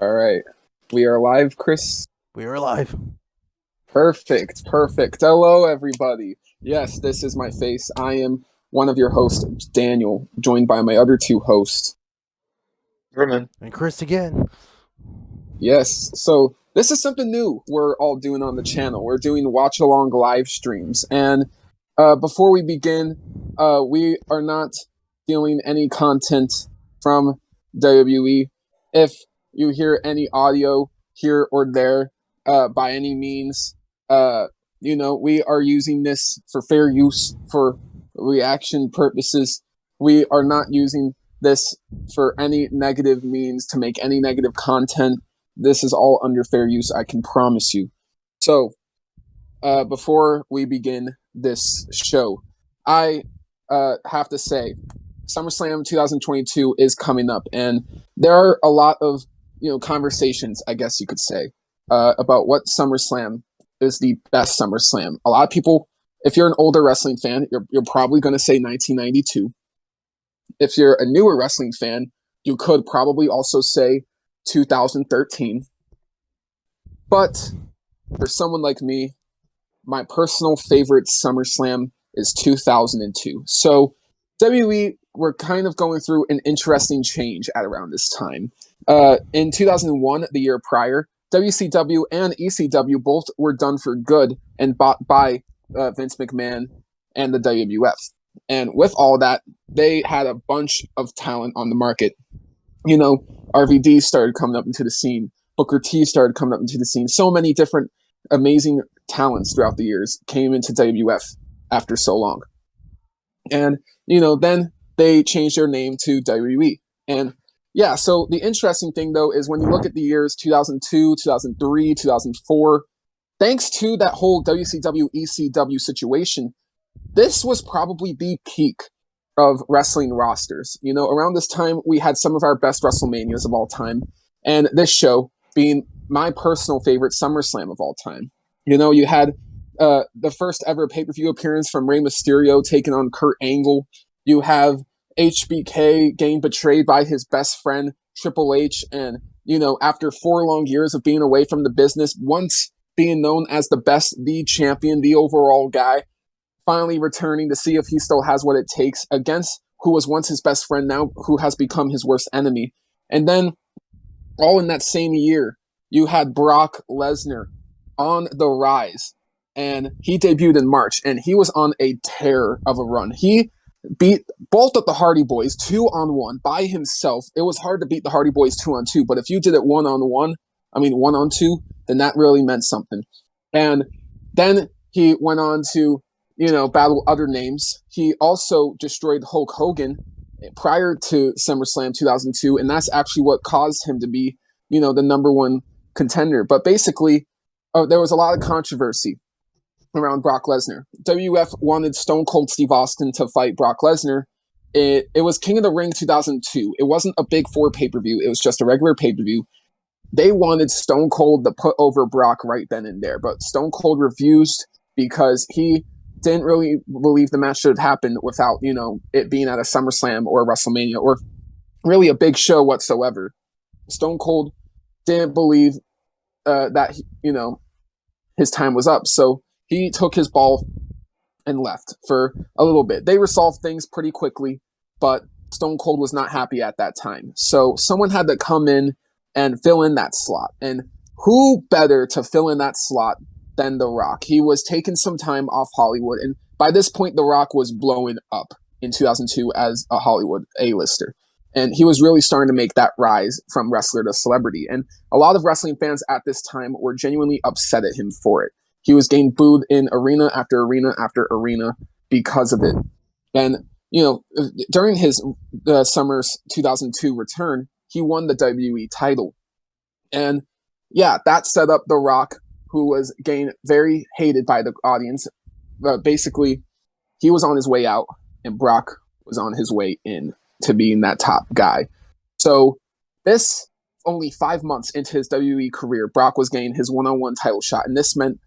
All right. We are live, Chris. We are alive. Perfect. Perfect. Hello, everybody. Yes, this is my face. I am one of your hosts, Daniel, joined by my other two hosts. Roman. And Chris again. Yes. So this is something new we're all doing on the channel. We're doing watch along live streams. And before we begin, we are not stealing any content from WWE. If you hear any audio here or there, by any means, we are using this for fair use for reaction purposes. We are not using this for any negative means to make any negative content. This is all under fair use, I can promise you. So, before we begin this show, I have to say, SummerSlam 2022 is coming up, and there are a lot of conversations, I guess you could say, about what SummerSlam is the best SummerSlam. A lot of people, if you're an older wrestling fan, you're probably going to say 1992. If you're a newer wrestling fan, you could probably also say 2013. But for someone like me, my personal favorite SummerSlam is 2002. So WWE were kind of going through an interesting change at around this time. In 2001, the year prior, WCW and ECW both were done for good and bought by Vince McMahon and the WWF. And with all that, they had a bunch of talent on the market. RVD started coming up into the scene. Booker T started coming up into the scene. So many different amazing talents throughout the years came into WWF after so long. And, then they changed their name to WWE. And yeah, so the interesting thing, though, is when you look at the years 2002, 2003, 2004, thanks to that whole WCW, ECW situation, this was probably the peak of wrestling rosters. Around this time, we had some of our best WrestleManias of all time, and this show being my personal favorite SummerSlam of all time. You had the first ever pay-per-view appearance from Rey Mysterio taking on Kurt Angle. You have HBK getting betrayed by his best friend, Triple H, and, after 4 long years of being away from the business, once being known as the best, the champion, the overall guy, finally returning to see if he still has what it takes against who was once his best friend, now who has become his worst enemy. And then, all in that same year, you had Brock Lesnar on the rise, and he debuted in March, and he was on a tear of a run. He beat both of the Hardy Boys 2-on-1 by himself. It was hard to beat the Hardy Boys 2-on-2, but if you did it 1-on-1, 1-on-2, then that really meant something. And then he went on to battle other names. He also destroyed Hulk Hogan prior to SummerSlam 2002, and that's actually what caused him to be, the number one contender. But basically, there was a lot of controversy around Brock Lesnar. WWF wanted Stone Cold Steve Austin to fight Brock Lesnar. It was King of the Ring 2002. It wasn't a Big Four pay-per-view. It was just a regular pay-per-view. They wanted Stone Cold to put over Brock right then and there, but Stone Cold refused because he didn't really believe the match should have happened without, it being at a SummerSlam or a WrestleMania or really a big show whatsoever. Stone Cold didn't believe that, his time was up. So he took his ball and left for a little bit. They resolved things pretty quickly, but Stone Cold was not happy at that time. So someone had to come in and fill in that slot. And who better to fill in that slot than The Rock? He was taking some time off Hollywood, and by this point, The Rock was blowing up in 2002 as a Hollywood A-lister. And he was really starting to make that rise from wrestler to celebrity. And a lot of wrestling fans at this time were genuinely upset at him for it. He was getting booed in arena after arena after arena because of it. And, during his summer's 2002 return, he won the WWE title. And yeah, that set up The Rock, who was getting very hated by the audience. Basically, he was on his way out, and Brock was on his way in to being that top guy. So this, only 5 months into his WWE career, Brock was getting his one-on-one title shot, and this meant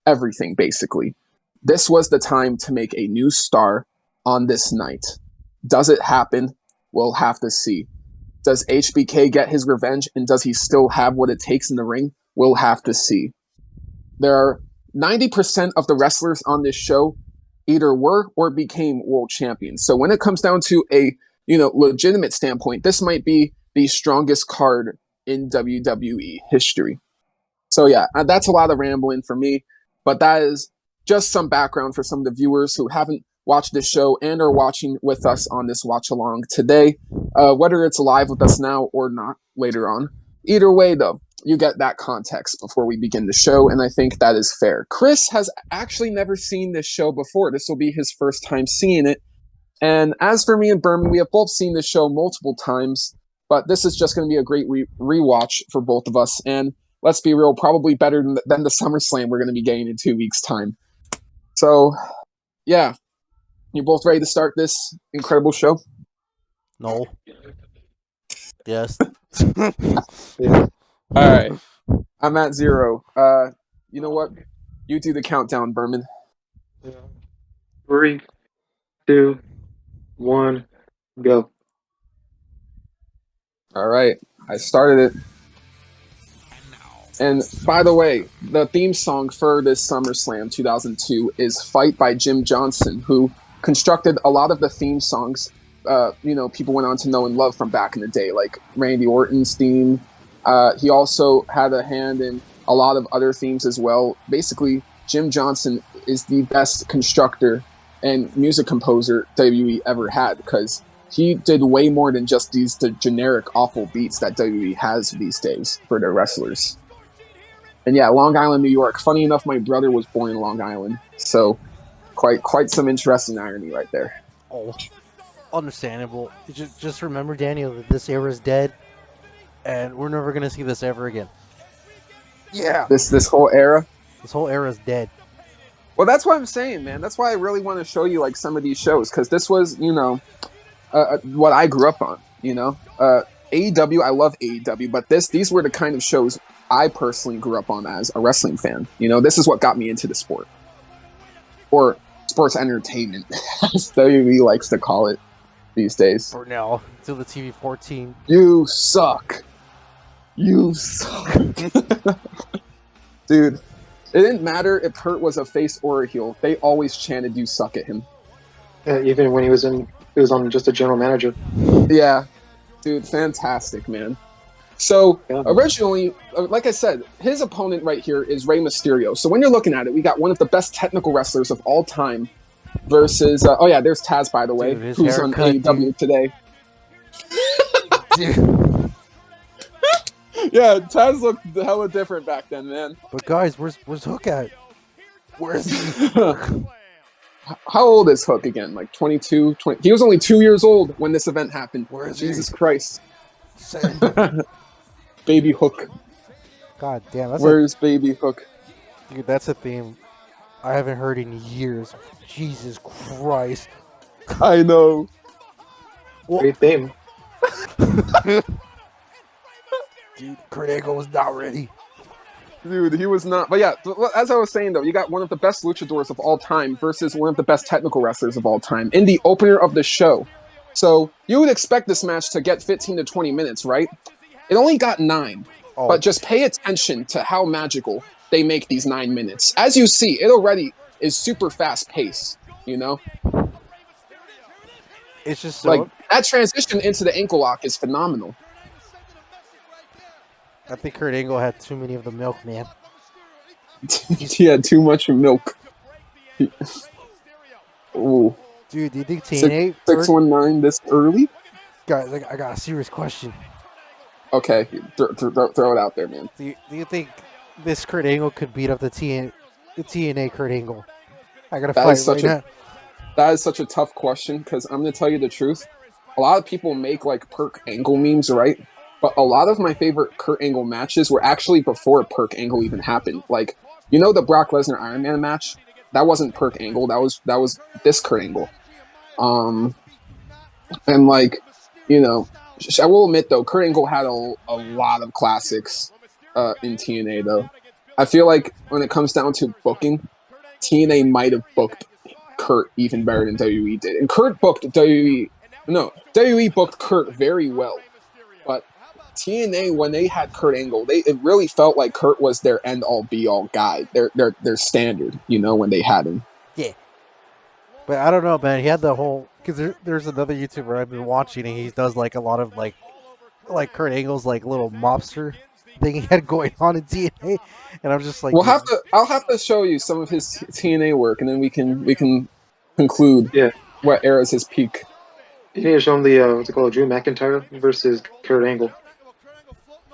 everything, basically. This was the time to make a new star on this night. Does it happen? We'll have to see. Does HBK get his revenge, and does he still have what it takes in the ring? We'll have to see. There are 90% of the wrestlers on this show either were or became world champions. So when it comes down to a legitimate standpoint, this might be the strongest card in WWE history. So yeah, that's a lot of rambling for me, but that is just some background for some of the viewers who haven't watched this show and are watching with us on this watch along today, whether it's live with us now or not later on. Either way, though, you get that context before we begin the show, and I think that is fair. Chris has actually never seen this show before. This will be his first time seeing it. And as for me and Berman, we have both seen this show multiple times, but this is just going to be a great rewatch for both of us. And let's be real, probably better than the SummerSlam we're going to be getting in 2 weeks' time. So, yeah. You both ready to start this incredible show? No. Yes. Yeah. All right. I'm at 0. You know what? You do the countdown, Berman. 3, 2, 1, go. All right. I started it. And by the way, the theme song for this SummerSlam 2002 is Fight by Jim Johnson, who constructed a lot of the theme songs people went on to know and love from back in the day, like Randy Orton's theme. He also had a hand in a lot of other themes as well. Basically, Jim Johnson is the best constructor and music composer WWE ever had, because he did way more than just the generic awful beats that WWE has these days for their wrestlers. And yeah, Long Island, New York. Funny enough, my brother was born in Long Island, so quite some interesting irony right there. Oh, understandable. Just remember, Daniel, that this era is dead, and we're never gonna see this ever again. Yeah. This whole era. This whole era is dead. Well, that's what I'm saying, man. That's why I really want to show you like some of these shows, because this was, what I grew up on. AEW. I love AEW, but these were the kind of shows I personally grew up on as a wrestling fan. This is what got me into the sport, or sports entertainment, as WWE likes to call it these days. For now, until the TV 14. You suck. You suck. Dude, it didn't matter if Hurt was a face or a heel. They always chanted, "You suck" at him. Even when he was on just a general manager. Yeah. Dude, fantastic, man. So, originally, like I said, his opponent right here is Rey Mysterio. So when you're looking at it, we got one of the best technical wrestlers of all time versus... there's Taz, by the way, dude, who's on AEW today. Dude. Yeah, Taz looked hella different back then, man. But guys, where's Hook at? Where's he? How old is Hook again? Like 22, 20? He was only 2 years old when this event happened. Where is Jesus he? Christ. Baby Hook. God damn, Where's Baby Hook? Dude, that's a theme I haven't heard in years. Jesus Christ. I know. Great theme. Dude, Kurt Angle was not ready. Dude, he was not. But yeah, as I was saying, though, you got one of the best luchadors of all time versus one of the best technical wrestlers of all time in the opener of the show. So you would expect this match to get 15 to 20 minutes, right? It only got 9. Oh. But just pay attention to how magical they make these 9 minutes. As you see, it already is super fast paced, It's just so... Like, that transition into the ankle lock is phenomenal. I think Kurt Angle had too many of the milk, man. He had too much milk. Ooh. Dude, do you think TNA... 619 this early? Guys, I got a serious question. Okay, throw it out there, man. Do you think this Kurt Angle could beat up the TNA Kurt Angle? I gotta fight right now. That is such a tough question, because I'm going to tell you the truth. A lot of people make, like, Perk Angle memes, right? But a lot of my favorite Kurt Angle matches were actually before Perk Angle even happened. Like, the Brock Lesnar Iron Man match? That wasn't Perk Angle. That was this Kurt Angle. And, like, I will admit, though, Kurt Angle had a lot of classics in TNA, though. I feel like when it comes down to booking, TNA might have booked Kurt even better than WWE did. And WWE booked Kurt very well. TNA when they had Kurt Angle, it really felt like Kurt was their end all be all guy, their standard, when they had him. Yeah. But I don't know, man. He had the whole because there's another YouTuber I've been watching, and he does like a lot of like Kurt Angle's like little mobster thing he had going on in TNA, and I'm just like, I'll have to show you some of his TNA work, and then we can conclude what era is his peak. You need to show him the what's it called, Drew McIntyre versus Kurt Angle.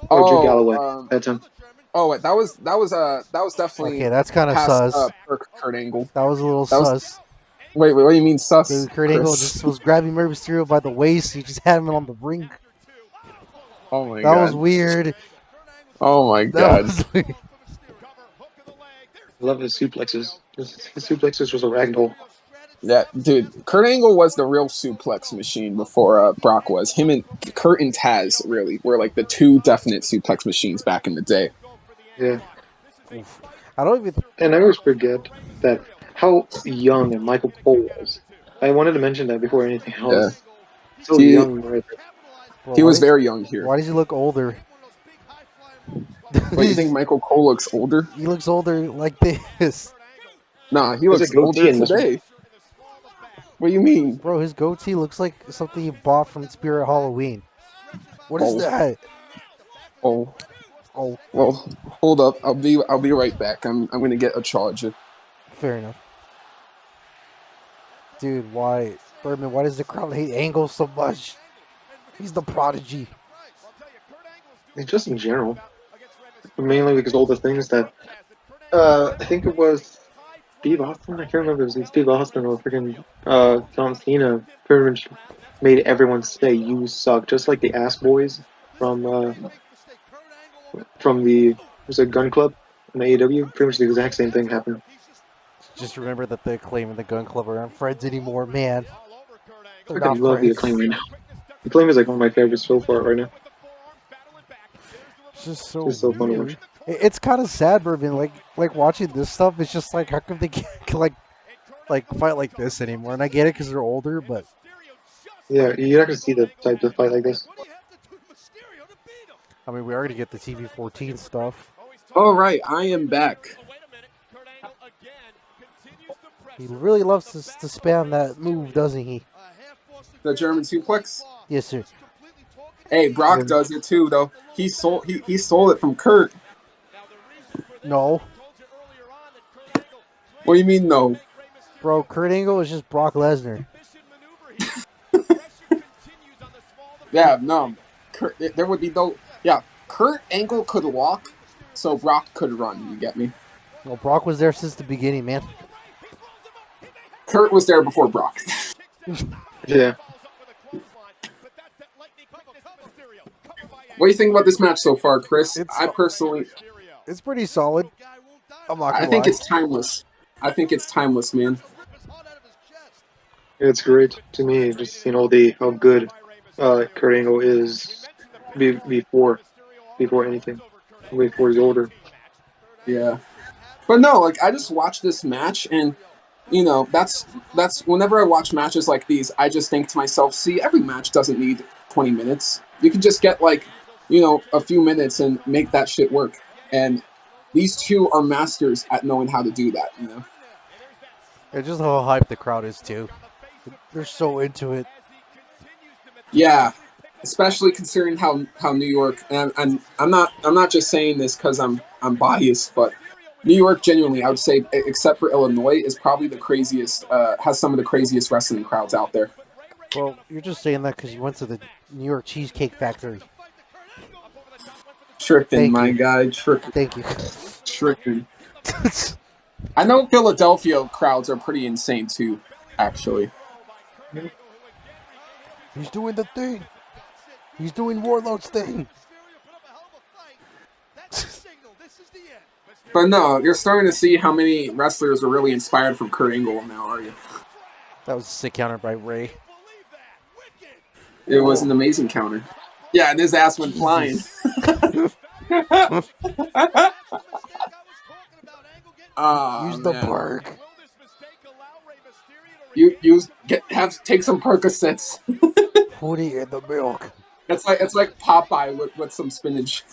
Drew Galloway. That's him. Oh, wait, that was definitely okay. That's kind of sus. Kurt Angle. That was a little sus. Wait, what do you mean sus? Dude, Kurt Angle just was grabbing Rey Mysterio by the waist. He just had him on the ring. Oh my god. That was weird. Oh my god. I love his suplexes. His suplexes was a ragdoll. Yeah, dude, Kurt Angle was the real suplex machine before Brock was. Him and Kurt and Taz really were like the two definite suplex machines back in the day. Yeah. I don't even. And I always forget that how young Michael Cole was. I wanted to mention that before anything else. Yeah. So young, right? Well, he was very young here. Why does he look older? What, you think Michael Cole looks older? He looks older like this. Nah, he looks older today. What do you mean? Bro, his goatee looks like something you bought from Spirit Halloween. What is that? Oh. Well, hold up. I'll be right back. I'm gonna get a charger. Fair enough. Dude, why? Birdman, why does the crowd hate Angle so much? He's the prodigy. It's just in general. Mainly because all the things that I think it was Steve Austin, I can't remember if it was Steve Austin or freaking John Cena pretty much made everyone say you suck, just like the Ass Boys from the Gun Club in AEW. Pretty much the exact same thing happened. Just remember that the Acclaim and the Gun Club aren't friends anymore, man. I love the Acclaim right now. The Acclaim is like one of my favorites so far right now. It's just so fun to watch. It's kind of sad, Bourbon. Like watching this stuff. It's just like, how come they can't like fight like this anymore? And I get it because they're older, but yeah, you're not gonna see the type of fight like this. I mean, we already get the TV-14 stuff. All right, I am back. He really loves to spam that move, doesn't he? The German suplex? Yes, sir. Hey, Brock does it too, though. He stole it from Kurt. No. What do you mean, no? Bro, Kurt Angle is just Brock Lesnar. Yeah, no. There would be no... Yeah, Kurt Angle could walk, so Brock could run, you get me? Well, Brock was there since the beginning, man. Kurt was there before Brock. Yeah. What do you think about this match so far, Chris? It's pretty solid. I think it's timeless. I think it's timeless, man. It's great to me, just seeing how good Kurt Angle is before anything, before he's older. Yeah, but no, like I just watched this match, and that's whenever I watch matches like these, I just think to myself, see, every match doesn't need 20 minutes. You can just get like a few minutes and make that shit work. And these two are masters at knowing how to do that. It's just how hyped the crowd is too. They're so into it. Yeah, especially considering how New York, and I'm not just saying this because I'm biased, but New York genuinely, I would say, except for Illinois, is probably the craziest. Has some of the craziest wrestling crowds out there. Well, you're just saying that because you went to the New York Cheesecake Factory. Tripping, my guy. Tripping. Thank you. Tripping. I know Philadelphia crowds are pretty insane too, actually. He's doing the thing. He's doing Warlord's thing. But no, you're starting to see how many wrestlers are really inspired from Kurt Angle now, are you? That was a sick counter by Ray. It was an amazing counter. Yeah, and his ass went flying. Use the perk. Take some Percocets. Put it in the milk. It's like Popeye with some spinach.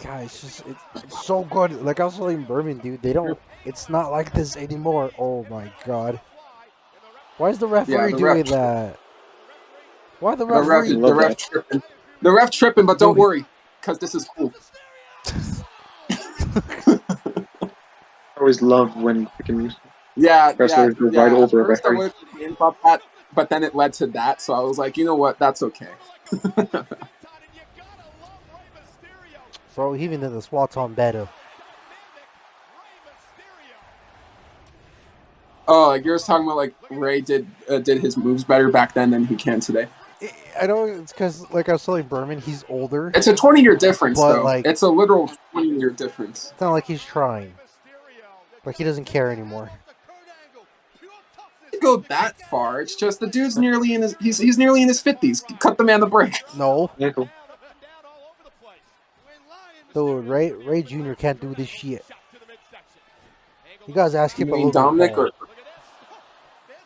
God, it's so good. Like I was telling Berman, dude, they don't. It's not like this anymore. Oh my god. Why is the Yeah, referee doing that? Why the referee? the Love ref that. tripping. The ref tripping, but don't Dude, worry, because this is cool. I always love when freaking Yeah. wrestlers go right At over a first, I referee. would have complained about that, but then it led to that, so I was like, you know what? That's okay. bro, he even did the Swanton better. Oh, like you're just talking about like Ray did his moves better back then than he can today. I know it's because, like I was telling Berman, he's older, It's a 20-year difference, but though. like, It's a literal 20-year difference. it's not like he's trying. Like he doesn't care anymore. Go that far. It's just the dude's nearly in his he's nearly in his 50s. Cut the man the break. No, Ankle. dude, Ray Jr. can't do this shit. You guys ask You him about mean Logan Dominic Paul. or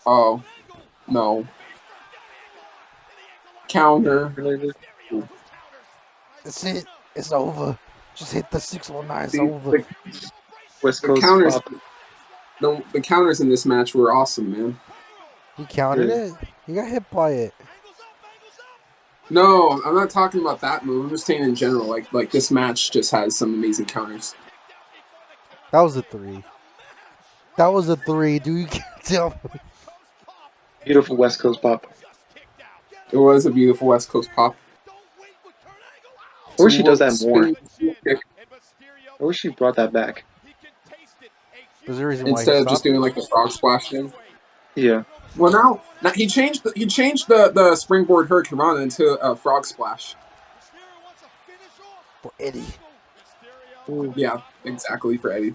oh no counter? That's it. It's over. Just hit the 619. It's The, over. the, West the Coast counters pop. the counters in this match were awesome, man. He countered Yeah. it. He got hit by it. No, I'm not talking about that move. I'm just saying in general. Like this match just has some amazing counters. That was a 3. That was a 3, dude. You can't tell me. Beautiful West Coast pop. It was a beautiful West Coast pop. I wish he does that more. Kick I wish he brought that back. There's a reason why he instead of just stopped. doing like the frog splash thing. Yeah. Well, now he changed the springboard hurricane rana into a frog splash. For Eddie. Ooh. Yeah, exactly for Eddie.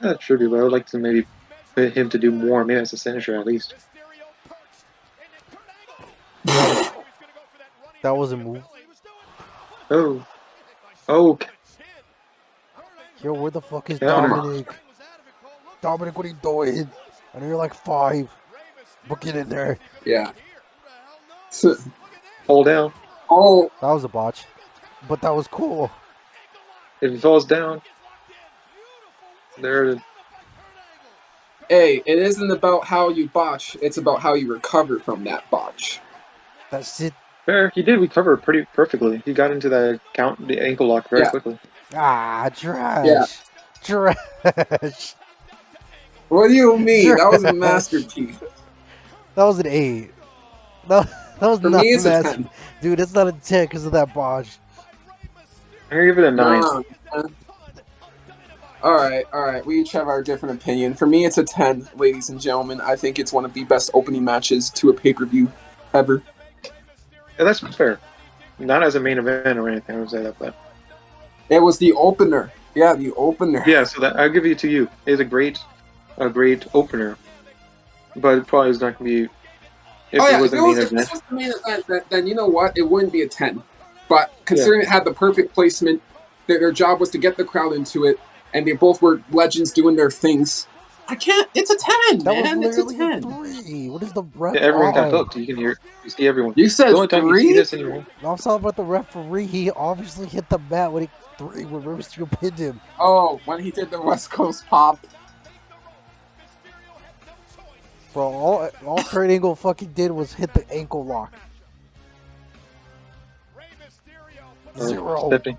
That should be, but I would like to maybe put him to do more, maybe as a finisher at least. That was a move. Oh. Oh. Yo, where the fuck is Counter. Dominic? Dominic, what are you doing? I know you're like 5. But get in there. Yeah. Fall down. Oh, That was a botch. But that was cool. If he falls down, there it is. hey, it isn't about how you botch; it's about how you recover from that botch. That's it. Fair. He did recover pretty perfectly. He got into the ankle lock very Yeah. quickly. Ah, trash. Yeah. Trash. What do you mean? That was a Trash. masterpiece. That was an 8. That was For not me, a it's a master. 10. Dude, it's not a 10 because of that botch. I'm gonna give it a 9. Nah, man. All right. We each have our different opinion. For me, it's a 10, ladies and gentlemen. I think it's one of the best opening matches to a pay-per-view ever. Yeah, that's fair. Not as a main event or anything. I would say that, but It was the opener. Yeah, the opener. yeah. So that I'll give it to you. It's a great opener, but it probably is not gonna be if it was If a main this event. was the main event, then you know what? It wouldn't be a 10. But considering it had the perfect placement, their job was to get the crowd into it, and they both were legends doing their things. I can't. It's a 10, That man. was It's a literally 10. a 3. What is the ref Yeah, everyone got on? hooked. You can hear, you see everyone. You The said only time you see 3? this anymore. No, I'm talking about the referee. He obviously hit the mat when he 3 when Rey Mysterio pinned him. Oh, when he did the West Coast pop. Bro, all Kurt Angle fucking did was hit the ankle lock. 0. Stephanie.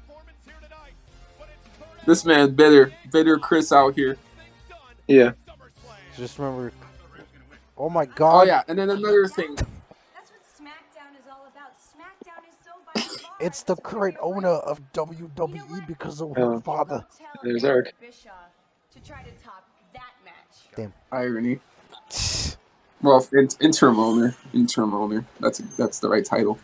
This man bitter Chris out here. Yeah. Just remember. Oh my Oh god. yeah, and then another thing. That's what SmackDown is all about. SmackDown is so by the It's the current owner of WWE because of her Oh. father. There's Eric. Bischoff to try to top that match. Damn. Irony. Well, it's interim owner. Interim owner. That's the right title.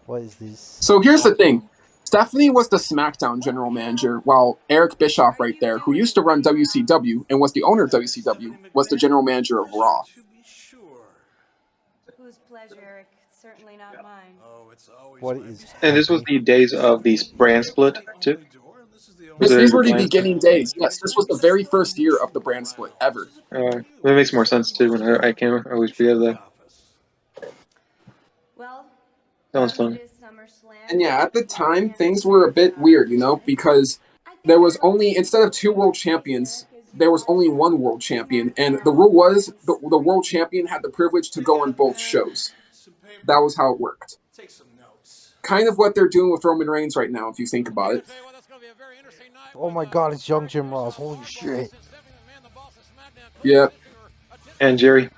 What is this? So here's the thing. Stephanie was the SmackDown general manager, while Eric Bischoff right there, who used to run WCW and was the owner of WCW, was the general manager of Raw. Whose pleasure, Eric? Certainly not mine. What is And this was the days of the brand split too. These were the beginning days. Yes, this was the very first year of the brand split ever. That makes more sense too. When I came, I always forget that. Well, That one's as fun. it is SummerSlam, And yeah, at the time, things were a bit weird, because there was only, instead of 2 world champions, there was only 1 world champion. And the rule was the world champion had the privilege to go on both shows. That was how it worked. Kind of what they're doing with Roman Reigns right now, if you think about it. Oh my God, it's young Jim Ross. Holy shit. Yeah. And Jerry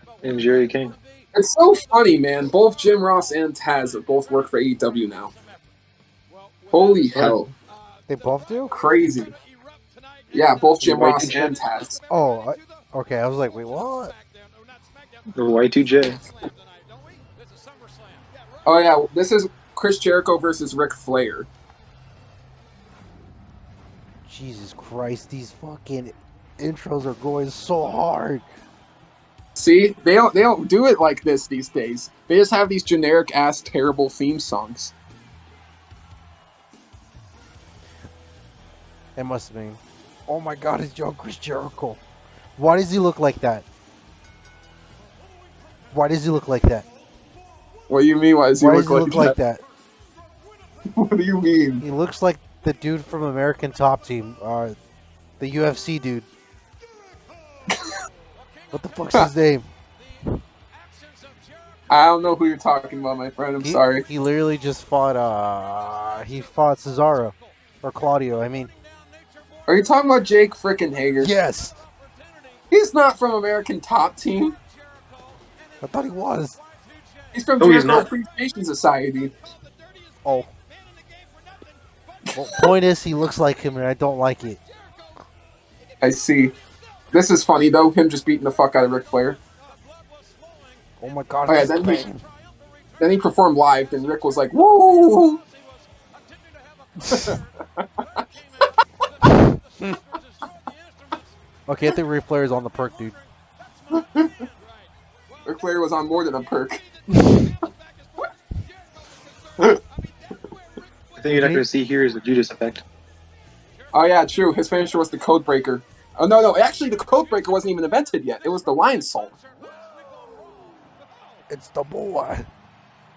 King. It's so funny, man. Both Jim Ross and Taz have both worked for AEW now. Holy hell. They both do? Crazy. Yeah, both Jim Ross Y2J. and Taz. Oh, okay. I was like, wait, what? The Y2J. Oh yeah, this is Chris Jericho versus Ric Flair. Jesus Christ, these fucking intros are going so hard. See, they don't do it like this these days. They just have these generic ass terrible theme songs. It must have been. Oh my God, it's young Chris Jericho. Why does he look like that? Why does he look like that? What do you mean? Why does he look like that? What do you mean? He looks like the dude from American Top Team, the UFC dude. What the fuck's his name? I don't know who you're talking about, my friend. I'm sorry. He literally just fought. He fought Cesaro or Claudio. I mean. Are you talking about Jake frickin' Hager? Yes. He's not from American Top Team. I thought he was. He's from Jericho Appreciation Society. Oh. Well, point is, he looks like him, and I don't like it. I see. This is funny though. Him just beating the fuck out of Ric Flair. Oh my God! Oh yeah, then he performed live, and Rick was like, "Woo!" Okay, I think Ric Flair is on the perk, dude. Ric Flair was on more than a perk. The thing you're not going to see here is the Judas effect. Oh yeah, true. His finisher was the Code Breaker. Oh no, actually the Code Breaker wasn't even invented yet. It was the Lion Salt. It's the boy.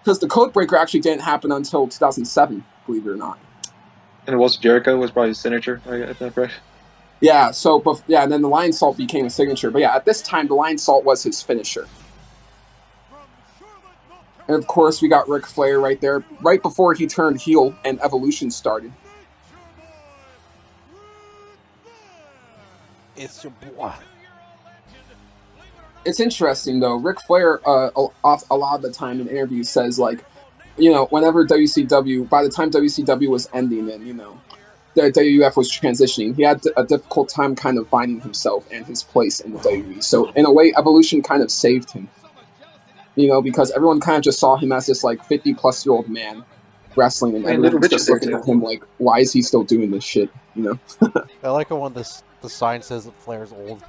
Because the Code Breaker actually didn't happen until 2007, believe it or not. And it was Jericho was probably his signature, if that's right. Yeah, and then the Lion Salt became a signature. But yeah, at this time, the Lion Salt was his finisher. And of course, we got Ric Flair right there, right before he turned heel and Evolution started. It's your boy. It's interesting, though. Ric Flair, a lot of the time in interviews, says, like, whenever WCW, by the time WCW was ending and, the WWF was transitioning, he had a difficult time kind of finding himself and his place in the WWE. So, in a way, Evolution kind of saved him. Because everyone kind of just saw him as this, like, 50-plus-year-old man wrestling, and everyone was just looking at him like, why is he still doing this shit, I like it when the sign says that Flair's old.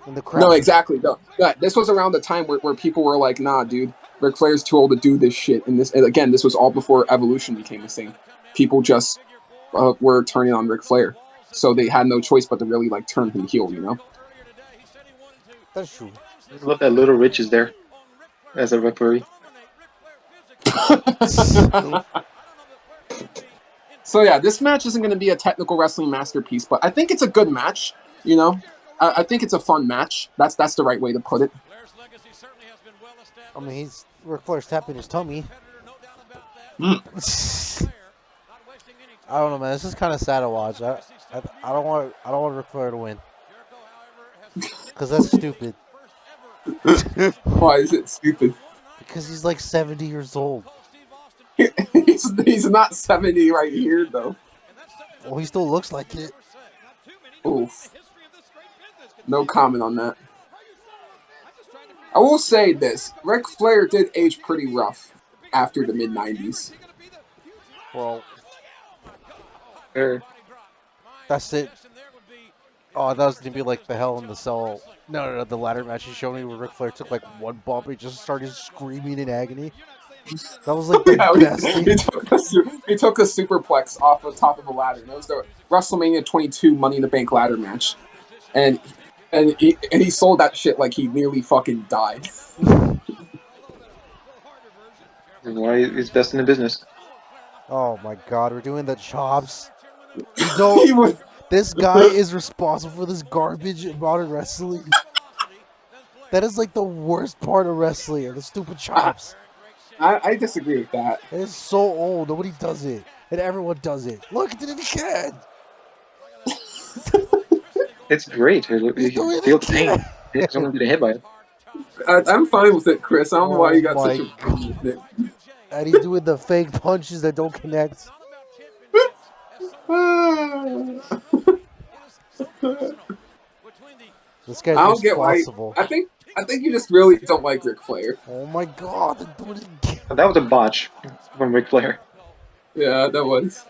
In the crowd. No, exactly. No. Yeah, this was around the time where people were like, nah, dude, Ric Flair's too old to do this shit. And again, this was all before Evolution became a thing. People just were turning on Ric Flair. So they had no choice but to really, like, turn him heel, That's true. I love that Little Rich is there as a referee. So yeah, this match isn't going to be a technical wrestling masterpiece, but I think it's a good match, I think it's a fun match. That's the right way to put it. I mean, Ric Flair's tapping his tummy. I don't know, man. This is kind of sad to watch. I don't want Ric Flair to win because that's stupid. Why is it stupid? Because he's like 70 years old. He's not 70 right here, though. Well, he still looks like it. Oof. No comment on that. I will say this. Ric Flair did age pretty rough after the mid-90s. Well, that's it. Oh, that was going to be like the Hell in the Cell. No, the ladder match you showed me where Ric Flair took like one bump and just started screaming in agony. That was like the Yeah, best thing. he took a superplex off the top of a ladder. And it was the WrestleMania 22 Money in the Bank ladder match, and he sold that shit like he nearly fucking died. And why he's best in the business. Oh my god, we're doing the chops. You know, He was. this guy is responsible for this garbage in modern wrestling. That is like the worst part of wrestling, are the stupid chops. I disagree with that. It is so old, nobody does it. And everyone does it. Look, it did it again! It's great. He's You doing feel it the pain. again! Someone get hit by it. I'm fine with it, Chris. I don't know why Oh you got my such a problem with it. And he's doing the fake punches that don't connect. This guy's I don't get why. responsible. I think you just really don't like Ric Flair. Oh my god, they're doing it again. That was a botch from Ric Flair. Yeah, that was.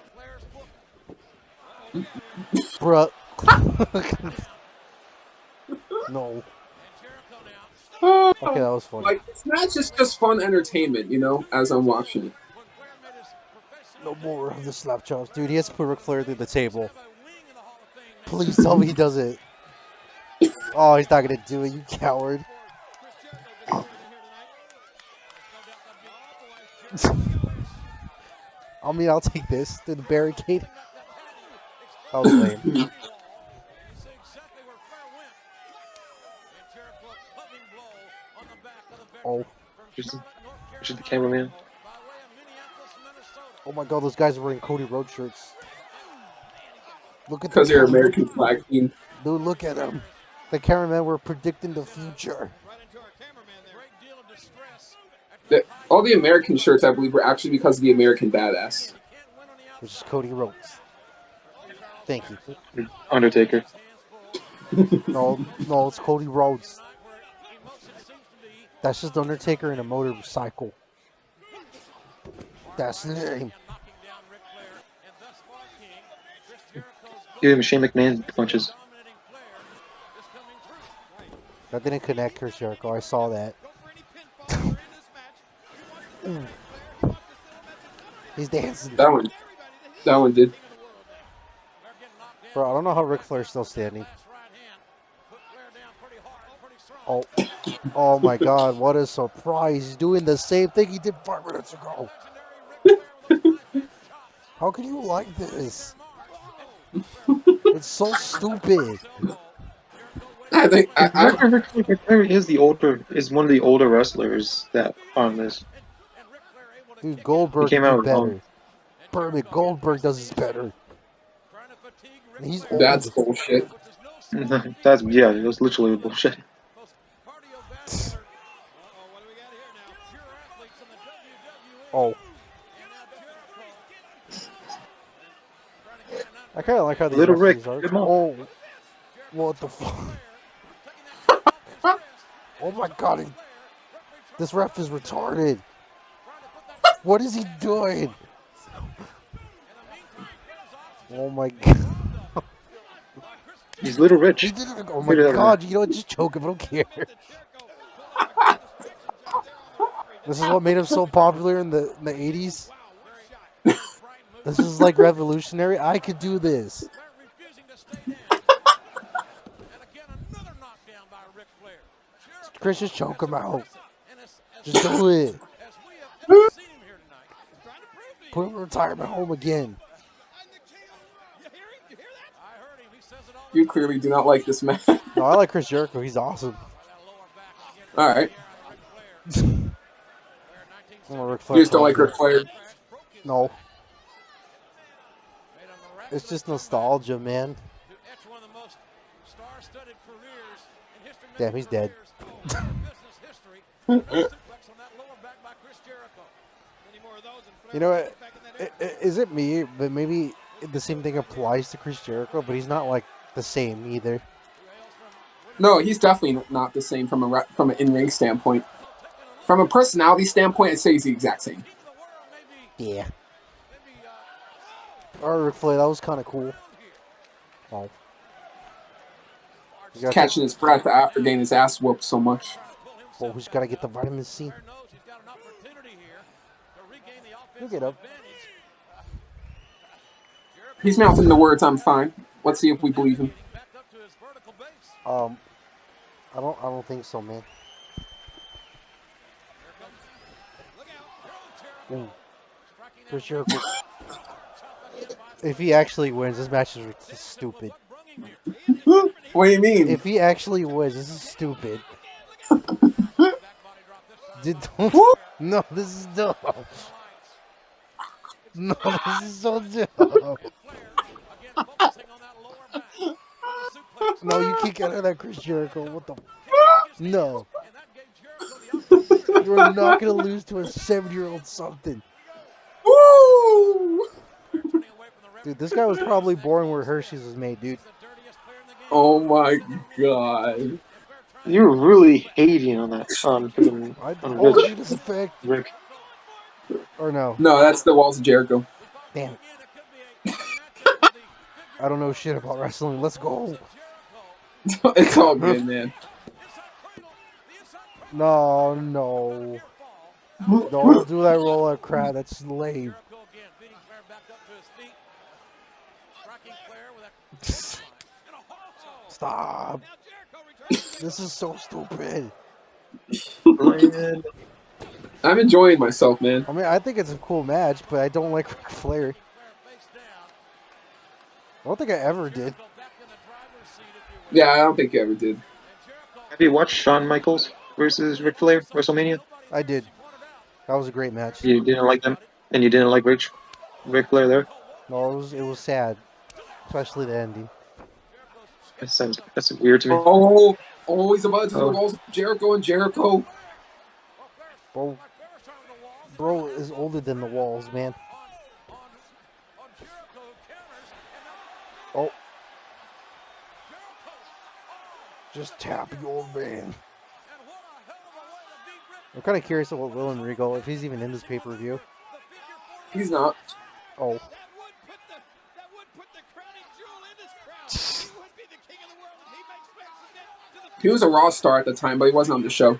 Bruh. No. Okay, that was funny. Like, this match is just fun entertainment, you know, as I'm watching it. No more of the slap chops. Dude, he has to put Ric Flair through the table. Please tell me he does it. Oh, he's not gonna do it, you coward. I mean, I'll take this through the barricade. That was lame. Oh. Which is the cameraman. Oh my god, those guys are wearing Cody Rhodes shirts. Look at Because the you're camera. American flag team. Dude, look at them. The cameramen were predicting the future. All the American shirts, I believe, were actually because of the American Badass. Which is Cody Rhodes. Thank you. Undertaker. No, it's Cody Rhodes. That's just Undertaker in a motorcycle. That's lame. Give him Shane McMahon punches. That didn't connect, Chris Jericho. I saw that. He's dancing. That one did. Bro, I don't know how Ric Flair's still standing. Oh my god, what a surprise. He's doing the same thing he did 5 minutes ago. How can you like this? It's so stupid. I think Ric Flair is one of the older wrestlers that on this. Dude, Goldberg He came out did with better. Berman Goldberg does this better. He's old. that's bullshit. That's it was literally bullshit. Oh. I kind of like how these Little Rick, referees are. good move. Oh. What the fuck? Oh my god. This ref is retarded. What is he doing? Oh my god. He's Little Rich. He did it. Oh my god. You know what? Just choke him. I don't care. This is what made him so popular in the 80s. This is like revolutionary. I could do this. Chris, just choke him out. Just do it. Put him in retirement home again. You clearly do not like this man. No, I like Chris Jericho. He's awesome. All right. You You just don't like Ric Flair. No. It's just nostalgia, man. Damn, he's dead. You know what? Is it me? But maybe the same thing applies to Chris Jericho, but he's not like the same either. No, he's definitely not the same from an in-ring standpoint. From a personality standpoint, I'd say he's the exact same. Yeah. Alright, Ric Flair, that was kind of cool. Oh. Catching his breath after getting his ass whooped so much. Well, we just gotta get the vitamin C. Look it up. He's mouthing the words, "I'm fine." Let's see if we believe him. I don't think so, man. Ooh. Chris Jericho. If he actually wins, this match is stupid. What do you mean? If he actually wins, this is stupid. No, this is dumb. No, this is so dumb. No, you can't get out of that, Chris Jericho. What the? No. You're not gonna lose to a 7-year-old something. Woo! Dude, this guy was probably born where Hershey's was made, dude. Oh my god. You were really hating on that. Oh, Rich. Judas Effect. Rick. Or no. No, that's the Walls of Jericho. Damn it. I don't know shit about wrestling. Let's go. It's all good, man. No. Don't do that roll out crowd. That's lame. Stop. This is so stupid. I'm enjoying myself, man. I mean, I think it's a cool match, but I don't like Ric Flair. I don't think I ever did. Yeah, I don't think you ever did. Have you watched Shawn Michaels versus Ric Flair WrestleMania? I did. That was a great match. You didn't like them, and you didn't like Ric Flair there. No, it was sad, especially the ending. That's weird to me. Oh, he's about to do the Walls of Jericho and Jericho. Bro is older than the Walls, man. Oh. Just tap you, old man. I'm kind of curious about William Regal, if he's even in this pay-per-view. He's not. Oh. He was a Raw star at the time, but he wasn't on the show.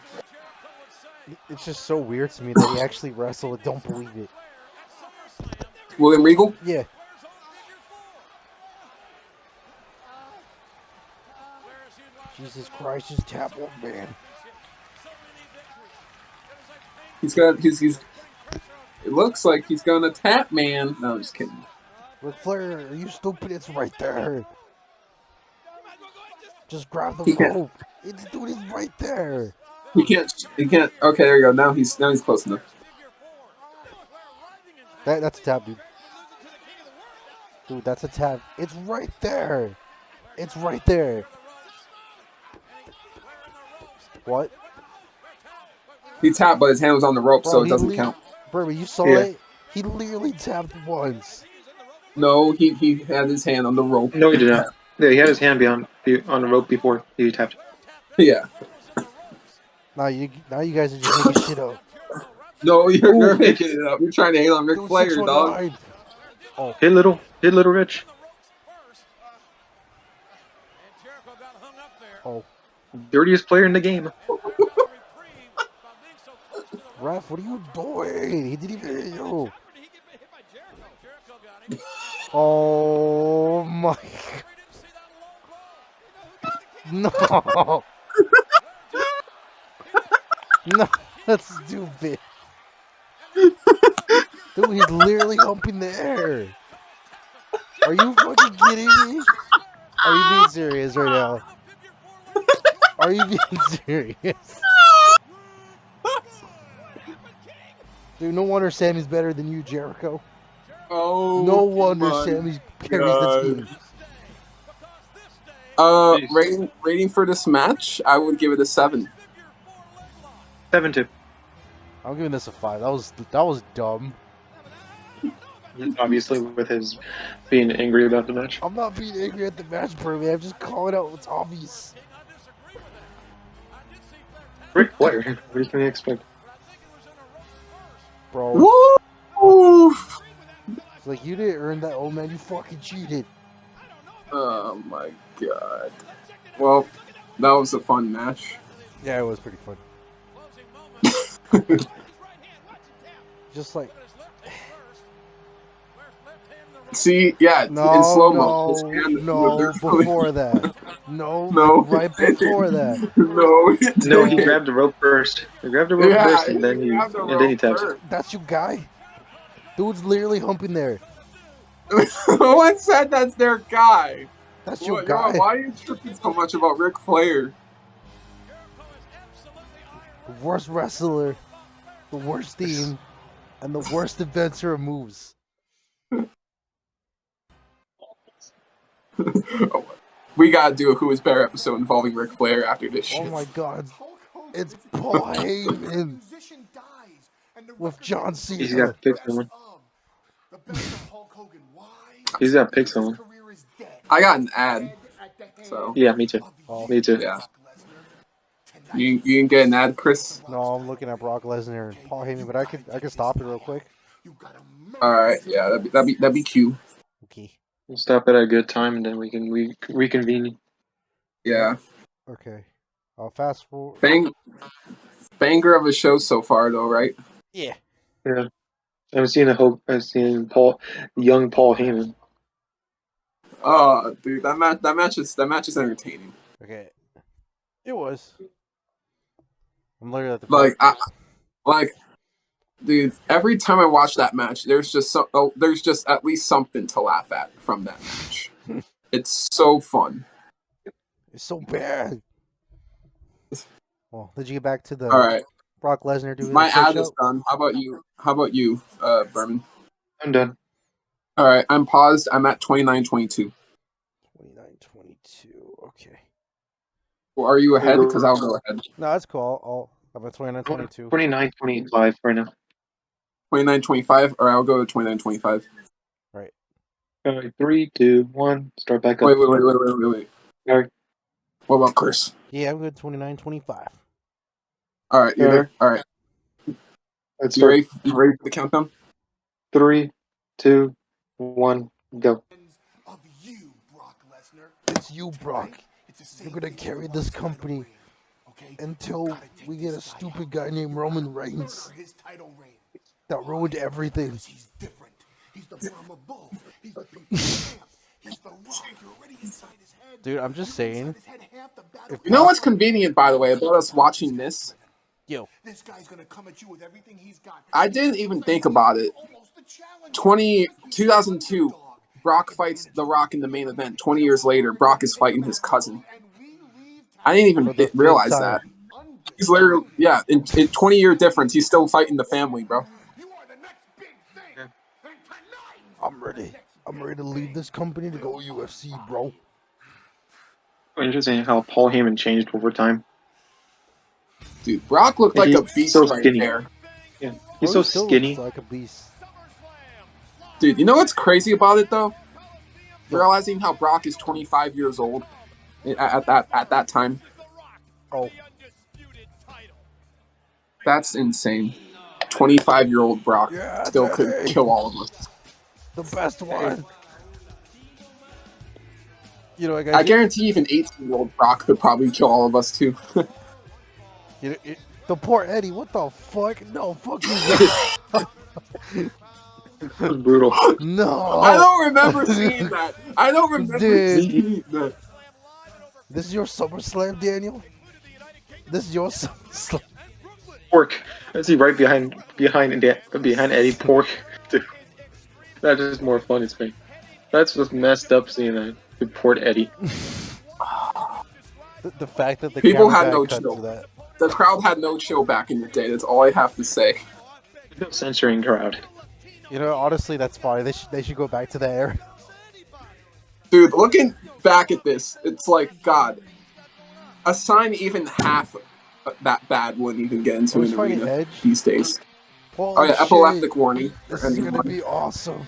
It's just so weird to me that he actually wrestled. I don't believe it. William Regal? Yeah. Jesus Christ, just tap, old man. He's it looks like he's gonna tap, man. No, I'm just kidding. Ric Flair, are you stupid? It's right there. Just grab the rope. Dude, it's right there. He can't. Okay, there you go. Now he's close enough. That's a tap, dude. Dude, that's a tap. It's right there. It's right there. What? He tapped, but his hand was on the rope, so it doesn't count. Bro, you saw it? He literally tapped once. No, he had his hand on the rope. No, he did not. Yeah, he had his hand on the rope before he tapped. Yeah. Now you guys are just making shit up. No, you're making it up. You're trying to hate on Ric Flair, dog. Oh. Hit little Rich. Oh. Dirtiest player in the game. Ref, what are you doing? He didn't even hit you. Oh my. No. No, that's stupid. Dude, he's literally humping the air. Are you fucking kidding me? Are you being serious right now? Are you being serious? Dude, no wonder Sammy's better than you, Jericho. Oh, no wonder Sammy carries the team. Rating for this match, I would give it a 7. 7-2. I'm giving this a 5. That was dumb. Obviously, with his being angry about the match. I'm not being angry at the match, bro, man. I'm just calling out what's obvious. Ric Flair. What can you expect? Bro. Woo! It's like, you didn't earn that, old man. You fucking cheated. Oh my god. Well, that was a fun match. Yeah, it was pretty fun. Just like See, yeah, in no, slow mo. His no, hand, no. they're coming. Before that, no, No, right it before didn't. that. No, it No, he didn't. grabbed the rope first. He grabbed the rope Yeah, first, and he then grabbed the he rope taps. first. That's your guy. Dude's literally humping there. No one said that's their guy. That's your What, yo, guy. why are you tripping so much about Ric Flair? The worst wrestler, the worst theme, and the worst inventor of moves. We gotta do a Who Is Better episode involving Ric Flair after this Oh shit. my God, it's Paul Heyman with John He's got Cena. to pick someone. He's got to pick someone. I got an ad, so Yeah, me too. Oh. Me too. yeah. You can get an ad, Chris? No, I'm looking at Brock Lesnar and Paul Heyman, but I could stop it real quick. All right, yeah, that'd be cute. Okay. We'll stop at a good time, and then we can reconvene. Yeah, Okay. I'll fast forward. banger of a show so far, though, right? Yeah. Yeah, I've seen young Paul Heyman. Oh, dude, that match is entertaining. Okay. It was. I'm looking at the Like, dude, every time I watch that match, there's just at least something to laugh at from that match. It's so fun. It's so bad. Well, did you get back to the All right, Brock Lesnar doing my the show? ad is done. How about you, Berman? I'm done. All right, I'm paused. I'm at 29:22. 29:22. Okay. Well, are you ahead? Because I'll go ahead. No, that's cool. I'm at 29:22. 29-25 right now. 29:25, or I'll go to 29:25. Right. All right, 3, 2, 1. Start back up. Wait. All right. What about Chris? Yeah, I'm good. 29:25. All right, you there? All right. Let's You start. ready? You ready for the countdown? 3, 2, 1, go. It's you, Brock. You're gonna carry this company until we get a stupid guy named Roman Reigns that ruined everything. Dude, I'm just saying. You know what's convenient, by the way, about us watching this? Yo. I didn't even think about it. 2002, Brock fights The Rock in the main event. 20 years later, Brock is fighting his cousin. I didn't even realize that. He's literally, yeah, in 20-year difference, he's still fighting the family, bro. I'm ready. I'm ready to leave this company to go UFC, bro. Interesting how Paul Heyman changed over time. Dude, Brock looked like a beast so right skinny. there. Yeah, he's so still skinny. looks like a beast. Dude, you know what's crazy about it, though? Realizing how Brock is 25 years old at that time. Oh. That's insane. 25-year-old Brock Yeah, still could kill all of us. The best one. You know, guys, I guarantee even 18-year-old Brock could probably kill all of us, too. The poor Eddie, what the fuck? No, fuck you. That was brutal. No. I don't remember seeing that. I don't remember seeing that. This is your SummerSlam, Daniel? This is your SummerSlam. Pork. I see right behind Eddie. Pork. Dude, that is more fun to me. That's just messed up seeing that. Report Eddie. The fact that the People camera had no cut chill. to that. The crowd had no chill back in the day. That's all I have to say. No censoring crowd. You know, honestly, that's fine. They should go back to that era. Dude, looking back at this, it's like, God, a sign even half that bad wouldn't even get into Who's an fighting arena Edge? these days. Holy Oh yeah, shit. epileptic warning. This is gonna be awesome.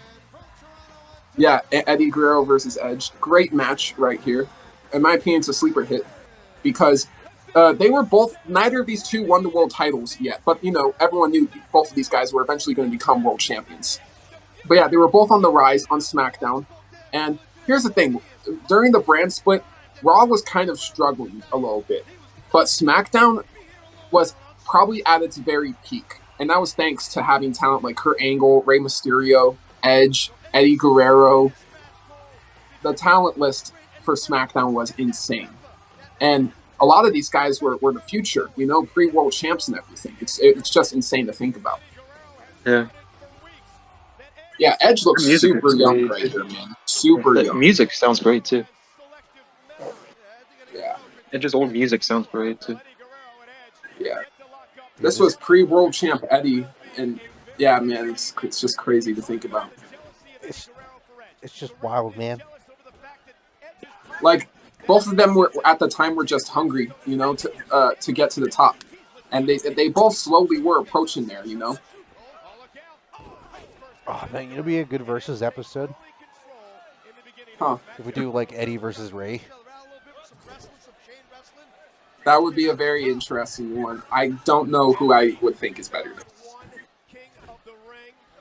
Yeah, Eddie Guerrero versus Edge. Great match right here. In my opinion, it's a sleeper hit because they were both. Neither of these two won the world titles yet, but you know everyone knew both of these guys were eventually going to become world champions. But yeah, they were both on the rise on SmackDown. And here's the thing: during the brand split, Raw was kind of struggling a little bit, but SmackDown was probably at its very peak. and that was thanks to having talent like Kurt Angle, Rey Mysterio, Edge, Eddie Guerrero. The talent list for SmackDown was insane, and a lot of these guys were the future, pre-world champs and everything. It's just insane to think about. Yeah. Yeah, Edge looks The music super is young great. right here, man. Super The young. music sounds great too. Yeah, Edge's old music sounds great too. yeah. This was pre-world champ Eddie, and yeah, man, it's just crazy to think about. It's just wild, man. Like both of them were at the time were just hungry, to get to the top, and they both slowly were approaching there, Oh man, it'll be a good versus episode Huh? if we do like Eddie versus Ray. That would be a very interesting one. I don't know who I would think is better.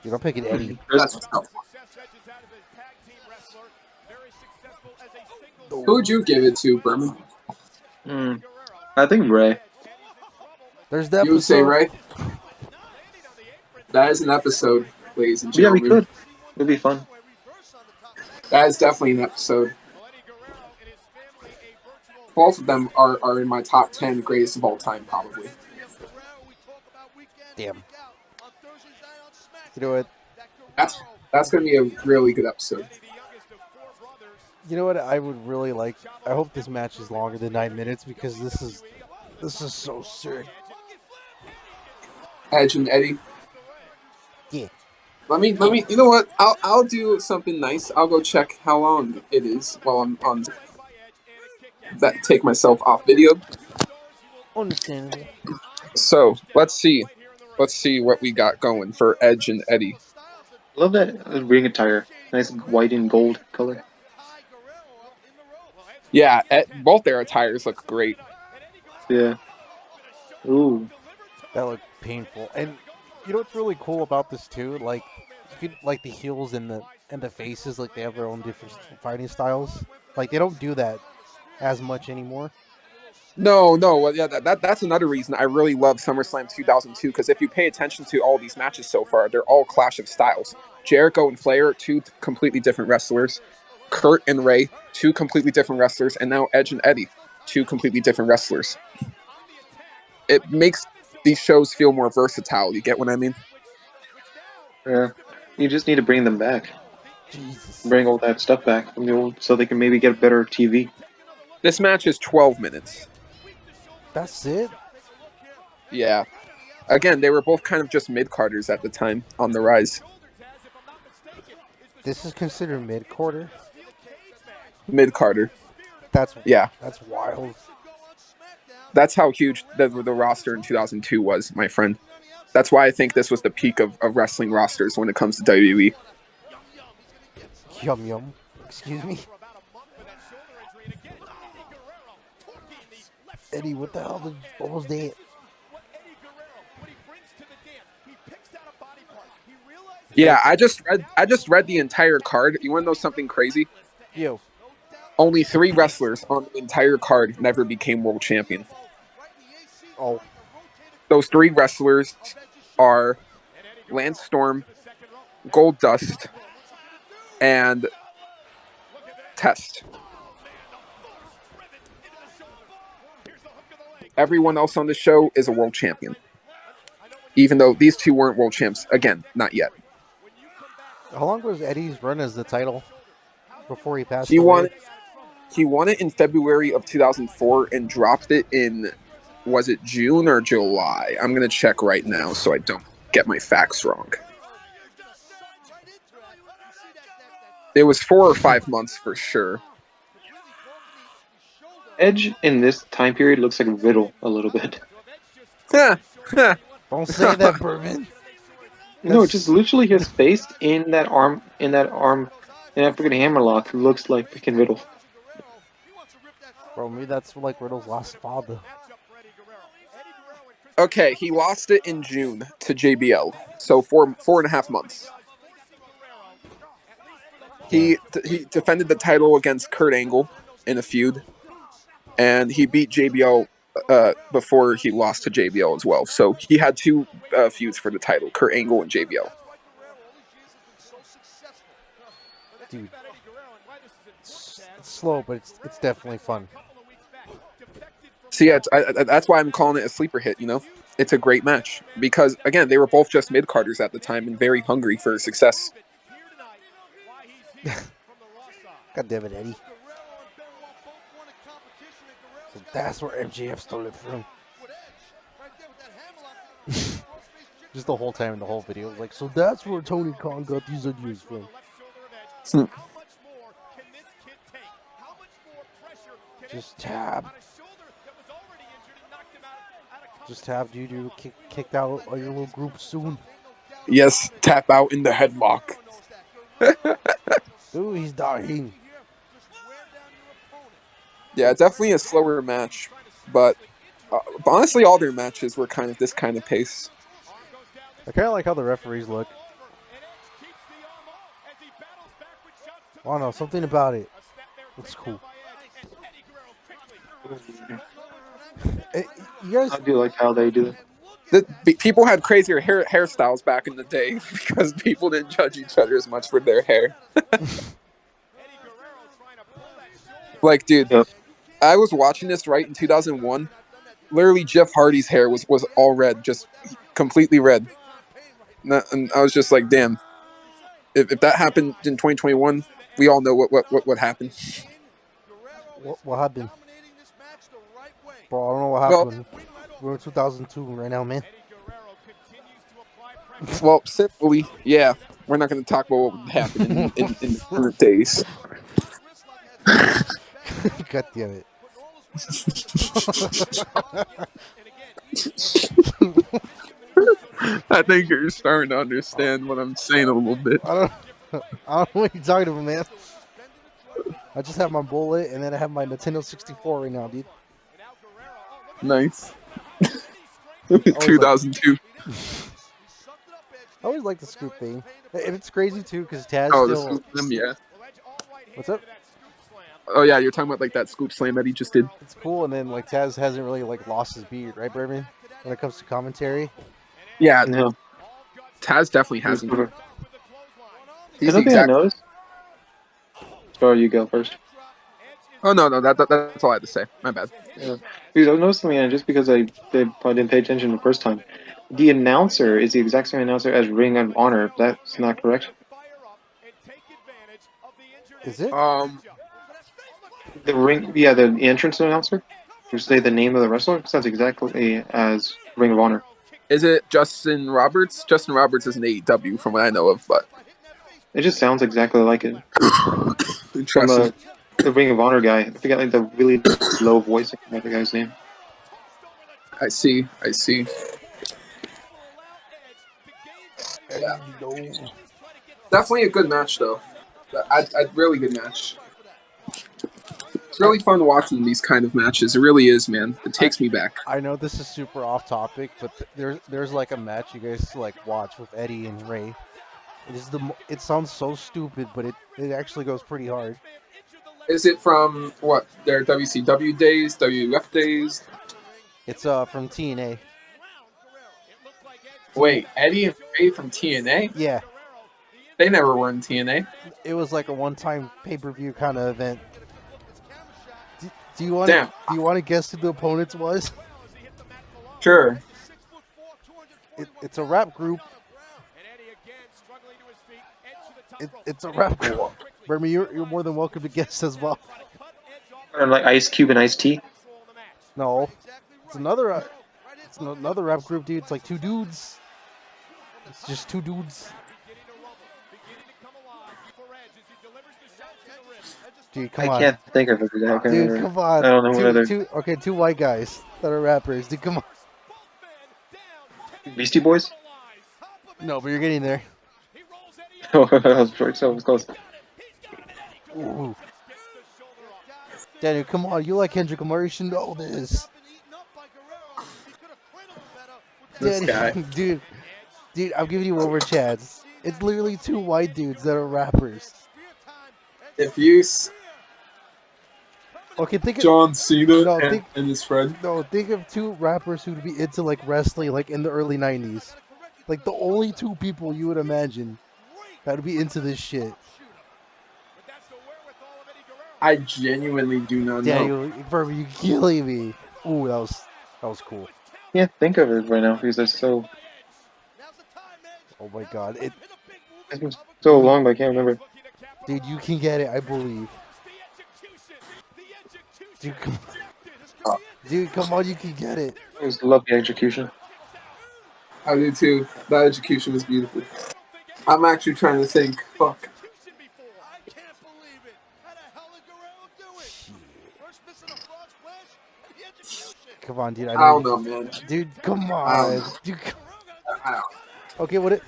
You don't pick an Eddie. That's a tough one. Who would you give it to, Berman? I think Ray. There's the You would say episode. Ray? That is an episode, ladies and Yeah, we gentlemen. could. It'd be fun. That is definitely an episode. Both of them are in my top 10 greatest of all time, probably. Damn. You know what? That's going to be a really good episode. You know what? I would really like. I hope this match is longer than 9 minutes because this is so sick. Edge and Eddie. Yeah. Let me. You know what? I'll do something nice. I'll go check how long it is while I'm on. That take myself off video. Understandable. So let's see what we got going for Edge and Eddie. Love that ring attire. Nice white and gold color. Yeah, both their attires look great. Yeah. Ooh. That looked painful. And you know what's really cool about this too? Like, you could like the heels and the faces. Like they have their own different fighting styles. Like they don't do that as much anymore. No, yeah, that's another reason I really love SummerSlam 2002, because if you pay attention to all these matches so far, they're all clash of styles. Jericho and Flair, two completely different wrestlers. Kurt and Ray, two completely different wrestlers. And now Edge and Eddie, two completely different wrestlers. It makes these shows feel more versatile. You get what I mean? Yeah. You just need to bring them back. Jesus. Bring all that stuff back from the old, so they can maybe get better TV. This match is 12 minutes. That's it? Yeah. Again, they were both kind of just mid-carders at the time on the rise. This is considered mid-quarter? Mid-carder. That's wild. That's how huge the roster in 2002 was, my friend. That's why I think this was the peak of wrestling rosters when it comes to WWE. Yum yum. Excuse me. Eddie, what the hell? What was that? Yeah, I just read the entire card. You want to know something crazy? Yo. Only 3 wrestlers on the entire card never became world champion. Oh. Those 3 wrestlers are Lance Storm, Goldust, and Test. Everyone else on the show is a world champion. Even though these 2 weren't world champs. Again, not yet. How long was Eddie's run as the title before he passed away? He won it in February of 2004 and dropped it in, was it June or July? I'm going to check right now so I don't get my facts wrong. It was 4 or 5 months for sure. Edge in this time period looks like Riddle a little bit. Don't say that, Bourbon. No, just literally his face in that freaking hammerlock looks like freaking Riddle. Bro, maybe that's like Riddle's last father. Okay, he lost it in June to JBL, so 4.5 months. He defended the title against Kurt Angle in a feud, and he beat JBL before he lost to JBL as well. So he had two feuds for the title: Kurt Angle and JBL. Dude, it's slow, but it's definitely fun. So yeah, that's why I'm calling it a sleeper hit. You know, it's a great match because again, they were both just mid carders at the time and very hungry for success. God damn it, Eddie. So that's where MJF stole it from. Just the whole time in the whole video, like, so that's where Tony Khan got these ideas from. Just tab. Just have you kicked out of your little group soon. Yes, tap out in the headlock. Ooh, he's dying. Yeah, definitely a slower match, but honestly, all their matches were kind of this kind of pace. I kind of like how the referees look. I don't know, something about it looks cool. You guys, I do like how they do it. People had crazier hairstyles back in the day because people didn't judge each other as much for their hair. Like, dude, Yep. I was watching this right in 2001. Literally, Jeff Hardy's hair was all red, just completely red. And I was just like, damn. If that happened in 2021, we all know what happened. what happened? Bro, I don't know what happened. We're in 2002 right now, man. Well, simply, yeah, we're not going to talk about what would happen in the current days. God damn it. I think you're starting to understand what I'm saying a little bit. I don't know what you're talking about, man. I just have my bullet and then I have my Nintendo 64 right now, dude. Nice. 2002. I always like the scoop thing. And it's crazy too because Taz Oh, the still. scoop slam, yeah. What's up? Oh yeah, you're talking about like that scoop slam that he just did. It's cool, and then like Taz hasn't really like lost his beard, right, Berman? When it comes to commentary. Yeah, No. Taz definitely hasn't. He's the Another thing I exact. noticed. Sorry, you go first. Oh no, that's all I had to say. My bad. Yeah. Because I noticed something, and just because I probably didn't pay attention the first time, the announcer is the exact same announcer as Ring of Honor. That's not correct. Is it? The ring, yeah, the entrance announcer, who say the name of the wrestler, sounds exactly as Ring of Honor. Is it Justin Roberts? Justin Roberts is an AEW from what I know of, but It just sounds exactly like it. interesting. The Ring of Honor guy. I forget like the really low voice. I forgot the guy's name. I see. Yeah. Definitely a good match, though. A really good match. It's really fun watching these kind of matches. It really is, man. It takes me back. I know this is super off topic, but there's like a match you guys like watch with Eddie and Ray. It sounds so stupid, but it actually goes pretty hard. Is it from what? Their WCW days, WF days? It's from TNA. Wait, Eddie and Ray from TNA? Yeah. They never were in TNA. It was like a one-time pay-per-view kind of event. Do you want to guess who the opponents was? Sure. It's a rap group. It's a rap group. Bernie, you're more than welcome to guess as well. Like Ice Cube and Ice T. No, it's another rap group, dude. It's like two dudes. It's just two dudes. Dude, come on. I can't think of it. Dude, come on. I don't know what other. Two white guys that are rappers. Dude, come on. Beastie Boys. No, but you're getting there. Oh, I was close. Ooh. Daniel, come on. You like Kendrick Lamar. You should know this. This guy. Dude, I'm giving you one more chance. It's literally two white dudes that are rappers. If you... Okay, think of John Cena No, and, think- and his friend. no, think of two rappers who'd be into like wrestling, like in the early '90s. Like the only two people you would imagine that would be into this shit. I genuinely do not know. Daniel, Furby, you killing me. Ooh, that was cool. Can't think of it right now because it's so. Oh my god, It's been so long, but I can't remember. dude, you can get it. I believe. Dude, come on, you can get it. I just love the execution. I do too. That execution was beautiful. I'm actually trying to think. Fuck. Come on, dude. I I know don't know, you. man. Dude, come I don't on. know. Dude, I don't. okay, what it?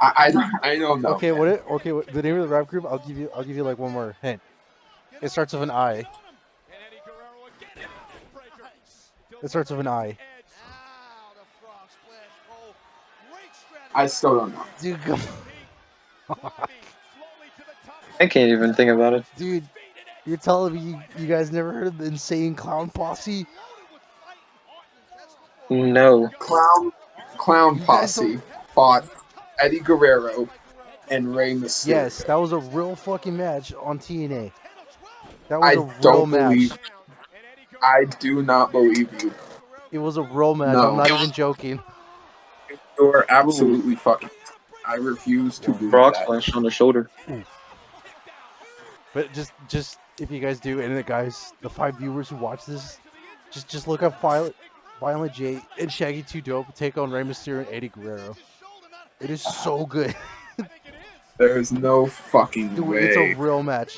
I don't know. Okay, man. what it? Okay, the name of the rap group? I'll give you like one more hint. It starts with an I. It starts with an I. I still don't know. Dude, come on. I can't even think about it. Dude, you're telling me you guys never heard of the Insane Clown Posse? No. Clown You guys Posse don't. fought Eddie Guerrero and Rey Mysterio. Yes, that was a real fucking match on TNA. That was I a real don't match. believe. I do not believe you. It was a real match. No. I'm not even joking. You are absolutely fucking. I refuse to believe Frog that. splash on the shoulder. But just if you guys do, and the guys, the 5 viewers who watch this, just look up Violent J and Shaggy 2 Dope take on Rey Mysterio and Eddie Guerrero. It is so good. There's no fucking Dude, way. it's a real match.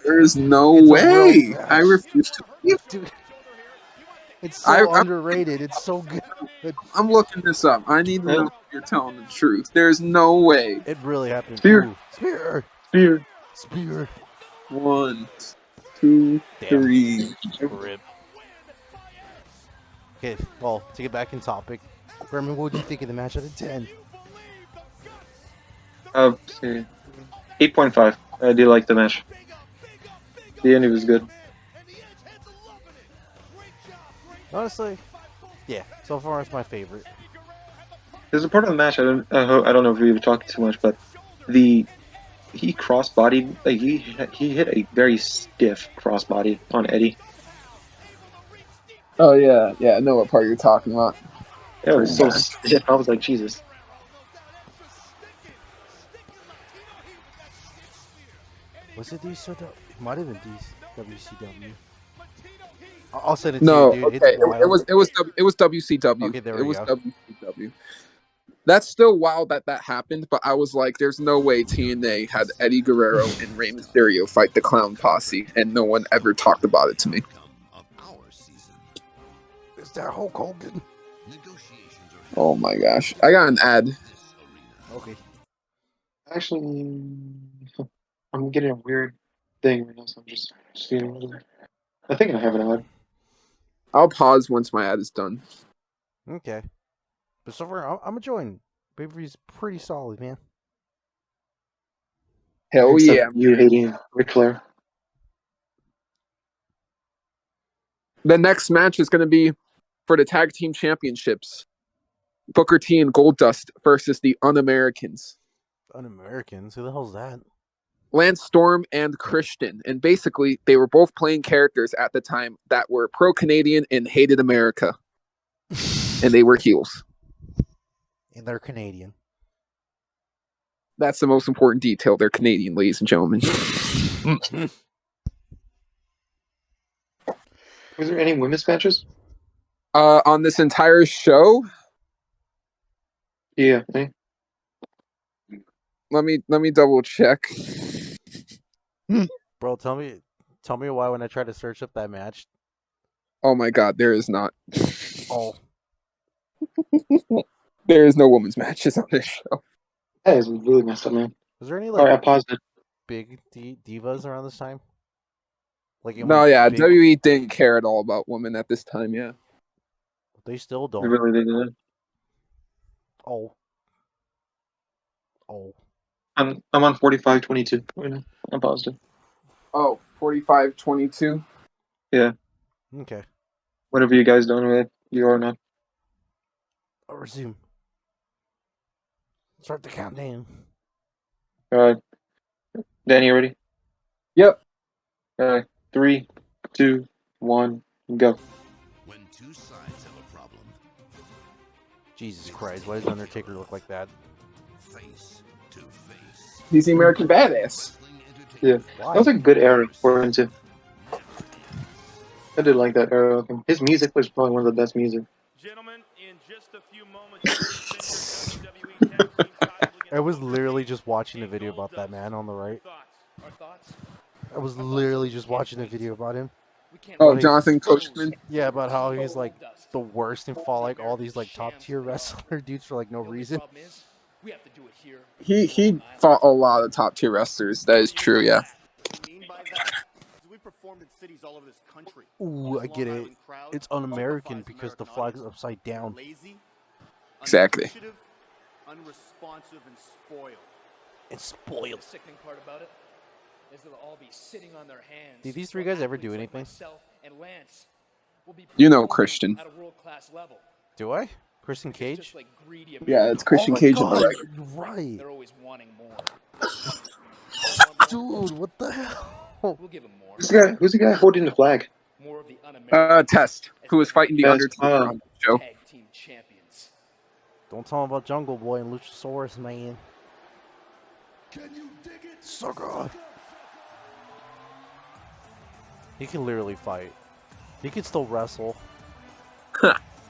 There's no It's a real way. match. I refuse to believe. Dude, it's so underrated. It's so good. I'm looking this up. I need to know if you're telling the truth. There's no way. It really happened. Spear. Ooh, spear. Spear. Spear. 1, 2, Damn. 3. Rip. Okay, well, to get back in topic, Berman, what do you think of the match out of 10? See. 8.5. I do like the match. The ending was good. Honestly, yeah, so far it's my favorite. There's a part of the match I don't know if we were talking too much, but he cross-bodied, like he hit a very stiff cross-body on Eddie. Oh yeah, I know what part you're talking about. It was so stiff. I was like, Jesus. Was it DCW? It might have been WCW. I'll send it No, to you, dude. okay, It's wild. it was WCW. Okay, there it we was go. WCW. That's still wild that happened, but I was like, there's no way TNA had Eddie Guerrero and Rey Mysterio fight the Clown Posse, and no one ever talked about it to me. Is that Hulk Hogan? Oh my gosh, I got an ad. Okay. Actually, I'm getting a weird thing right now, so I'm just seeing it. I think I have an ad. I'll pause once my ad is done. Okay. But so far, I'm enjoying. Pay-per-view's pretty solid, man. Hell Except yeah! you hating Ric Flair. The next match is going to be for the tag team championships. Booker T and Goldust versus the Un-Americans. Un-Americans? Who the hell's that? Lance Storm and Christian. And basically, they were both playing characters at the time that were pro-Canadian and hated America. And they were heels. And they're Canadian. That's the most important detail. They're Canadian, ladies and gentlemen. Was there any women's matches? On this entire show, Yeah. Eh? let me double check. Bro, tell me why when I try to search up that match. Oh my god, there is not. Oh. There is no women's matches on this show. That is really messed up, man. Was there any Alright, I like paused it. big divas around this time? Like No, yeah, big, WWE didn't care at all about women at this time, yeah. they still They don't. really did. Oh. I'm on 45:22 right now. I paused it. Oh, 45-22. Yeah. Okay. Whenever you guys done with it, you are not. I'll resume. Start the countdown. Alright. Danny, you ready? Yep. Alright. 3, 2, 1, go. When two sides have a problem, Jesus Christ, why does Undertaker look like that? face to face. He's the American Badass. Wrestling Yeah. entertainment. Why? That was a good era for him too. I did like that era of him. His music was probably one of the best music. Gentlemen, in just a few moments, you'll defend your WWE Tag Team titles against I was Booker literally T just watching a and video about that Goldust. man on the right. Our thoughts? I was literally just watching a video about him. Oh, About Jonathan Coachman. Yeah, about how he's like the worst and fought like all these like top tier wrestler dudes for like no reason. We have to do it here. He fought a lot of top tier wrestlers. That is true. Yeah. What we mean by that is we performed in cities all over this country. Ooh, I get Long it. Island crowd It's un-American typifies because the American flag is audience. upside down. Lazy, Exactly. unappreciative, unresponsive, and spoiled. It's spoiled. The sickening part about it is they'll all be sitting on their hands. Did these three while guys ever do athletes like anything? myself and Lance will be You know performing Christian. at a world-class level. Do I? Christian It's Cage? just like greedy Yeah, it's Americans. Christian Oh my Cage on the God, right. you're right. They're always wanting more. Dude, what the hell? We'll give them more. Who's the guy holding the flag? More of the un-American Test, who was fighting the Test, Undertaker on the show. tag team champions. Don't tell him about Jungle Boy and Luchasaurus, man. Sucker. He can literally fight. He can still wrestle.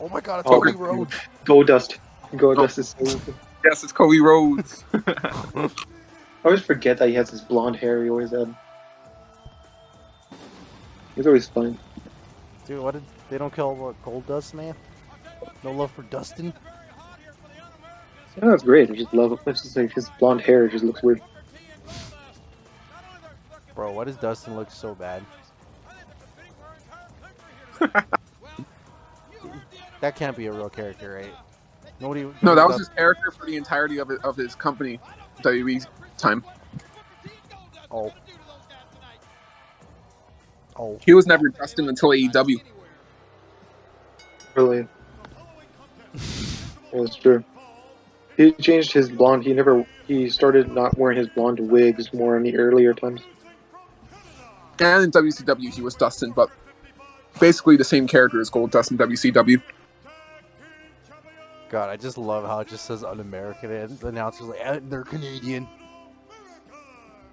Oh my God, it's Oh, Cody Rhodes. Goldust. Goldust is so. Yes, it's Cody Rhodes. I always forget that he has this blonde hair he always had. He's always fun. Dude, what did they don't kill Goldust, man? No love for Dustin? Yeah, that's great. I just love it. It's just like his blonde hair just looks weird. Bro, why does Dustin look so bad? That can't be a real character, right? Nobody. No, that was his character for the entirety of his company, WWE time. Oh. Oh. He was never Dustin until AEW. Really. That's true. He changed his blonde. He started not wearing his blonde wigs more in the earlier times. And in WCW, he was Dustin, but basically the same character as Goldust in WCW. God, I just love how it just says un-American and the announcer's like, they're Canadian.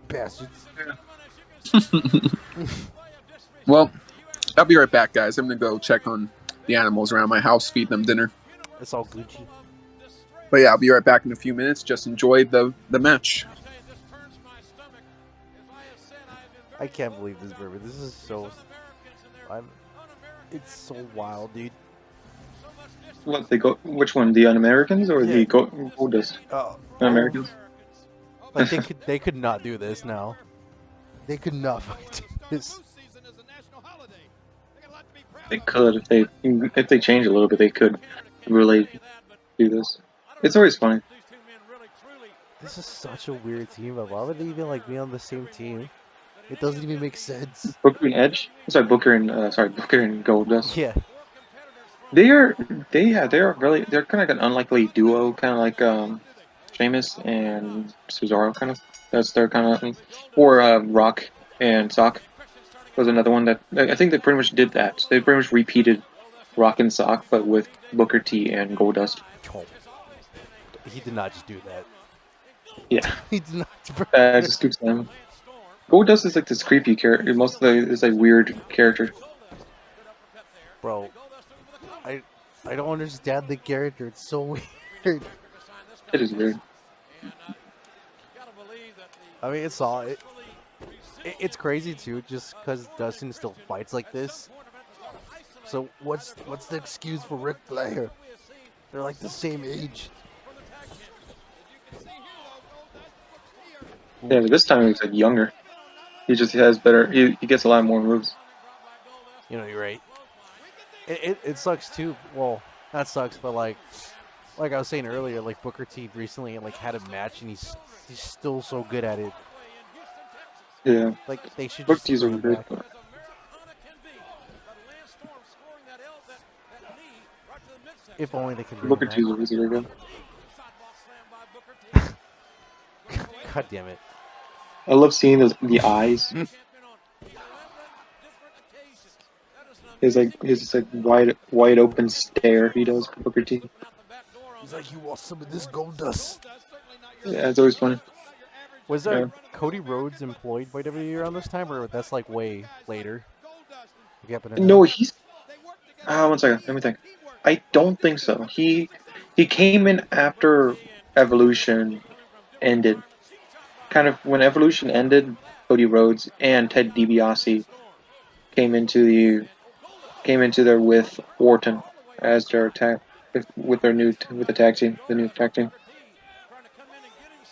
Bastards. Well, I'll be right back, guys. I'm gonna go check on the animals around my house, feed them dinner. It's all Gucci. But yeah, I'll be right back in a few minutes. Just enjoy the match. I can't believe this, Burger. This is so... It's so wild, dude. What they go? Which one? The Un-Americans or the Goldust? Un-Americans. Like they could not do this now. They could not fucking do this. They could if they change a little bit. They could really do this. It's always funny. This is such a weird team, but why would they even like be on the same team? It doesn't even make sense. Booker and Edge. Sorry, Booker and Goldust. Yeah. They're really they're kind of like an unlikely duo, kind of like Sheamus and Cesaro, kind of. That's their kind of, or Rock and Sock was another one that I think they pretty much did that. They pretty much repeated Rock and Sock, but with Booker T and Goldust. Oh. He did not just do that. Yeah, He did not. just scoops them. Goldust is like this creepy character. Most of this like weird character. Bro, I don't understand the character. It's so weird. It is weird. I mean, it's crazy too, just because Dustin still fights like this. So what's the excuse for Ric Flair? They're like the same age. Yeah, but this time he's like younger. He just has better. He gets a lot more moves. You know, you're right. It sucks too. Well, that sucks, but like I was saying earlier, like Booker T recently like had a match and he's still so good at it. Yeah. Like they should Booker just T's bring are him good. back. If only they could bring Booker him T's always a good guy. back. God damn it. I love seeing the eyes. His like wide open stare he does for Booker T. He's like, you want some of this gold dust? Yeah, it's always funny. Was Yeah. Cody Rhodes employed by WWE around this time, or that's like way later? What happened to No, him? he's. One second. Let me think. I don't think so. He came in after Evolution ended. Kind of when Evolution ended, Cody Rhodes and Ted DiBiase came into there with Orton as their tag with the tag team, the new tag team.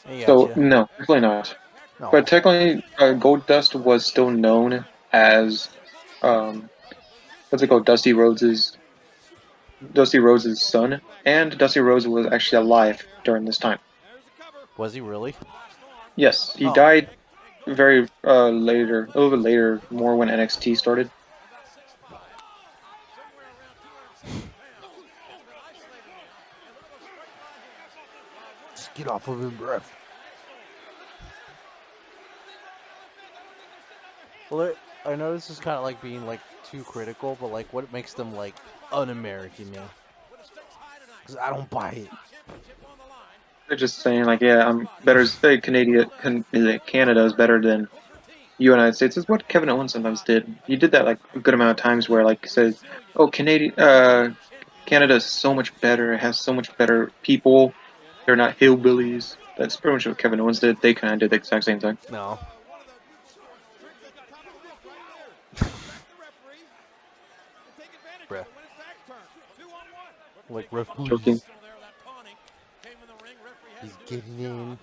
I So gotcha. no, definitely not. But No. technically, Goldust was still known as what's it called? Dusty Rhodes' son, and Dusty Rhodes was actually alive during this time. Was he really? Yes, he Oh. died very later, a little bit later, more when NXT started. Just get off of him, breath. Well, I know this is kind of like being like too critical, but like, what makes them like un-American now? Because I don't buy it. They're just saying like, yeah, I'm better. Canada is better than United States. Is what Kevin Owens sometimes did. He did that like a good amount of times where like he said, "Oh, Canada is so much better. It has so much better people. They're not hillbillies." That's pretty much what Kevin Owens did. They kind of did the exact same thing. No. Bruh. Like, ref, Joking. please. He's getting in.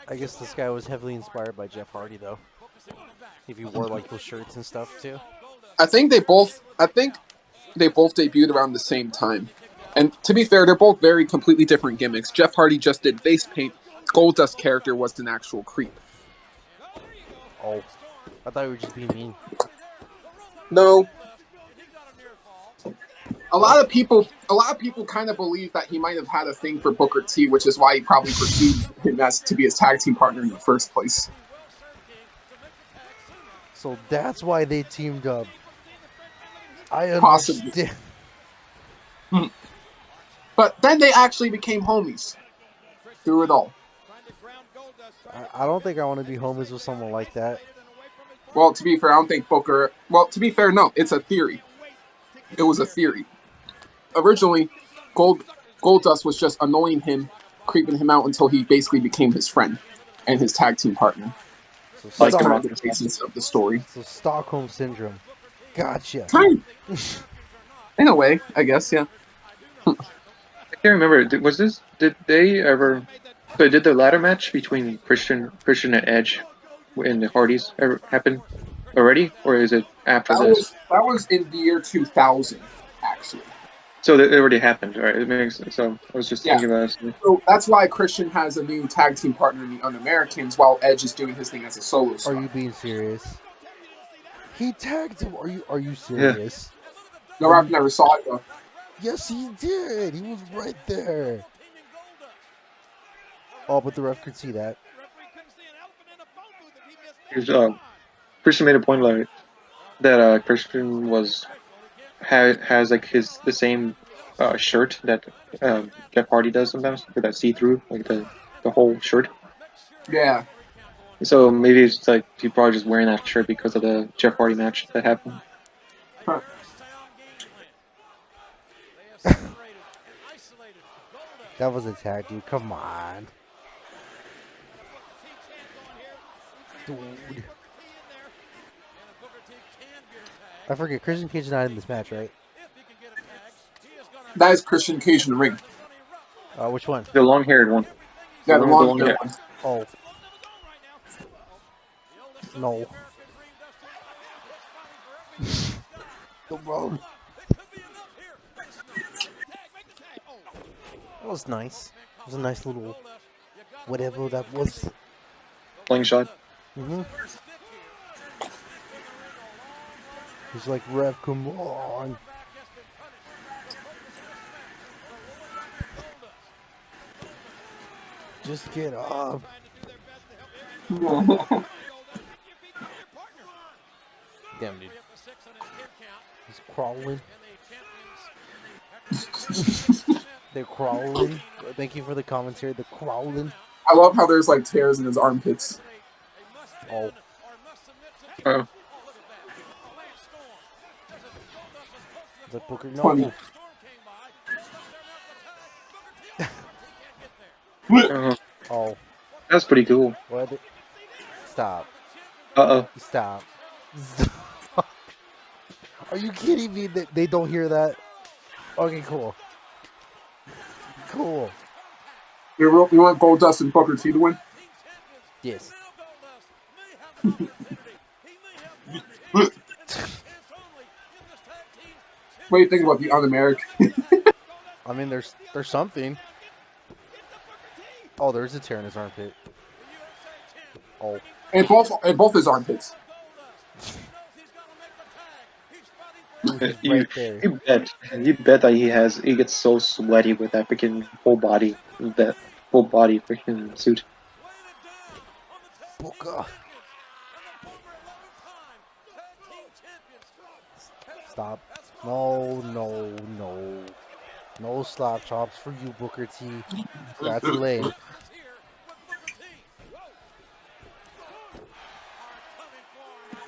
I guess this guy was heavily inspired by Jeff Hardy, though. If he wore like those shirts and stuff too. I think they both debuted around the same time. And to be fair, they're both very completely different gimmicks. Jeff Hardy just did face paint. Goldust character was an actual creep. Oh, I thought you were just being mean. No. A lot of people kind of believe that he might have had a thing for Booker T, which is why he probably pursued him as to be his tag team partner in the first place. So that's why they teamed up. I Possibly. understand. But then they actually became homies through it all. I don't think I want to be homies with someone like that. Well, to be fair, I don't think Booker... Well, to be fair, no. It's a theory. It was a theory. Originally, Goldust was just annoying him, creeping him out until he basically became his friend and his tag team partner. So That's kind of the basis of the story. So Stockholm Syndrome. Gotcha. Kind of. In a way, I guess, yeah. I can't remember. Did they ever? So did the ladder match between Christian and Edge in the Hardys ever happen already, or is it after this? That was in the year 2000, actually. So it already happened, right? It makes so. I was just Yeah. thinking about it. So that's why Christian has a new tag team partner in the Un-Americans, while Edge is doing his thing as a solo star. Are you being serious? He tagged him. Are you serious? No, I've never saw it though. Yes, he did. He was right there. Oh, but the ref could see that. Christian made a point like that. Christian has like the same shirt that Jeff Hardy does sometimes, with that see-through, like the whole shirt. Yeah. So maybe it's like he's probably just wearing that shirt because of the Jeff Hardy match that happened. Huh. That was a tag, dude. Come on. Dude. I forget, Christian Cage is not in this match, right? That is Christian Cage in the ring. Which one? The long-haired one. Yeah, the long hair one. Oh. No. The road. That was nice. It was a nice little whatever that was. slingshot. Mm-hmm. He's like, ref, come on. Just get up. Damn, dude. He's crawling. They're crawling. Thank you for the commentary. They're crawling. I love how there's like tears in his armpits. Oh. Oh. It's like Booker. No. Funny. Oh. That's pretty cool. What? Stop. Uh-oh. Stop. Are you kidding me? They don't hear that? Okay, cool. Cool. You want Goldust and Booker T to win? Yes. What do you think about the Un-American? I mean, there's something. Oh, there's a tear in his armpit. Oh. And both his armpits. You bet that he gets so sweaty with that freaking full body freaking suit. Booker. Stop. No. No slap chops for you, Booker T. That's lame.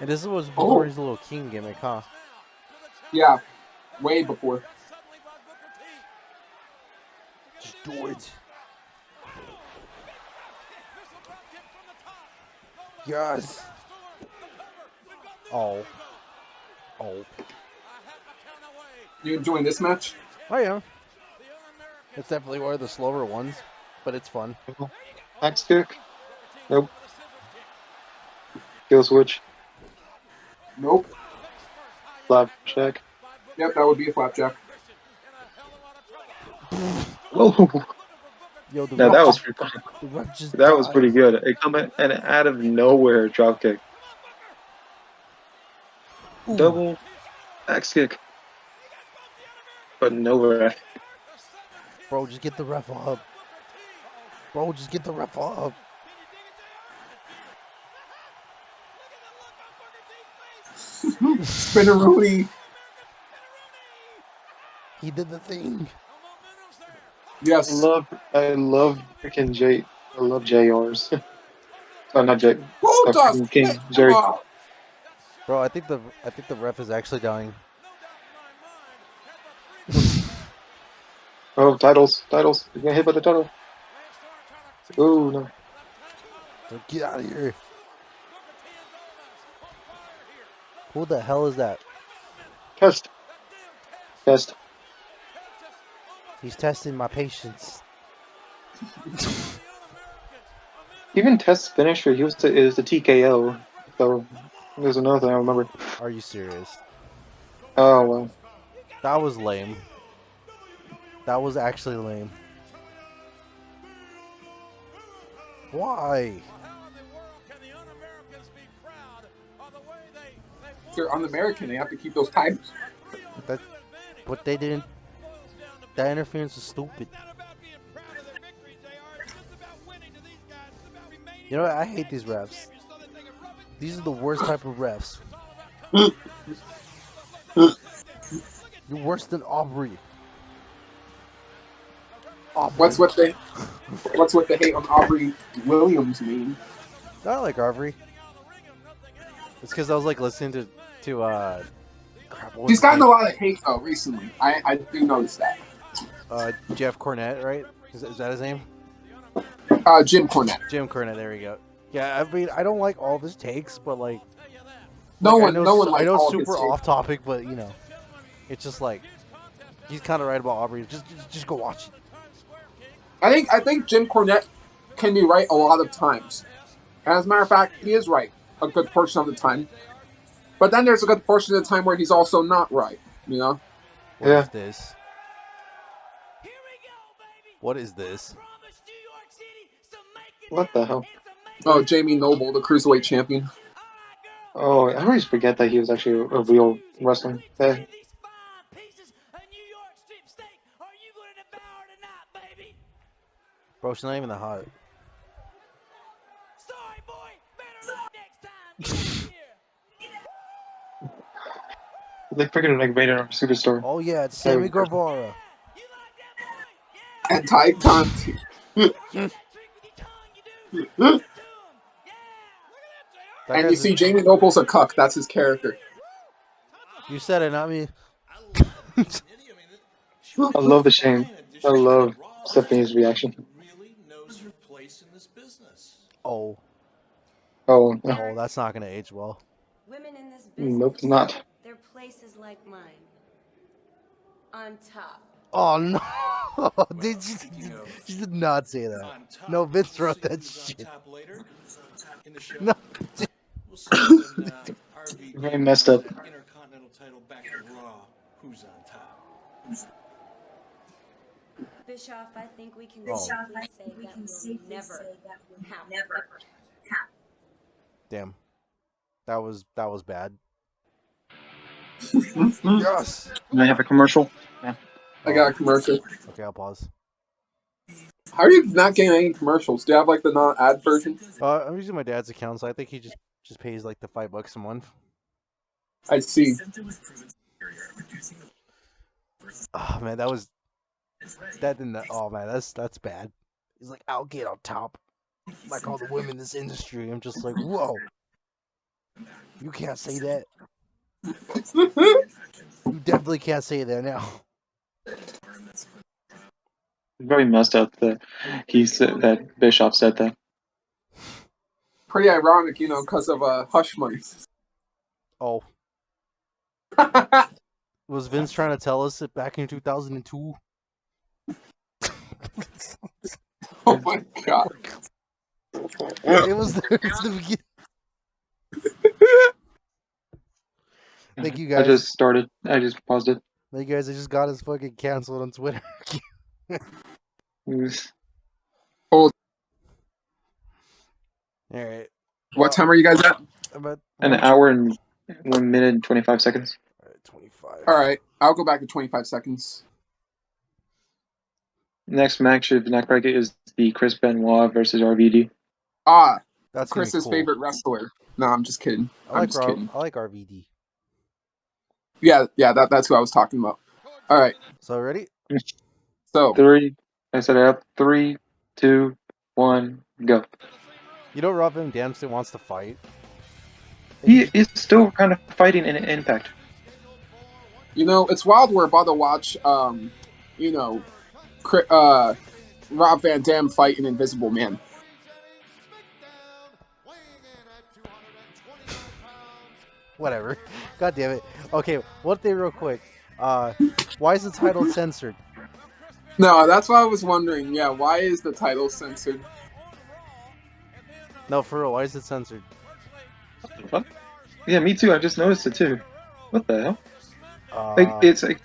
And this was before his little king gimmick, huh? Yeah, way before. Just do it. Yes. Oh. You enjoying this match? I am. It's definitely one of the slower ones, but it's fun. Axe kick? Nope. Kill switch? Nope. Flapjack? Yep, that would be a flapjack. Whoa! Yo, the No, ref that was just- pretty fun. the ref just That was died. pretty good. It come in, and out of nowhere drop kick. Ooh. Double axe kick. But nowhere. Bro, just get the ref up. Bro, just get the ref up. Spinneroonie. He did the thing. Yes. I love freaking J. I love JRs. Oh, not J. Goldust. King Hey, Jerry. Bro, I think the ref is actually dying. Oh, titles. You're getting hit by the title. Oh no. So get out of here. Who the hell is that? Test. He's testing my patience. Even Test's finisher, it was the TKO. So there's another thing I remember. Are you serious? Oh well. That was lame. That was actually lame. Why? If they're Un-American, they have to keep those titles. But they didn't. That interference was stupid. You know what? I hate these refs. These are the worst type of refs. You're worse than Aubrey. What's what they hate on Aubrey Williams mean? I like Aubrey. It's because I was like listening to crap, what was He's his gotten name? a lot of hate though recently. I do notice that. Jeff Cornette, right? Is that his name? Jim Cornette. Jim Cornette. There we go. Yeah, I mean, I don't like all of his takes, but like, No I one know likes all super his takes. off topic, but you know, it's just like he's kind of right about Aubrey. Just go watch it. I think Jim Cornette can be right a lot of times. As a matter of fact, he is right a good portion of the time. But then there's a good portion of the time where he's also not right. You know? What is this? What is this? What the hell? Oh, Jamie Noble, the cruiserweight champion. Oh, I always forget that he was actually a real wrestling guy. Bro, she's not even that hot. They freaking like rated our superstar. Oh yeah, it's Sammy Guevara. Anti-conti. That And you guy's. see, Jamie Noble's a cuck. That's his character. You said it, not me. I love the shame. I love Stephanie's reaction. Really knows her place in this business. Oh, Oh, no. oh, that's not gonna age well. Women in this Nope, business, it's not. their place is like mine. On top. Oh no! You did not say that. No, Vince wrote that shit. No. Very messed up. Intercontinental title back to Raw. Who's on top? Bischoff, I think we can Oh. safely say that will never happen. Damn, that was bad. Yes. Can I have a commercial? Yeah. I got a commercial. Okay, I'll pause. How are you not getting any commercials? Do you have like the non-ad version? I'm using my dad's account, so I think he just pays like the $5 a month. I see. Oh man, that didn't. Oh man, that's bad. He's like, I'll get on top, like all the women in this industry. I'm just like, whoa, you can't say that. You definitely can't say that now. Very messed up that he said that Bischoff said that. Pretty ironic, because of Hush Money. Oh, was Vince trying to tell us it back in 2002? Oh my god. It was the beginning. Thank you guys. I just started. I just paused it. Thank you guys. I just got us fucking canceled on Twitter. Hold. All right. What time are you guys at? About An hour and 1 minute and 25 seconds. All right, 25. Alright, I'll go back to 25 seconds. Next match, if not correct, is the Chris Benoit versus RVD. Ah, That's Chris's cool. favorite wrestler. No, I'm just kidding. I'm just kidding. I like RVD. Yeah, that's who I was talking about. Alright, So ready? so. I set it up. 3, 2, 1, go. You know Rob Van Dam still wants to fight. He is still kind of fighting in Impact. It's wild we're about to watch, Rob Van Dam fight an Invisible Man. Whatever. God damn it. Okay, one thing real quick. Why is the title censored? No, that's what I was wondering. Yeah, why is the title censored? No, for real, why is it censored? What the fuck? Yeah, me too. I just noticed it too. What the hell? It's like.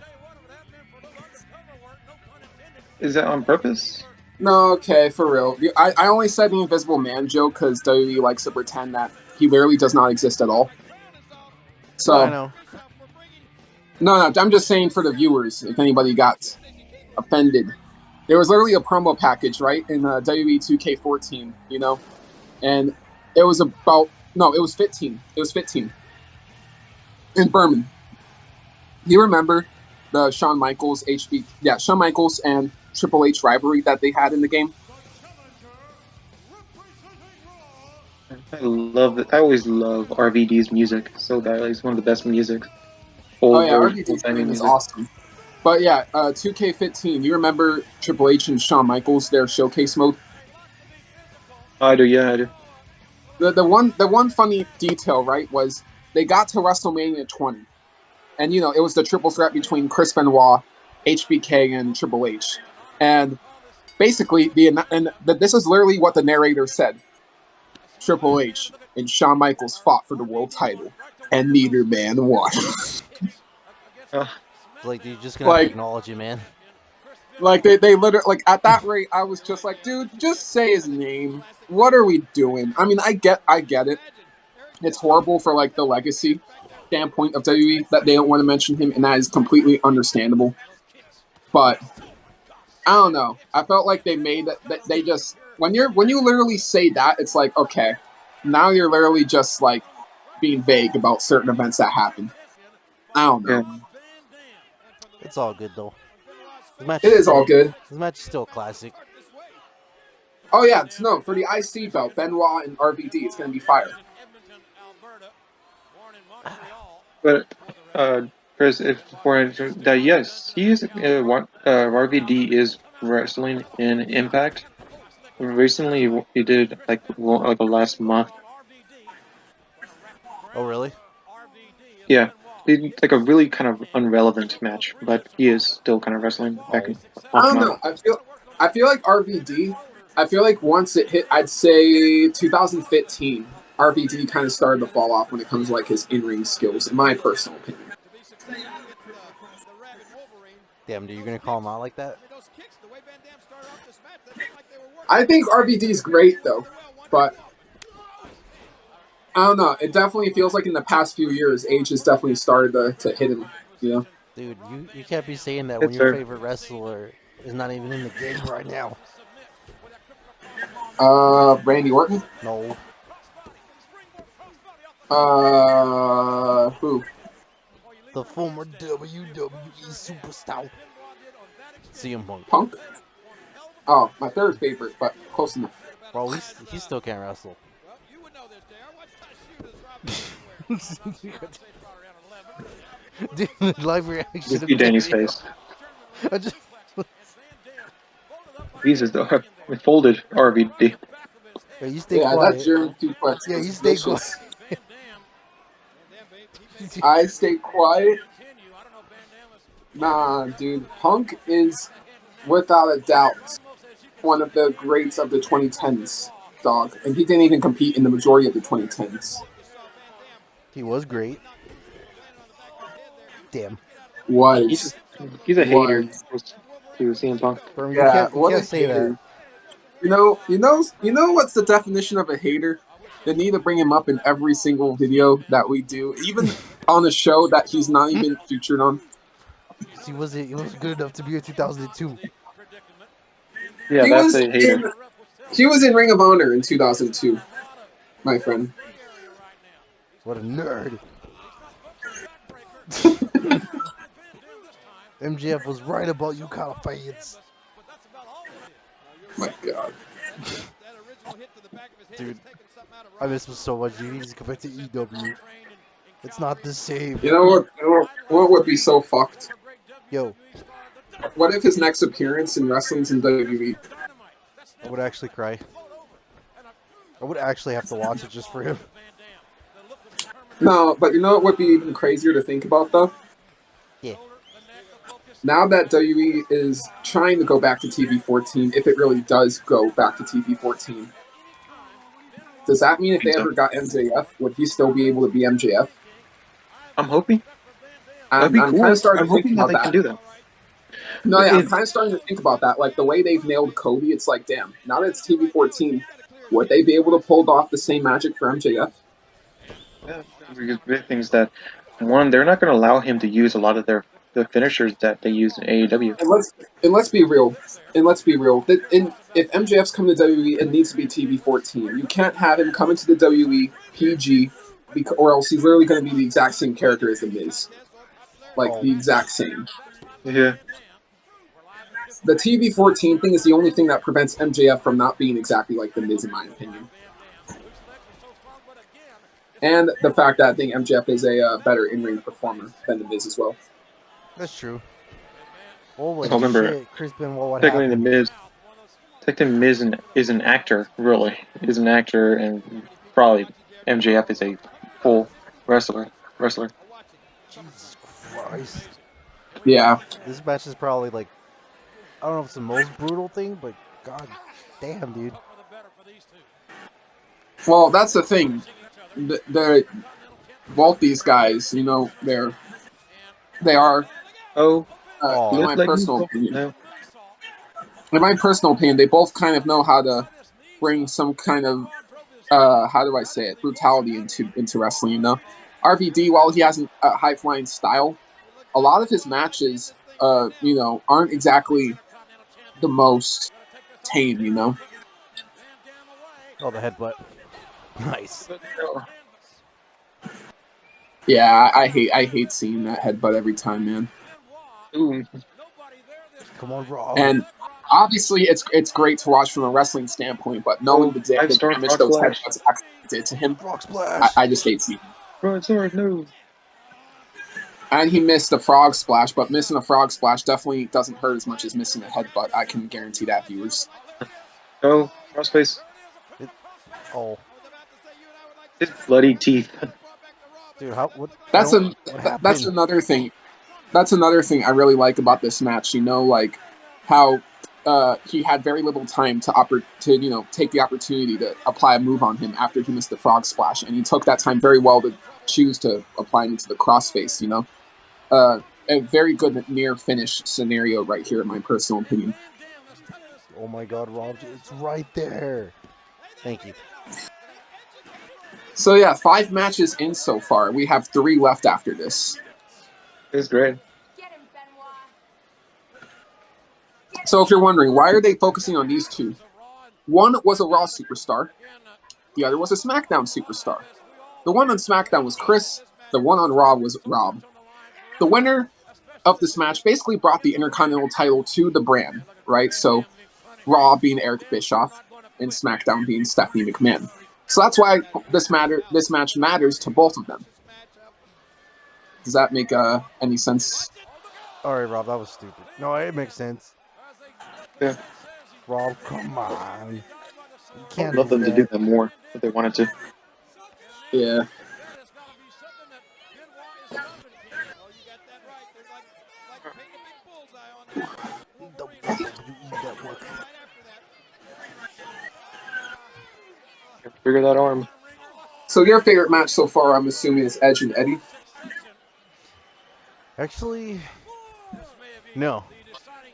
Is that on purpose? No, okay, for real. I only said the Invisible Man joke because WWE likes to pretend that he literally does not exist at all. So, I know. No, I'm just saying for the viewers, if anybody got offended. There was literally a promo package, right, in WWE 2K14, and it was about, no, it was 15. It was 15. In Berman. Do you remember the Shawn Michaels and Triple H rivalry that they had in the game? I love it. I always love RVD's music so badly. It's one of the best music. RVD's theme is awesome. But yeah, 2K15. You remember Triple H and Shawn Michaels, their showcase mode? I do, yeah, I do. The one funny detail, right, was they got to WrestleMania 20, and it was the triple threat between Chris Benoit, HBK, and Triple H, and basically this is literally what the narrator said. Triple H and Shawn Michaels fought for the world title, and neither man won. Like, you're just gonna acknowledge it, man. Like, they literally, at that rate, I was just like, dude, just say his name. What are we doing? I mean, I get it. it's horrible for like the legacy standpoint of WWE that they don't want to mention him, and that is completely understandable. But I don't know. I felt like they made that they just when you literally say that, it's like, okay, now you're literally just like being vague about certain events that happen. I don't know. Yeah. It's all good though. The match It is all good. This match is still a classic. Oh yeah, no, for the IC belt, Benoit and RVD, it's gonna be fire. But Chris, if for that, yes, he is. RVD is wrestling in Impact. Recently, he did like the last month. Oh really? Yeah, he did like a really kind of irrelevant match, but he is still kind of wrestling back and I off don't and know. on. I feel like RVD. I feel like once it hit, I'd say 2015, RVD kind of started to fall off when it comes to like his in-ring skills, in my personal opinion. Damn, dude, you're gonna call him out like that? I think RVD is great though, but I don't know. It definitely feels like in the past few years, age has definitely started to hit him. You know, Dude, you can't be saying that when Yes, your sir. favorite wrestler is not even in the game right now. Randy Orton. No. Who? The former WWE superstar. CM Punk. Punk. Oh, my third favorite, but close enough. Bro, he still can't wrestle. Dude, live reaction. Just see Danny's face. I just, Jesus, though, folded RVD. yeah, you stay Yeah, quiet. that German suplex Yeah, was you stay vicious. quiet. I stay quiet. Nah, dude. Punk is, without a doubt, one of the greats of the 2010s, dog. And he didn't even compete in the majority of the 2010s. He was great. Damn. Was. He's a hater Was. to CM Punk. Bro, you Yeah, can't what a say that. hater. You know what's the definition of a hater? They need to bring him up in every single video that we do, even on a show that he's not even featured on. He wasn't good enough to be in 2002. Yeah, He that's was a hater. he was in Ring of Honor in 2002, my friend. What a nerd. MJF was right about you kind of fans. My God. Dude, I miss him so much. Dude, he needs to come back to EW. It's not the same. You know what would be so fucked? Yo, What if his next appearance in wrestling's in WWE? I would actually cry. I would actually have to watch it just for him. No, but you know what would be even crazier to think about though? Yeah. Now that WWE is trying to go back to TV 14, if it really does go back to TV 14, does that mean if they ever got MJF, would he still be able to be MJF? I'm hoping. I'm That'd be cool. kind of starting I'm to think hoping that about they that. can do that. No, yeah, I'm If- kind of starting to think about that. Like the way they've nailed Cody, it's like, damn, now that it's TV 14, would they be able to pull off the same magic for MJF? Because big things that one, they're not going to allow him to use a lot of the finishers that they use in AEW. And let's be real. If MJF's coming to WWE, it needs to be TV 14. You can't have him come into the WWE PG, or else he's literally going to be the exact same character as The Miz. Like, the exact same. Yeah. The TV 14 thing is the only thing that prevents MJF from not being exactly like The Miz, in my opinion. And the fact that I think MJF is a better in-ring performer than The Miz as well. That's true. Holy Oh, remember, shit, Chris Benoit, what technically happened? The Miz is an actor, really. Is an actor, and probably MJF is a full wrestler. Jesus Christ. Yeah. This match is probably like, I don't know if it's the most brutal thing, but god damn, dude. Well, that's the thing. Both these guys, they are. Oh, In just my let personal you opinion, know. they both kind of know how to bring some kind of how do I say it, brutality into wrestling. You know, RVD, while he has a high flying style, a lot of his matches, you know, aren't exactly the most tame. You know. Oh, the headbutt. Nice. But, Yeah, I hate seeing that headbutt every time, man. ooh, Come on, Rob. And obviously, it's great to watch from a wrestling standpoint, but knowing oh, the 5-star damage frog those splash. headbutts actually did to him, Frog splash. I just hate seeing. Broadsword, no. And he missed the frog splash, but missing a frog splash definitely doesn't hurt as much as missing a headbutt. I can guarantee that, viewers. No, crossface. Oh, His bloody teeth. dude, how? What? That's What that's happened? another thing. That's another thing I really like about this match. You know, like how he had very little time to you know take the opportunity to apply a move on him after he missed the frog splash, and he took that time very well to choose to apply it into the crossface. You know, a very good near finish scenario right here, in my personal opinion. Oh my God, Rob, it's right there. Thank you. So yeah, 5 matches in so far. We have 3 left after this. It's great. So if you're wondering, why are they focusing on these two? One was a Raw superstar. The other was a SmackDown superstar. The one on SmackDown was Chris. The one on Raw was Rob. The winner of this match basically brought the Intercontinental title to the brand, right? So Raw being Eric Bischoff and SmackDown being Stephanie McMahon. So that's why this match matters to both of them. Does that make any sense? All right, Rob, that was stupid. No, it makes sense. Yeah. Rob, come on. You I would can't love do them to do that. that more if they wanted to. Yeah. WWE Network. Figure that arm. So your favorite match so far, I'm assuming, is Edge and Eddie. Actually, no.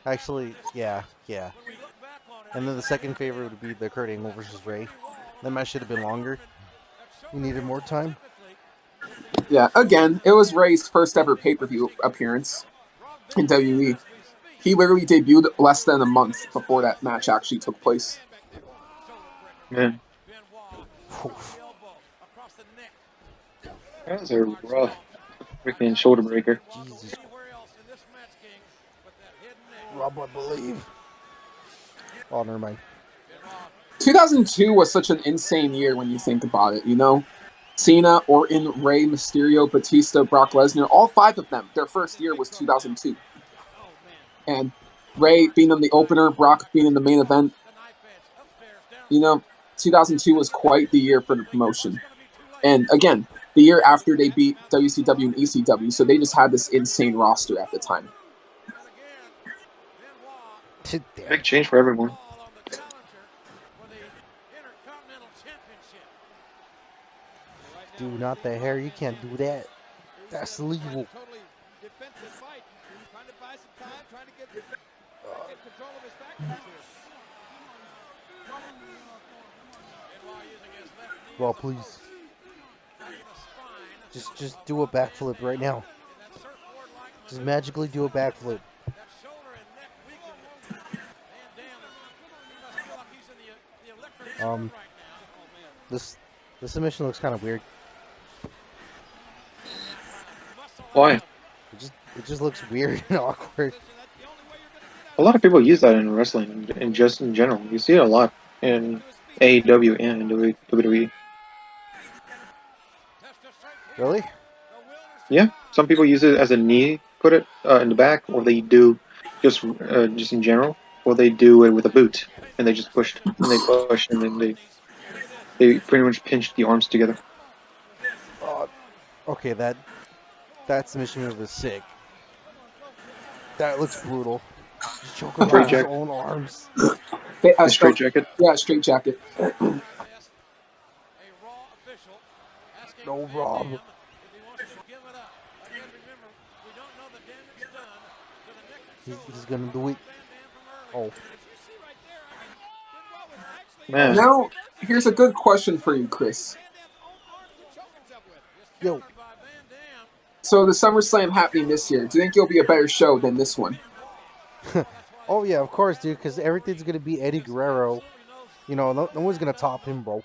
Actually, yeah. And then the second favorite would be the Kurt Angle versus Ray. That match should have been longer. You needed more time. Yeah, again, it was Ray's first ever pay-per-view appearance in WWE. He literally debuted less than a month before that match actually took place. Man, that was a rough freaking shoulder breaker. Jesus. Rob, I believe. Oh, never mind. 2002 was such an insane year when you think about it, you know? Cena, Orton, Rey, Mysterio, Batista, Brock Lesnar, all 5 of them, their first year was 2002. And Rey being in the opener, Brock being in the main event. You know, 2002 was quite the year for the promotion. And again, the year after they beat WCW and ECW, so they just had this insane roster at the time. Big change for everyone. Do not the hair. You can't do that. That's illegal. Well, please. Just do a backflip right now. Just magically do a backflip. This submission looks kind of weird. Why? It just looks weird and awkward. A lot of people use that in wrestling and just in general. You see it a lot in AEW and in WWE. Really? Yeah, some people use it as a knee, put it in the back, or they do just in general, or they do it with a boot and they just pushed and they pushed and then they pretty much pinched the arms together. Okay, that submission move is sick. That looks brutal. Just choke him Straight out his jacket. own arms. The straight jacket. Yeah, straight jacket. No, Rob. He's gonna do it. Oh. Man, Now, here's a good question for you, Chris. Yo, So the SummerSlam happening this year, do you think it'll be a better show than this one? oh yeah, of course, dude, because everything's gonna be Eddie Guerrero. You know, no one's gonna top him, bro.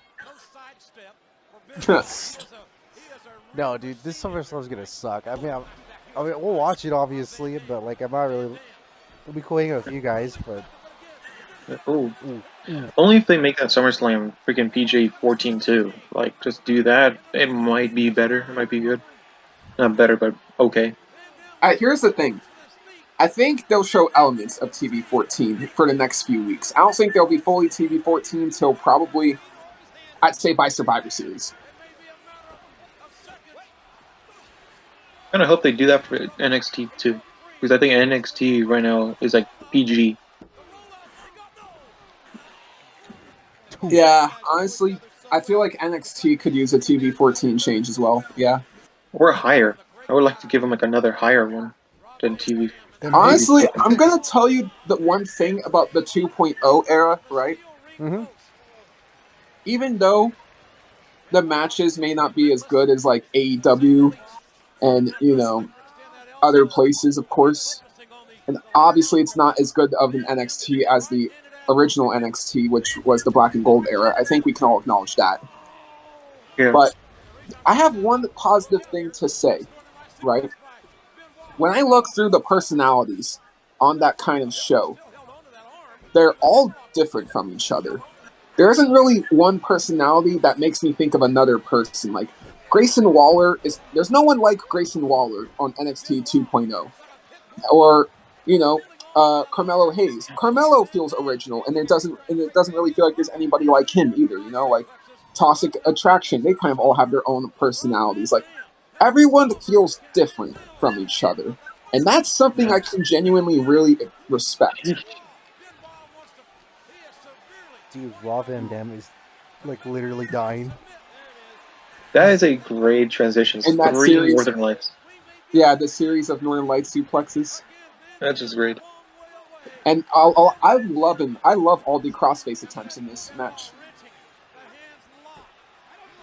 No, dude, this SummerSlam's gonna suck. I mean, we'll watch it obviously, but like, I'm not really. It'll be cool hanging with you guys, but Oh, ooh. only if they make that SummerSlam freaking PG-14 too. Like, just do that. It might be better. It might be good. Not better, but okay. Here's the thing. I think they'll show elements of TV 14 for the next few weeks. I don't think they'll be fully TV 14 till probably, I'd say, by Survivor Series. I kind of hope they do that for NXT too, because I think NXT right now is like PG. Yeah, honestly, I feel like NXT could use a TV 14 change as well. Yeah. Or higher. I would like to give them like another higher one than TV. Honestly, I'm gonna tell you the one thing about the 2.0 era, right? Mm-hmm. Even though the matches may not be as good as like AEW and other places, of course, and obviously it's not as good of an NXT as the original NXT, which was the Black and Gold era. I think we can all acknowledge that. Yeah. But I have one positive thing to say, right? When I look through the personalities on that kind of show, they're all different from each other. There isn't really one personality that makes me think of another person. Like Grayson Waller there's no one like Grayson Waller on NXT 2.0. Or, Carmelo Hayes. Carmelo feels original, and it doesn't really feel like there's anybody like him either. Like Toxic Attraction, they kind of all have their own personalities. Like everyone feels different from each other, and that's something I can genuinely really respect. Dude, Rob Van Dam is like literally dying. That is a great transition. In that 3 series, Northern Lights. Yeah, the series of Northern Light suplexes. That's just great. And I love all the crossface attempts in this match.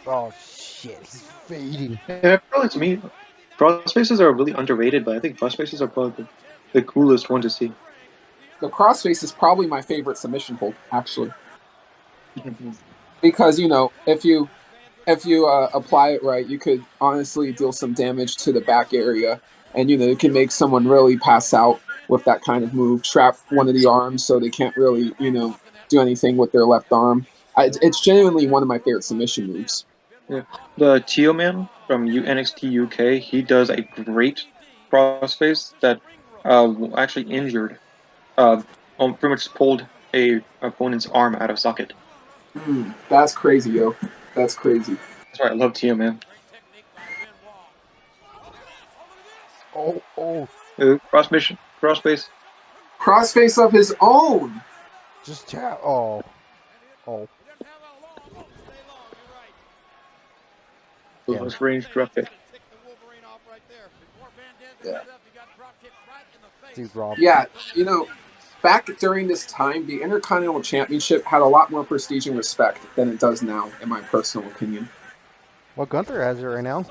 Oh shit, he's fading. Yeah, probably to me, crossfaces are really underrated, but I think crossfaces are probably the coolest one to see. The crossface is probably my favorite submission hold, actually, because if you apply it right, you could honestly deal some damage to the back area, and you can make someone really pass out with that kind of move. Trap one of the arms so they can't really do anything with their left arm. It's genuinely one of my favorite submission moves. Yeah. The Tio Man from NXT UK, he does a great crossface that actually injured, pretty much pulled a opponent's arm out of socket. That's crazy, yo. That's crazy. That's why I love Tio Man. Oh. Crossface. Crossface of his own. Just tap. Oh. Close range drop kick. Yeah. Dude, Rob. Yeah, back during this time, the Intercontinental Championship had a lot more prestige and respect than it does now, in my personal opinion. Well, Gunther has it right now.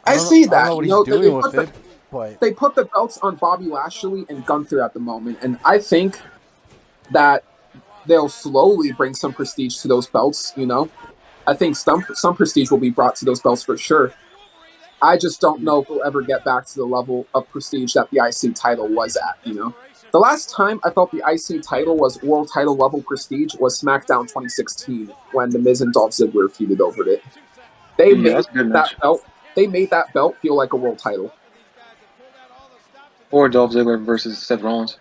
I see that. I don't know what he's doing with it, but they put the belts on Bobby Lashley and Gunther at the moment, and I think that they'll slowly bring some prestige to those belts. I think some prestige will be brought to those belts for sure. I just don't know if we'll ever get back to the level of prestige that the IC title was at. The last time I felt the IC title was world title level prestige was SmackDown 2016 when The Miz and Dolph Ziggler feuded over it. They made that belt feel like a world title. Or Dolph Ziggler versus Seth Rollins.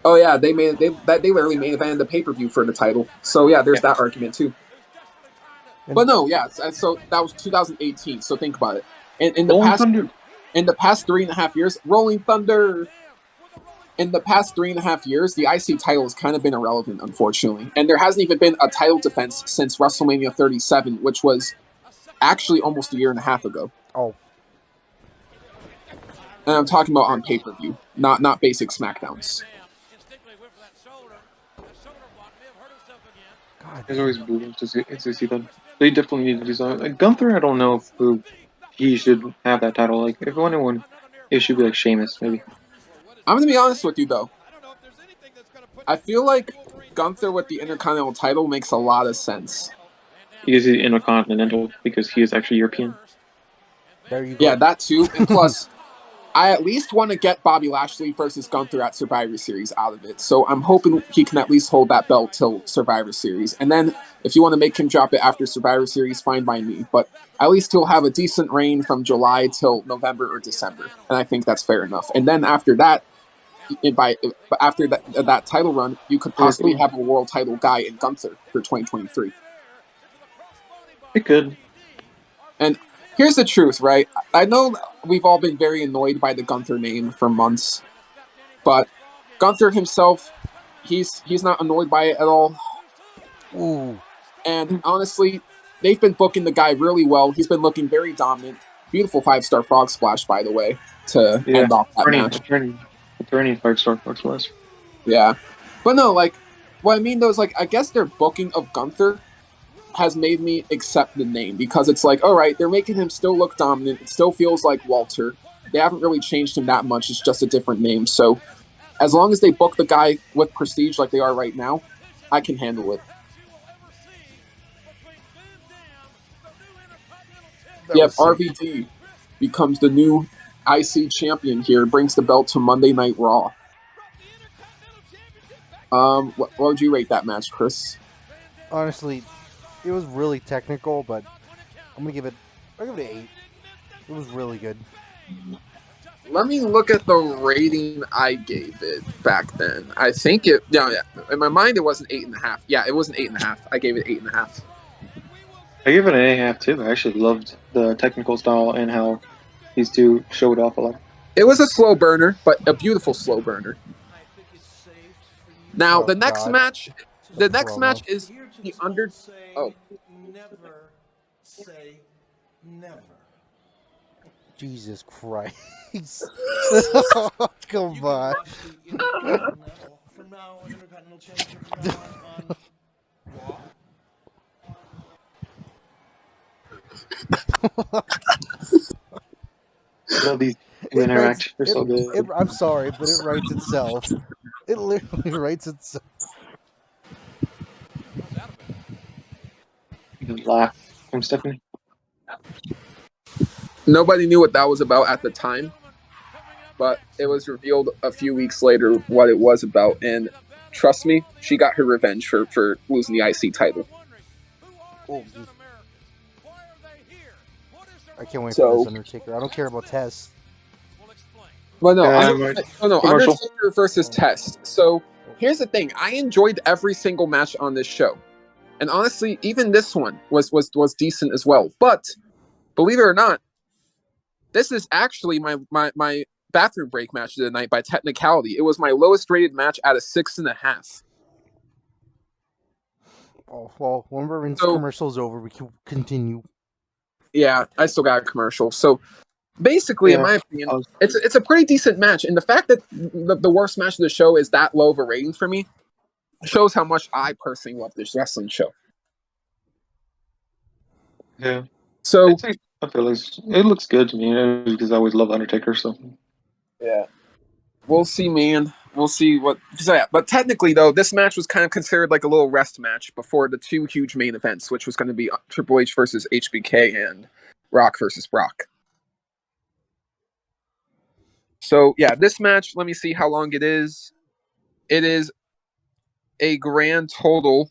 Oh yeah, they literally main evented the pay-per-view for the title. So yeah, there's that argument too. But no, yeah. So that was 2018. So think about it. In the past 3.5 years, Rolling Thunder. In the past 3.5 years, the IC title has kind of been irrelevant, unfortunately, and there hasn't even been a title defense since WrestleMania 37, which was actually almost a year and a half ago. Oh. And I'm talking about on pay-per-view, not basic SmackDowns. God It's damn. always brutal to see that. They definitely need to do something. Like, Gunther, I don't know if he should have that title. Like, if anyone, it should be like Sheamus, maybe. I'm gonna be honest with you though. I feel like Gunther with the Intercontinental title makes a lot of sense. Because he's intercontinental, because he is actually European. There you Yeah, go. that too. And plus, I at least want to get Bobby Lashley versus Gunther at Survivor Series out of it. So I'm hoping he can at least hold that belt till Survivor Series. And then if you want to make him drop it after Survivor Series, fine by me. But at least he'll have a decent reign from July till November or December. And I think that's fair enough. And then after that, after that title run, you could possibly have a world title guy in Gunther for 2023. It could. And here's the truth, right? I know we've all been very annoyed by the Gunther name for months, but Gunther himself, he's not annoyed by it at all. Ooh. And honestly, they've been booking the guy really well. He's been looking very dominant. Beautiful 5-star frog splash, by the way, to Yeah. end off that match. Attorney 5-star Fox West. Yeah. But no, like, what I mean though is, like, I guess their booking of Gunther has made me accept the name because it's like, all right, they're making him still look dominant. It still feels like Walter. They haven't really changed him that much. It's just a different name. So as long as they book the guy with prestige like they are right now, I can handle it. Yep, RVD becomes the new IC champion here, brings the belt to Monday Night Raw. What would you rate that match, Chris? Honestly, it was really technical, but I'll give it an 8. It was really good. Let me look at the rating I gave it back then. I think it, yeah, in my mind it was an 8.5. Yeah, it was an 8.5. I gave it 8.5. I give it an 8.5 too. I actually loved the technical style and how these two showed off a lot. It was a slow burner, but a beautiful slow burner. Now Oh God. the The next promo. match is the under. Oh, Never say never. Jesus Christ. Come on. Watch the Intercontinental from now, Intercontinental Championship from now on Raw. I love these two interact. They're so good. I'm sorry, but it writes itself. It literally writes itself. You can laugh from Stephanie. nobody knew what that was about at the time, but it was revealed a few weeks later what it was about, and trust me, she got her revenge for losing the IC title. Oh, I can't wait for So, this Undertaker. I don't care about Test. well, no, Commercial. Undertaker versus Test. So here's the thing: I enjoyed every single match on this show, and honestly, even this one was decent as well. But believe it or not, this is actually my bathroom break match of the night by technicality. It was my lowest rated match out of 6.5. Oh well, whenever Vince's So commercial's over, we can continue. yeah, I still got a commercial. So basically, in my opinion, it's a pretty decent match. And the fact that the worst match of the show is that low of a rating for me shows how much I personally love this wrestling show. Yeah. So I feel like it looks good to me because I always love Undertaker. So yeah, we'll see, man. We'll see what. So yeah, but technically, though, this match was kind of considered like a little rest match before the two huge main events, which was going to be Triple H versus HBK and Rock versus Brock. So yeah, this match. Let me see how long it is. It is a grand total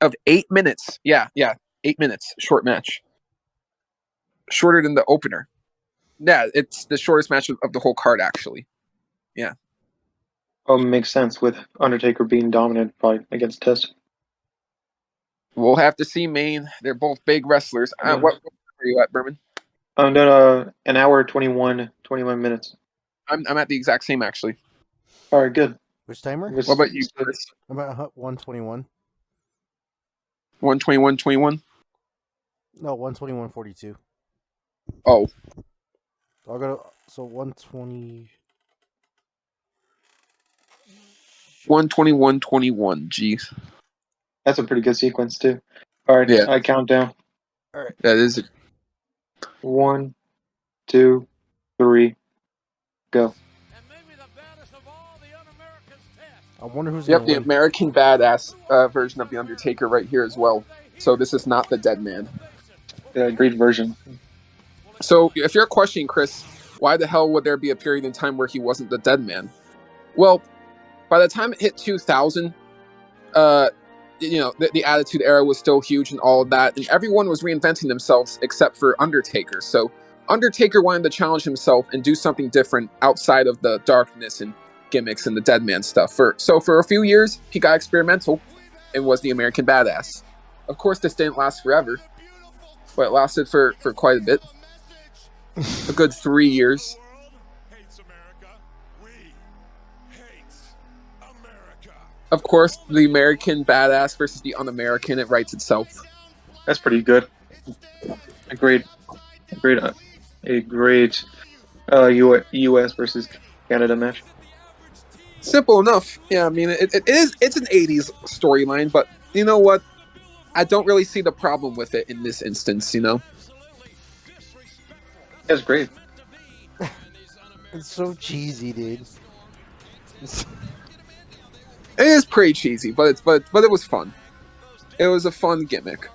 of 8 minutes. Yeah, 8 minutes. Short match. Shorter than the opener. Yeah, it's the shortest match of the whole card, actually. Yeah. makes sense with Undertaker being dominant probably against Test. We'll have to see, Maine. They're both big wrestlers. What are you at, Berman? I'm done. An hour 21 minutes. I'm at the exact same, actually. All right, good. Which timer? What about you, Chris? I'm at 121. 121.21? No, 121.42. Oh. I'll go to, so 120. 121-21. Jeez. That's a pretty good sequence too. All right, Yeah. I count down. All right. That is. 1, 2, 3, go. I wonder who's Yep, gonna the win. American Badass version of the Undertaker right here as well. So this is not the Dead Man. Great version. So if you're questioning Chris, why the hell would there be a period in time where he wasn't the Dead Man? Well, by the time it hit 2000, the Attitude Era was still huge and all of that, and everyone was reinventing themselves except for Undertaker. So Undertaker wanted to challenge himself and do something different outside of the darkness and gimmicks and the Dead Man stuff. For a few years, he got experimental and was the American Badass. Of course, this didn't last forever, but it lasted for quite a bit. A good 3 years. Of course, the American Badass versus the Un-American, it writes itself. That's pretty good. A great U.S. versus Canada match. Simple enough. Yeah, I mean, it's an 80s storyline, but you know what? I don't really see the problem with it in this instance, you know? That's great. It's so cheesy, dude. It is pretty cheesy, but it was fun. It was a fun gimmick.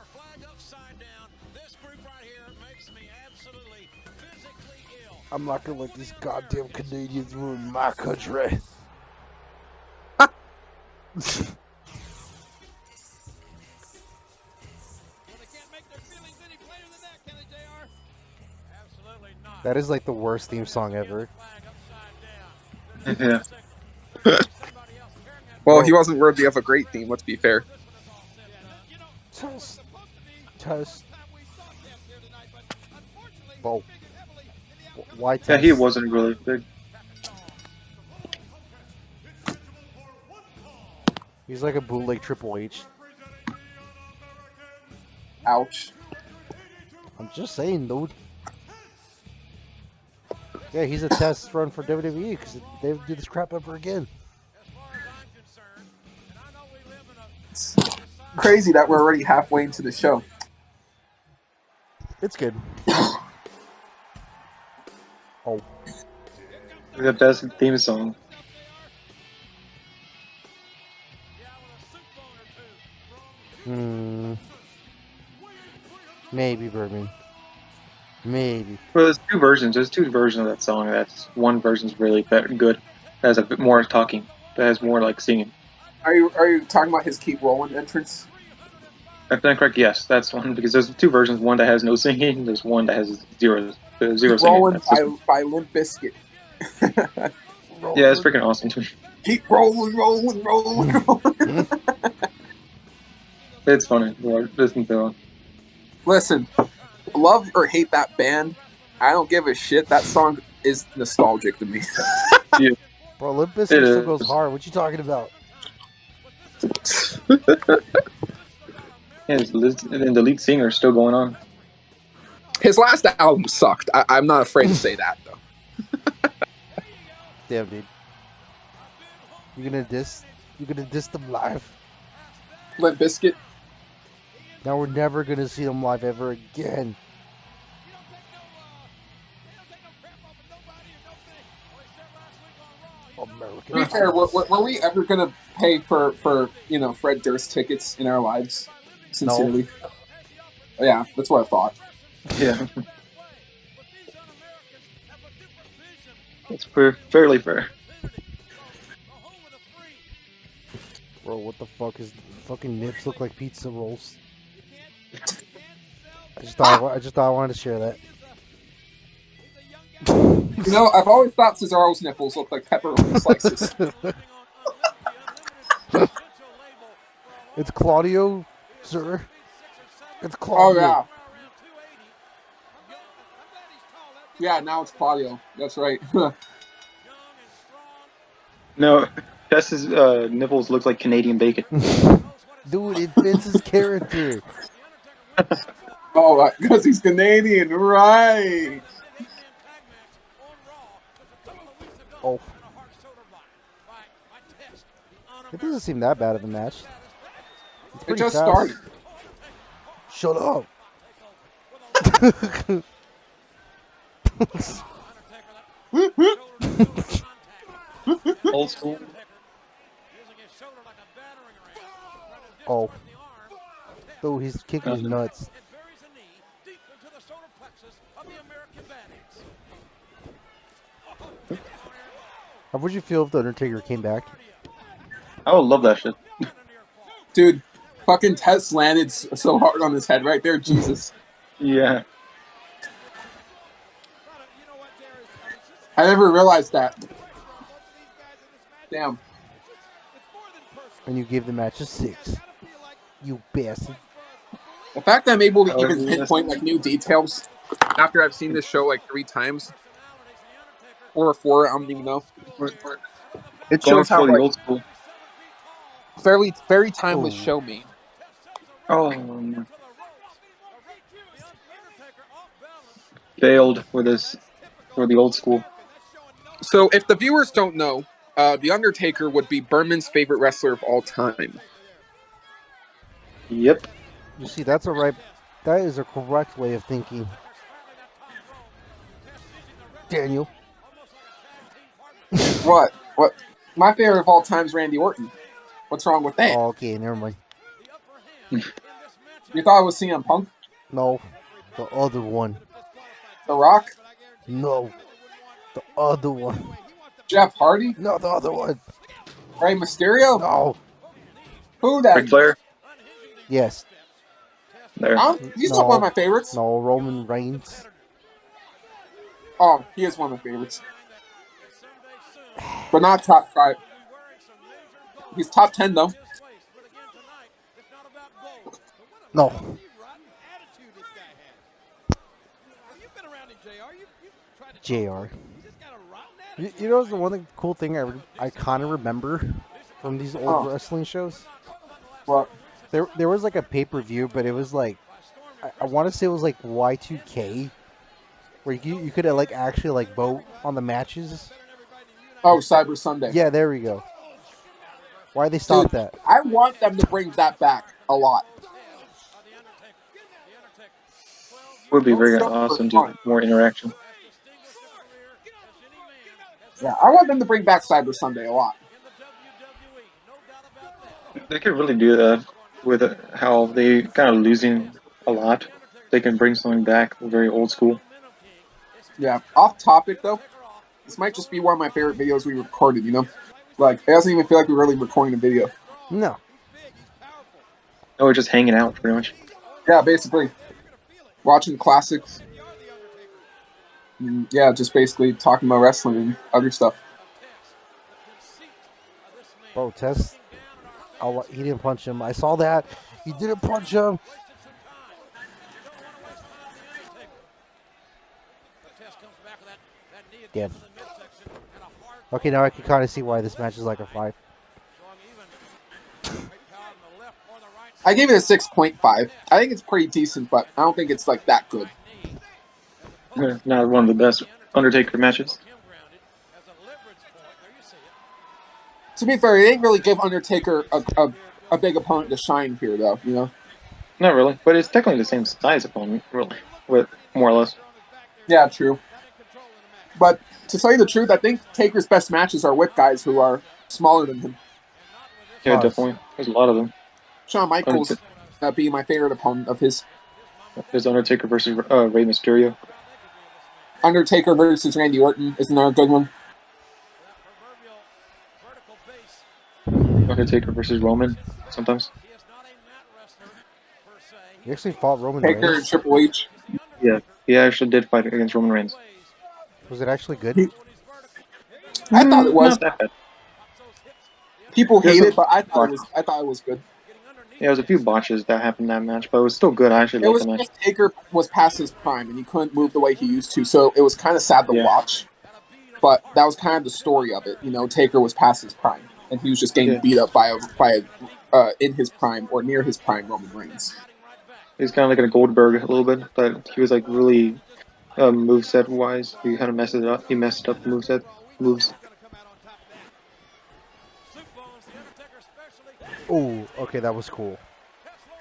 I'm not gonna let these goddamn Canadians ruin my country. That is like the worst theme song ever. Yeah. Well, he wasn't worthy of a great theme, let's be fair. Test. Whoa. Why test? Yeah, he wasn't really big. He's like a bootleg Triple H. Ouch. I'm just saying, dude. Yeah, he's a test run for WWE because they do this crap ever again. It's crazy that we're already halfway into the show. It's good. Oh. The best theme song. Maybe Bourbon. Maybe. Well, there's two versions. There's two versions of that song. That's one version's really good. That has a bit more talking. That has more like singing. Are you talking about his Keep Rolling entrance? If I'm correct, yes, that's one because there's two versions. One that has no singing. There's one that has zero Keep singing. Rolling by Limp Bizkit. Yeah, it's freaking awesome too. Keep rolling. It's funny. Listen to it. Listen, love or hate that band, I don't give a shit. That song is nostalgic to me. Yeah. Bro, Limp Bizkit still goes hard. What you talking about? Yeah, and the lead singer is still going on. His last album sucked. I'm not afraid to say that though. Damn, dude. You gonna diss them live? Limp Bizkit. Now we're never gonna see them live ever again. To be fair, were we ever gonna pay for Fred Durst tickets in our lives? Sincerely. No. Yeah, that's what I thought. Yeah. It's fairly fair. Bro, what the fuck is fucking nips look like pizza rolls? I just thought I wanted to share that. I've always thought Cesaro's nipples look like pepperoni slices. It's Claudio, sir. It's Claudio. Oh yeah. Yeah, now it's Claudio. That's right. No, Tess's nipples look like Canadian bacon. Dude, it fits his character. Oh, because he's Canadian, right? Oh. It doesn't seem that bad of a match. It's It pretty just fast. started. Shut up. Old school. Oh. Oh, he's kicking his nuts. How would you feel if the Undertaker came back? I would love that shit. Dude, fucking Tess landed so hard on his head right there. Jesus. Yeah. I never realized that. Damn. And you gave the match a 6. You bastard. The fact that I'm able to However even you wanna pinpoint like new details after I've seen this show like 3 times or 4, I don't even know. It Going shows how for the like old school. very timeless Oh. show made. Oh, failed with this for the old school. So if the viewers don't know, The Undertaker would be Berman's favorite wrestler of all time. Yep. You see, that is a correct way of thinking. Daniel. What? What? My favorite of all time is Randy Orton. What's wrong with that? Oh, okay, never mind. You thought it was CM Punk? No, the other one. The Rock? No, the other one. Jeff Hardy? No, the other one. Rey Mysterio? No. Who Ric then? Flair. Yes. There. He's not one of my favorites. No, Roman Reigns. Oh, he is one of my favorites. But not top 5. He's top 10 though. No. JR. You know, the one cool thing I kind of remember from these old wrestling shows? What? There was like a pay-per-view, but it was like, I want to say it was like Y2K, where you could like actually like vote on the matches. Oh, Cyber Sunday. Yeah, there we go. Why they stopped that? I want them to bring that back a lot. Would be very Stuff for awesome to fun. more interaction. Yeah, I want them to bring back Cyber Sunday a lot. They could really do that with how they kind of losing a lot. They can bring something back very old school. Yeah, off topic though. This might just be one of my favorite videos we recorded, you know? Like, it doesn't even feel like we're really recording a video. No. Oh, we're just hanging out, pretty much. Yeah, basically. Watching classics. Yeah, just basically talking about wrestling and other stuff. Bro, Tess. He didn't punch him. I saw that. He didn't punch him. Damn. Okay, now I can kind of see why this match is like a 5. I gave it a 6.5. I think it's pretty decent, but I don't think it's like that good. Not one of the best Undertaker matches. To be fair, it didn't really give Undertaker a big opponent to shine here, though, you know? Not really, but it's technically the same size opponent, really, with more or less. Yeah, true. But to tell you the truth, I think Taker's best matches are with guys who are smaller than him. Yeah, definitely. There's a lot of them. Shawn Michaels being my favorite opponent of his. There's Undertaker versus Rey Mysterio. Undertaker versus Randy Orton is another good one. Undertaker versus Roman, sometimes. He actually fought Roman Taker Reigns. and Triple H. Yeah, he actually did fight against Roman Reigns. Was it actually good? I thought it was. Not that bad. People hate There's it, but I thought it was good. Yeah, there was a few botches that happened in that match, but it was still good. I actually It liked was the match. just Taker was past his prime and he couldn't move the way he used to, so it was kind of sad to watch. But that was kind of the story of it, you know. Taker was past his prime and he was just getting beat up by in his prime or near his prime Roman Reigns. He's kind of like a Goldberg a little bit, but he was like really moveset wise. He kind of messed it up. He messed up the moves. Oh, okay, that was cool.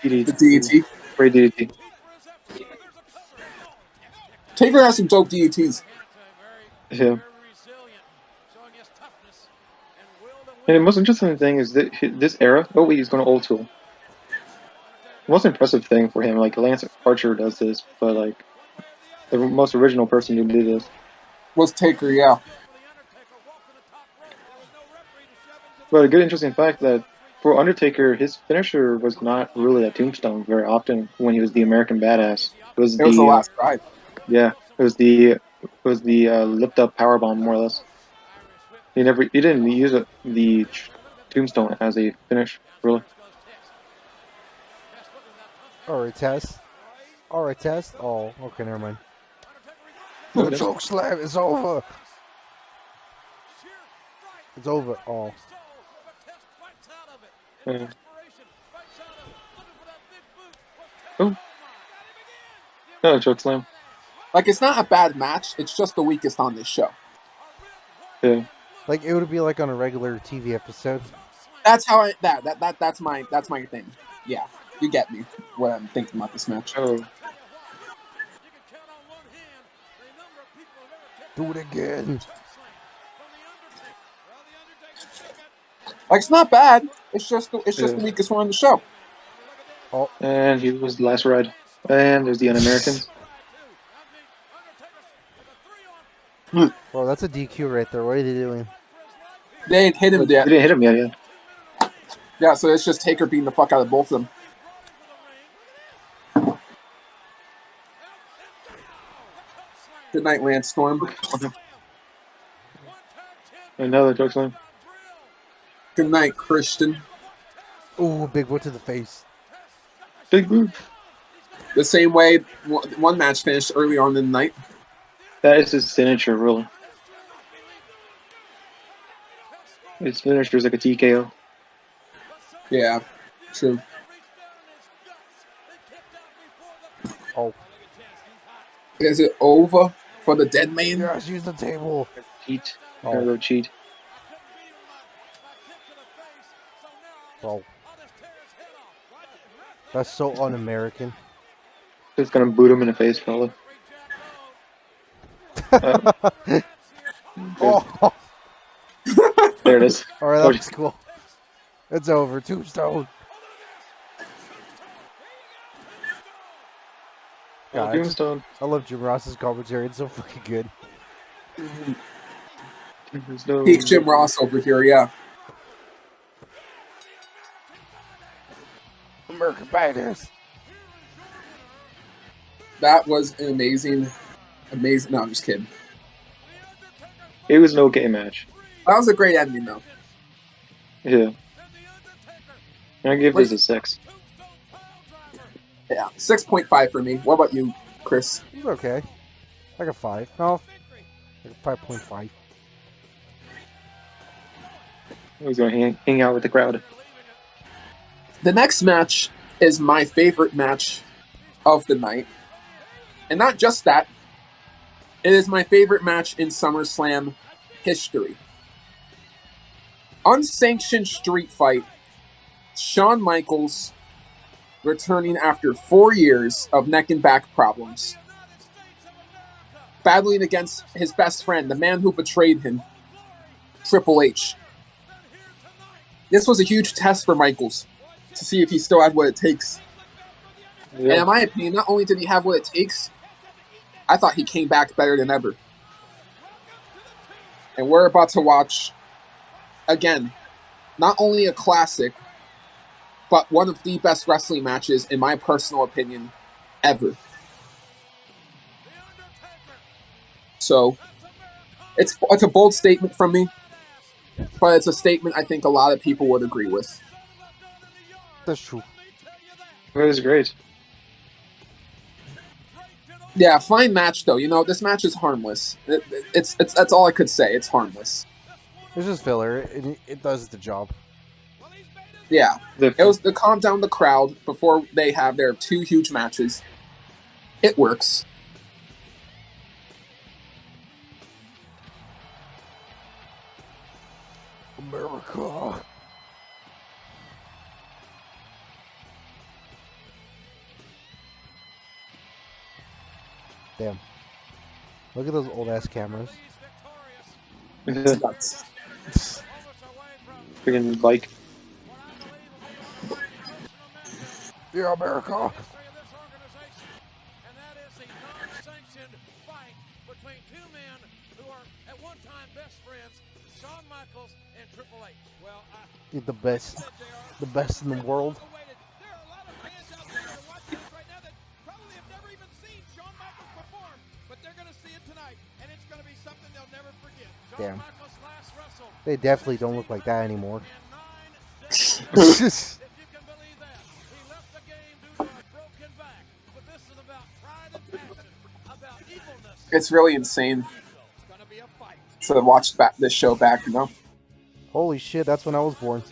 The DDT. DET. Great DDT. Taker has some dope DETs. Yeah. And the most interesting thing is that this era. Oh wait, he's going to old school. The most impressive thing for him, like Lance Archer does this, but like the most original person who did this. Was Taker, yeah. But a good interesting fact that for Undertaker, his finisher was not really a tombstone very often when he was the American Badass. It was It was the the last ride. yeah, it was the lift up power bomb more or less. He didn't use the tombstone as a finish really. Alright, test. Alright, test. Oh, okay, never mind. No, The it is. choke slam is over. It's over. Oh. Oh, no, choke slam. Like, it's not a bad match. It's just the weakest on this show. Yeah. Like, it would be like on a regular TV episode. That's how that's my thing. Yeah, you get me. What I'm thinking about this match. Oh, Do it again. Like, it's not bad. It's just the Yeah. weakest one on the show. Oh, and he was the last ride. And there's the Un-Americans. well, that's a DQ right there. What are they doing? They ain't hit him They yet. didn't hit him yet. Yeah. Yeah, so it's just Taker beating the fuck out of both of them. Good night, Lance Storm. Another choke slam. Good night, Christian. Ooh, big boot to the face. Big boot. The same way one match finished early on in the night. That is his signature, really. His finisher is like a TKO. Yeah, true. Oh. Is it over for the dead man? Yes, use the table. Cheat. Oh. Gotta go cheat. Oh. That's so un-American. Just gonna boot him in the face, probably. Oh. There it is. Alright, that was cool. It's over. Tombstone. God, Tombstone. I love Jim Ross's commentary. It's so fucking good. Peak Jim Ross over here, yeah. American Badass. That was an amazing. No, I'm just kidding. It was an okay match. That was a great ending, though. Yeah. I give this a 6. Yeah, 6.5 for me. What about you, Chris? He's okay. Like a 5. No, like a 5.5. He's gonna hang out with the crowd. The next match is my favorite match of the night. And not just that, it is my favorite match in SummerSlam history. Unsanctioned street fight. Shawn Michaels returning after 4 years of neck and back problems. Battling against his best friend, the man who betrayed him, Triple H. This was a huge test for Michaels to see if he still had what it takes. Yeah. And in my opinion, not only did he have what it takes, I thought he came back better than ever. And we're about to watch, again, not only a classic, but one of the best wrestling matches, in my personal opinion, ever. So, it's a bold statement from me, but it's a statement I think a lot of people would agree with. That's true. It was great. Yeah, fine match though. You know, this match is harmless. It's that's all I could say. It's harmless. It's just filler. It does the job. Yeah, it was to calm down the crowd before they have their 2 huge matches. It works. America. Damn. Look at those old ass cameras. It's nuts. Freaking bike. Yeah, America. And that is a non-sanctioned fight between two men who are at one time best friends, Shawn Michaels and Triple H. Well, The best. The best in the world. there are a lot of fans out there that are watching this right now that probably have never even seen Shawn Michaels perform, but they're going to see it tonight, and it's going to be something they'll never forget. Damn. Shawn Michaels last wrestled. They definitely don't look like that anymore. If you can believe that. He left the game due to a broken back, but this is about pride and passion, about evilness. It's really insane It's going to be a fight. to watch this show back, you know? Holy shit, that's when I was born.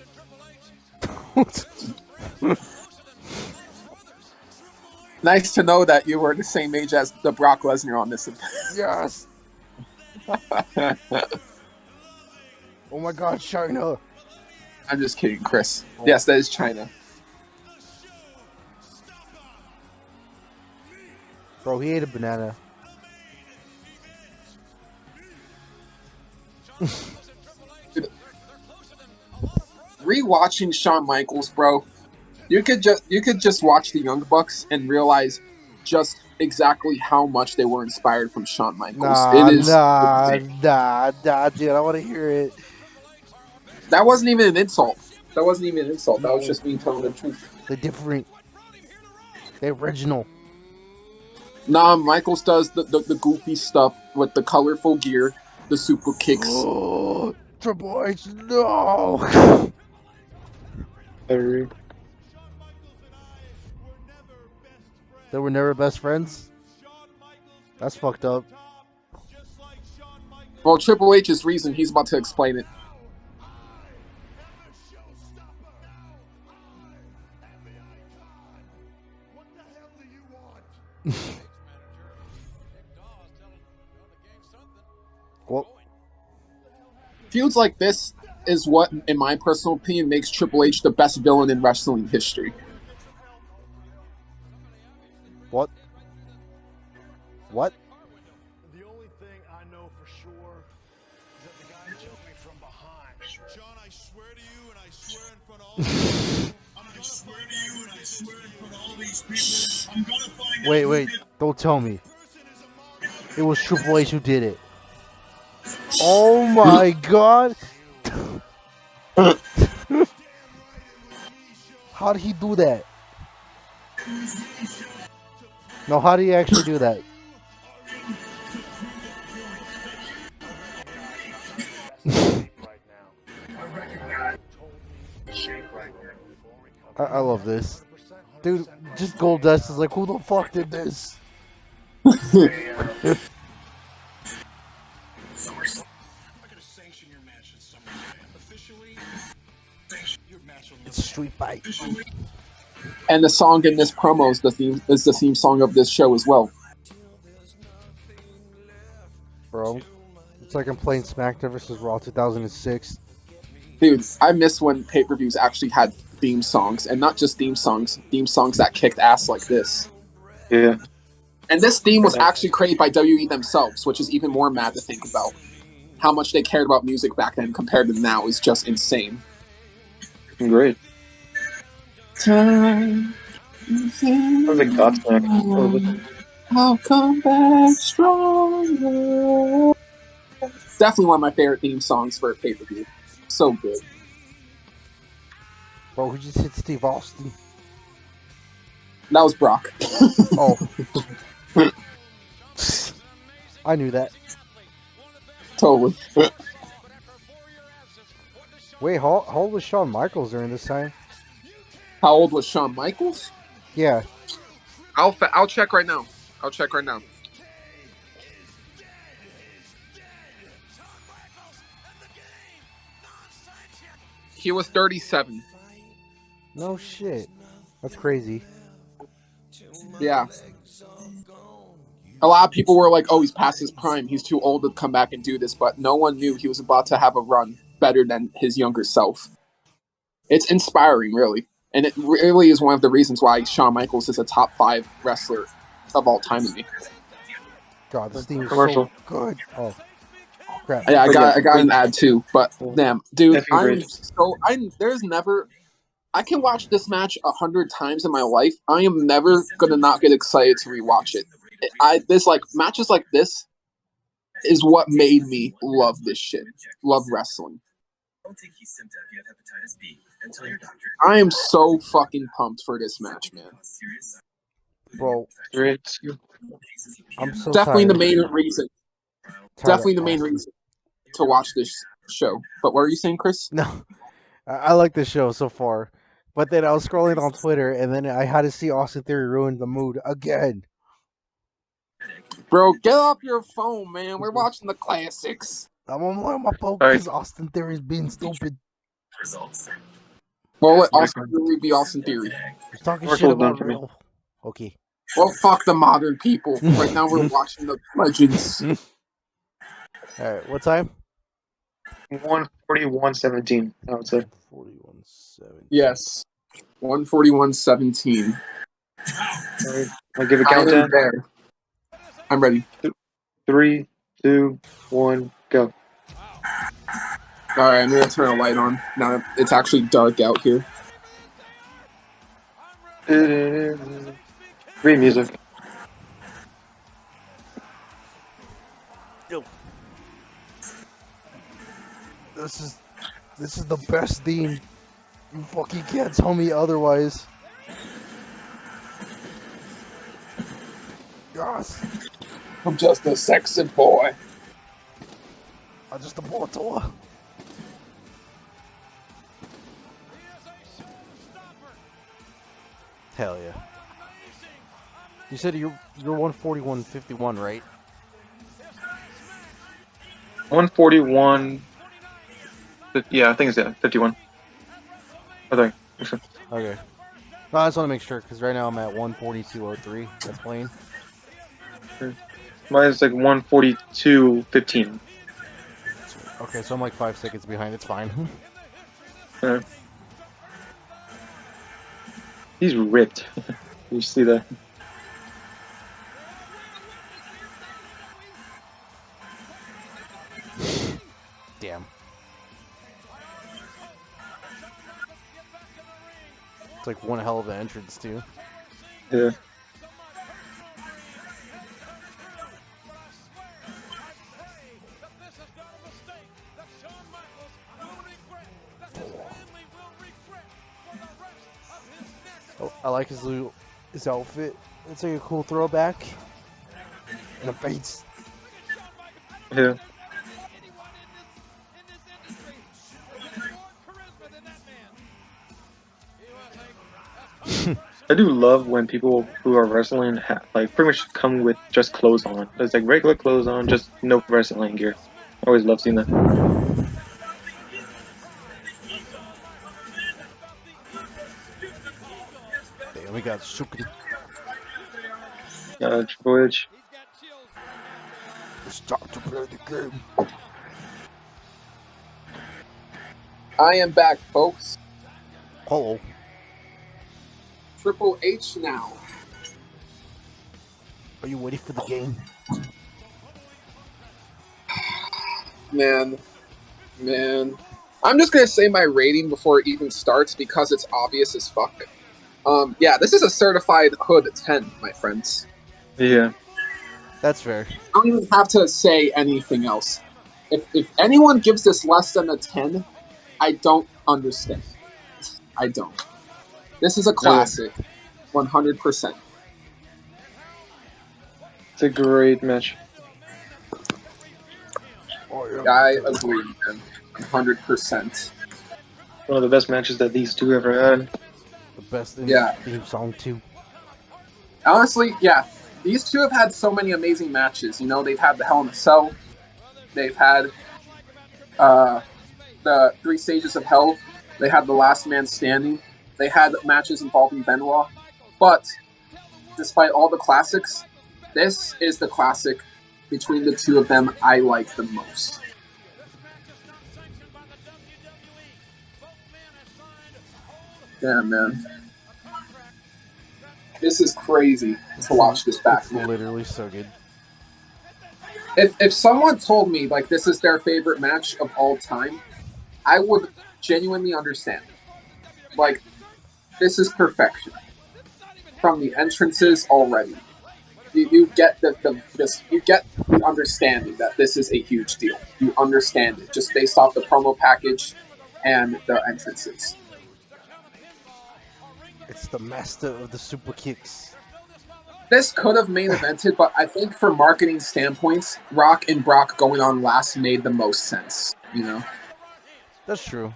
Nice to know that you were the same age as the Brock Lesnar on this. Yes. Oh my god, China. I'm just kidding, Chris. Yes, that is China. Bro, he ate a banana. Rewatching Shawn Michaels, bro, you could just watch the Young Bucks and realize just exactly how much they were inspired from Shawn Michaels. Nah, It is nah, dude, I want to hear it. That wasn't even an insult. That wasn't even an insult. That was just me telling the truth. They're different. They're original. Nah, Michaels does the goofy stuff with the colorful gear, the super kicks. Oh, Triple H, no. They were never best friends? That's fucked up. Well, Triple H's reason, he's about to explain it. Well, feuds like this is what, in my personal opinion, makes Triple H the best villain in wrestling history. what? What? The only thing I know for sure is that the guy jumped me from behind. John, I swear to you, and I swear in front of all these people, I'm gonna swear to you, and I swear in front of all these people, I'm gonna find out. Wait, don't tell me. It was Triple H who did it. Oh my god! How did he do that? No, how did he actually do that? I love this. Dude, just Goldust is like, who the fuck did this? I'm gonna sanction your match at SummerSlam. Officially, sanction your match will It's a street fight. And the song in this promo is the theme song of this show as well. Bro, it's like I'm playing SmackDown vs. Raw 2006. Dude, I miss when pay-per-views actually had theme songs, and not just theme songs that kicked ass like this. Yeah. And this theme was actually created by WWE themselves, which is even more mad to think about. How much they cared about music back then compared to now is just insane. Great. Time. That was a Godsmack. I'll come back stronger. Definitely one of my favorite theme songs for a pay-per-view. So good. Bro, who just hit Steve Austin? That was Brock. Oh. I knew that. Totally. Wait, how old was Shawn Michaels during this time? How old was Shawn Michaels? Yeah. I'll check right now. He was 37. No shit. That's crazy. Yeah. A lot of people were like, oh, he's past his prime. He's too old to come back and do this. But no one knew he was about to have a run better than his younger self. It's inspiring, really. And it really is one of the reasons why Shawn Michaels is a top 5 wrestler of all time to me. God, this theme is Commercial. so good. Oh, crap. Yeah, I Oh, got yeah. I got an ad too, but Yeah. damn, dude, Effing great. there's never I can watch this match 100 times in my life. I am never gonna not get excited to rewatch it. Matches like this is what made me love this shit. Love wrestling. I am so fucking pumped for this match, man. Bro, Great. I'm so Definitely the tired. main reason. Tired Definitely of the main Austin. reason to watch this show. But what are you saying, Chris? No, I like the show so far. But then I was scrolling on Twitter, and then I had to see Austin Theory ruin the mood again. Bro, get off your phone, man. We're watching the classics. I'm on my phone Alright. because Austin Theory's being stupid. Well, let Austin Theory be Austin Theory. He's talking shit Commercial's done about for me. real. Okay. Well, fuck the modern people. Right now we're watching the legends. Alright, what time? 141.17. I would say. 41:07. Yes. 141.17. Alright. I'll give a I am countdown. there. I'm ready. 3, 2, 1, go. Alright, I'm gonna turn a light on. Now it's actually dark out here. Great music. This is the best theme. You fucking can't tell me otherwise. Yes. I'm just a sexy boy. I'm just a mortal. Hell yeah. You said you're 141.51, right? 141. Yeah, I think it's 51. I think. Okay. No, I just want to make sure because right now I'm at 142.03. That's playing. Mine's like 142.15. Okay, so I'm like 5 seconds behind. It's fine. He's ripped. You see that? Damn. It's like one hell of an entrance too. Yeah. Oh, I like his outfit. It's like a cool throwback. And a face. Yeah. I do love when people who are wrestling like pretty much come with just clothes on. It's like regular clothes on, just no wrestling gear. I always love seeing that. Damn, we got Shukri. Triple H. It's time to play the game. I am back, folks. Hello. Triple H now. Are you ready for the game? Man. I'm just gonna say my rating before it even starts because it's obvious as fuck. Yeah, this is a certified hood 10, my friends. Yeah. That's fair. I don't even have to say anything else. If anyone gives this less than a 10, I don't understand. I don't. This is a classic. 100%. It's a great match. Oh, yeah. I agree, man. 100%. One of the best matches that these two ever had. The best Yeah. theme song too. Honestly, yeah. These two have had so many amazing matches. You know, they've had the Hell in a Cell. They've had the 3 Stages of Hell. They had the Last Man Standing. They had matches involving Benoit. But despite all the classics, this is the classic between the two of them I like the most. Damn, man. This is crazy to watch this back, It's man. literally so good. if someone told me like this is their favorite match of all time, I would genuinely understand. Like, this is perfection from the entrances already. You get you get the understanding that this is a huge deal. You understand it just based off the promo package and the entrances. It's the master of the super kicks. This could have main evented, but I think for marketing standpoints, Rock and Brock going on last made the most sense. You know, That's true.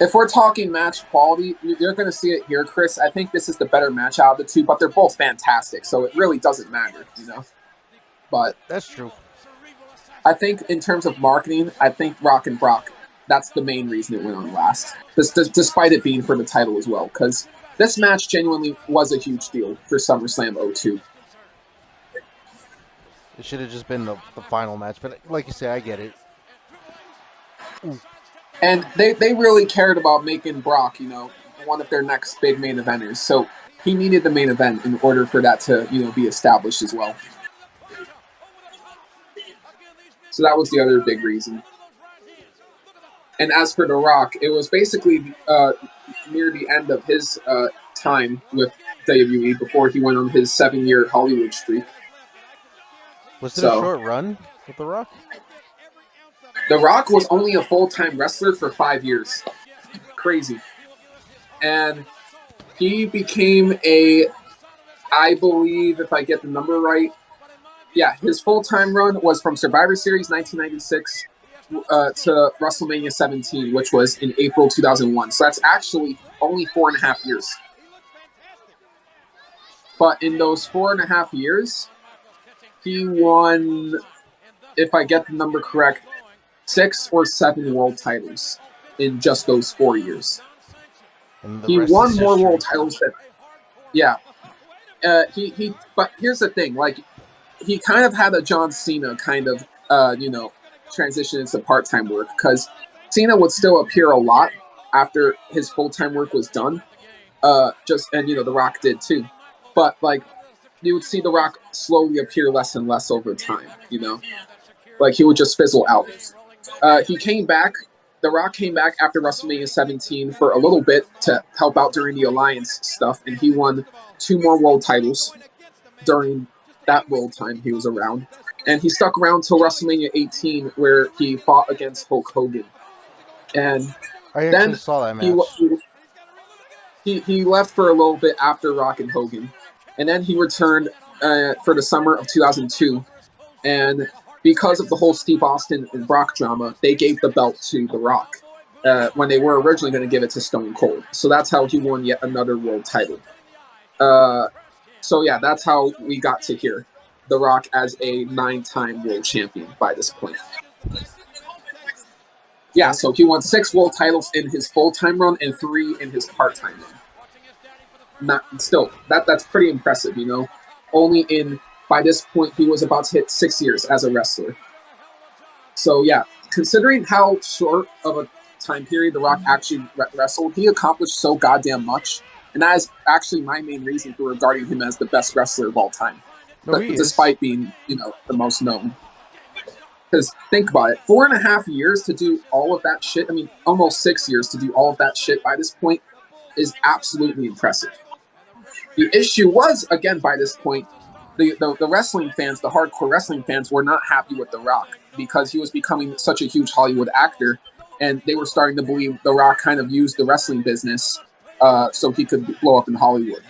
if we're talking match quality, you're going to see it here, Chris. I think this is the better match out of the two, but they're both fantastic, so it really doesn't matter. You know, but That's true. I think in terms of marketing, I think Rock and Brock, that's the main reason it went on last, despite it being for the title as well, because this match genuinely was a huge deal for SummerSlam 02. It should have just been the final match, but like you say, I get it. And they really cared about making Brock, you know, one of their next big main eventers. So he needed the main event in order for that to, you know, be established as well. So that was the other big reason. And as for The Rock, it was basically near the end of his time with WWE before he went on his 7-year Hollywood streak. Was it a short run with The Rock? The Rock was only a full-time wrestler for 5 years. Crazy. And he became I believe, if I get the number right, yeah, his full-time run was from Survivor Series 1996 to WrestleMania 17, which was in April 2001. So that's actually only 4.5 years. But in those 4.5 years, he won, if I get the number correct, 6 or 7 world titles in just those 4 years. He won more world titles than, yeah. But here's the thing, like, he kind of had a John Cena kind of, transition into part-time work, because Cena would still appear a lot after his full-time work was done. And The Rock did too. But, like, you would see The Rock slowly appear less and less over time, you know? Like, he would just fizzle out. He came back. The Rock came back after WrestleMania 17 for a little bit to help out during the Alliance stuff, and he won 2 more world titles during that world time he was around. And he stuck around till WrestleMania 18, where he fought against Hulk Hogan. And I actually saw that match. He left for a little bit after Rock and Hogan, and then he returned for the summer of 2002. And because of the whole Steve Austin and Brock drama, they gave the belt to The Rock when they were originally going to give it to Stone Cold. So that's how he won yet another world title. So yeah, that's how we got to here. The Rock as a 9-time world champion by this point. Yeah, so he won 6 world titles in his full-time run and 3 in his part-time run. That's pretty impressive, you know. By this point, he was about to hit 6 years as a wrestler. So yeah, considering how short of a time period The Rock actually wrestled, he accomplished so goddamn much. And that is actually my main reason for regarding him as the best wrestler of all time. Despite being, the most known. Because think about it, 4.5 years to do all of that shit, almost 6 years to do all of that shit by this point is absolutely impressive. The issue was, again, by this point, the wrestling fans, the hardcore wrestling fans, were not happy with The Rock because he was becoming such a huge Hollywood actor, and they were starting to believe The Rock kind of used the wrestling business so he could blow up in Hollywood,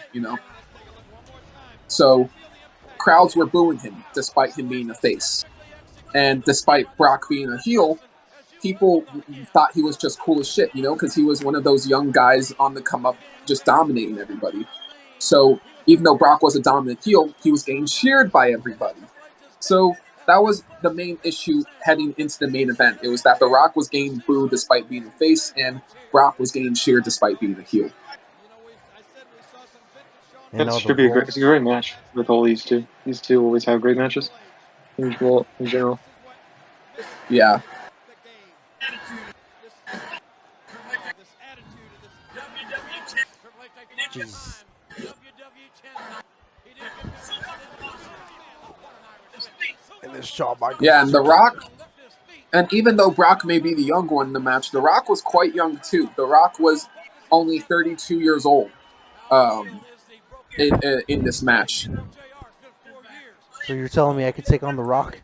So crowds were booing him despite him being a face. And despite Brock being a heel, people thought he was just cool as shit, because he was one of those young guys on the come up just dominating everybody. So even though Brock was a dominant heel, he was getting cheered by everybody. So that was the main issue heading into the main event. It was that The Rock was getting booed despite being a face, and Brock was getting cheered despite being a heel. It's a great match with all these two. These two always have great matches in general. Yeah. Jeez. Shawn Michaels. Yeah, and The Rock, and even though Brock may be the young one in the match, The Rock was quite young too. The Rock was only 32 years old in this match. So you're telling me I could take on The Rock?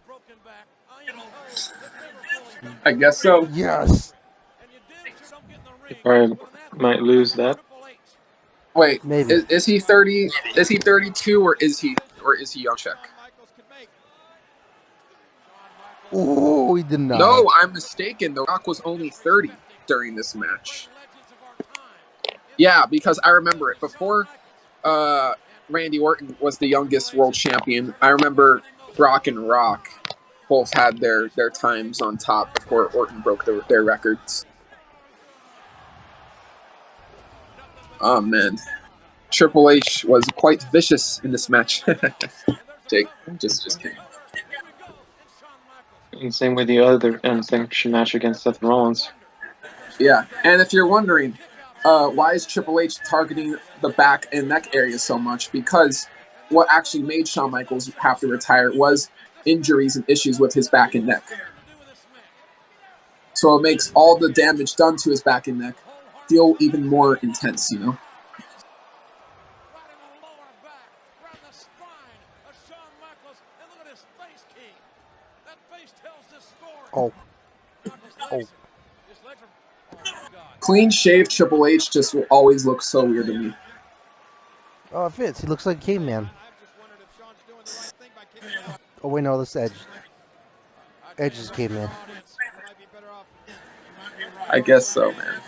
I guess so. Yes. You probably might lose that. Wait, Maybe. is he 30? Is he 32 or is he young? Check. Oh, he did not. No, I'm mistaken. The Rock was only 30 during this match. Yeah, because I remember it before. Randy Orton was the youngest world champion. I remember Brock and Rock both had their times on top before Orton broke their records. Oh man, Triple H was quite vicious in this match. Jake, just kidding. And same with the other unsanctioned match against Seth Rollins. Yeah, and if you're wondering, why is Triple H targeting the back and neck area so much? Because what actually made Shawn Michaels have to retire was injuries and issues with his back and neck. So it makes all the damage done to his back and neck feel even more intense, you know? Oh. Oh. Clean shaved Triple H just will always look so weird to me. Oh, it fits. He looks like a caveman. Oh, wait, no, this is Edge. Edge is caveman. I guess so, man.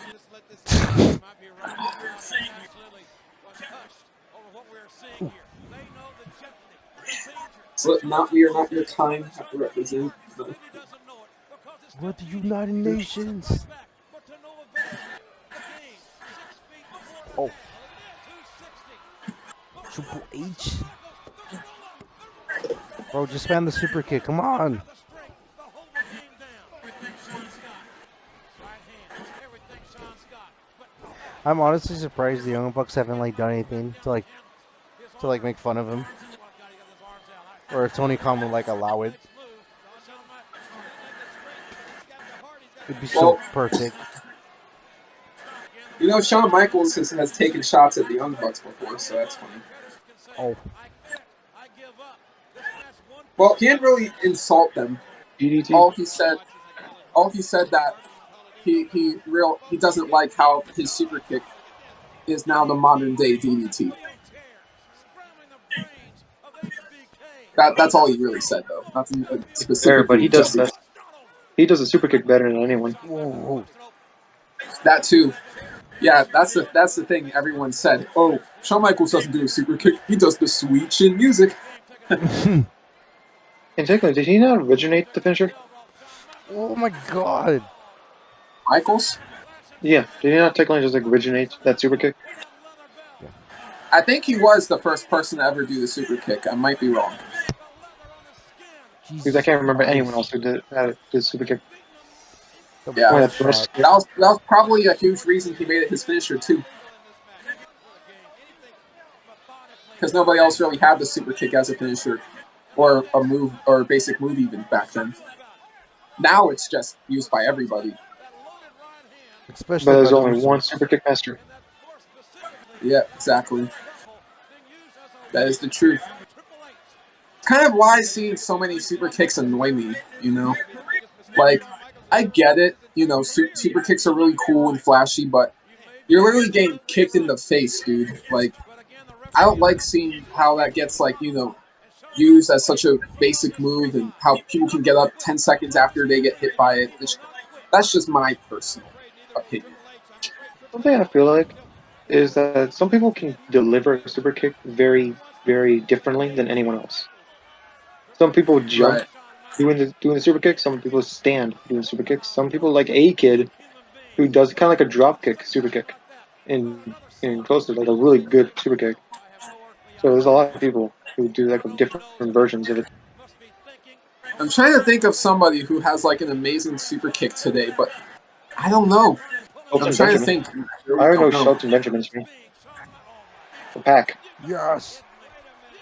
Slipknot, we are not your time. Have to represent. No. We're the United Nations. Oh. Triple H. Bro, just spam the super kick. Come on. I'm honestly surprised the Young Bucks haven't done anything to make fun of him, or if Tony Khan would allow it. It'd be so perfect. You know, Shawn Michaels has taken shots at the Young Bucks before, so that's funny. Oh. Well, he didn't really insult them. DDT. All he said that he doesn't like how his super kick is now the modern day DDT. That's all he really said, though. Nothing specifically. But he does that. He does a super kick better than anyone. Whoa. That too. Yeah, that's the thing everyone said. Oh, Shawn Michaels doesn't do a super kick. He does the sweet chin music. And technically, did he not originate the finisher? Oh my god. Michaels? Yeah, did he not technically just originate that super kick? I think he was the first person to ever do the super kick. I might be wrong. Because I can't remember anyone else who did the super kick. Yeah, that was probably a huge reason he made it his finisher too. Because nobody else really had the super kick as a finisher, or a move, or a basic move even back then. Now it's just used by everybody. Especially but there's only one super kick master. Yeah, exactly. That is the truth. It's kind of why seeing so many super kicks annoy me, you know? I get it, you know, super kicks are really cool and flashy, but you're literally getting kicked in the face, dude. I don't like seeing how that gets, used as such a basic move and how people can get up 10 seconds after they get hit by it. That's just my personal opinion. Something I feel like is that some people can deliver a super kick very, very differently than anyone else. Some people jump doing the super kick. Some people stand doing super kicks. Some people like a kid who does kind of like a drop kick super kick in close to a really good super kick. So there's a lot of people who do different versions of it. I'm trying to think of somebody who has an amazing super kick today, but I don't know. I'm trying to think. I already know Shelton Benjamin's me. The Pack. Yes.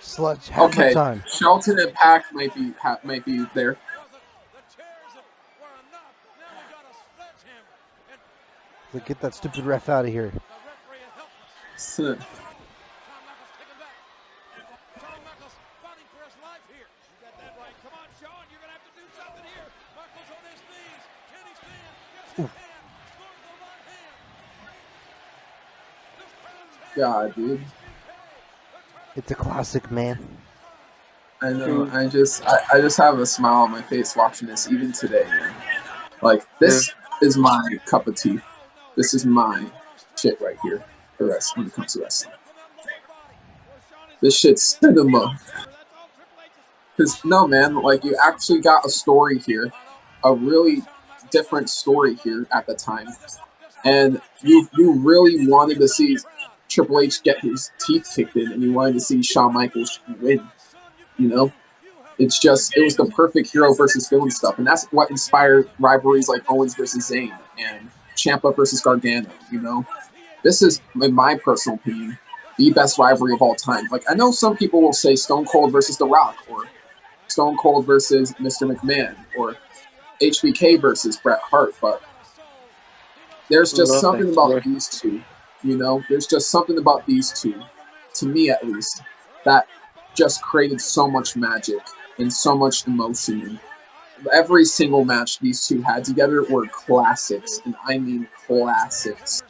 Sledgehammer Okay, time. Shelton and Pack might be there. So get that stupid ref out of here. God, dude. It's a classic, man. I know. I just have a smile on my face watching this even today, man. Like this is my cup of tea. This is my shit right here for wrestling when it comes to wrestling. This shit's cinema. Cause no, man, like you actually got a story here, a really different story here at the time, and you really wanted to see Triple H get his teeth kicked in, and you wanted to see Shawn Michaels win. You know, it was the perfect hero versus villain stuff, and that's what inspired rivalries like Owens versus Zayn and Ciampa versus Gargano. You know, this is, in my personal opinion, the best rivalry of all time. Like I know some people will say Stone Cold versus The Rock, or Stone Cold versus Mr. McMahon, or HBK versus Bret Hart, but there's just something about these two, you know? There's just something about these two, to me at least, that just created so much magic and so much emotion. And every single match these two had together were classics, and I mean classics.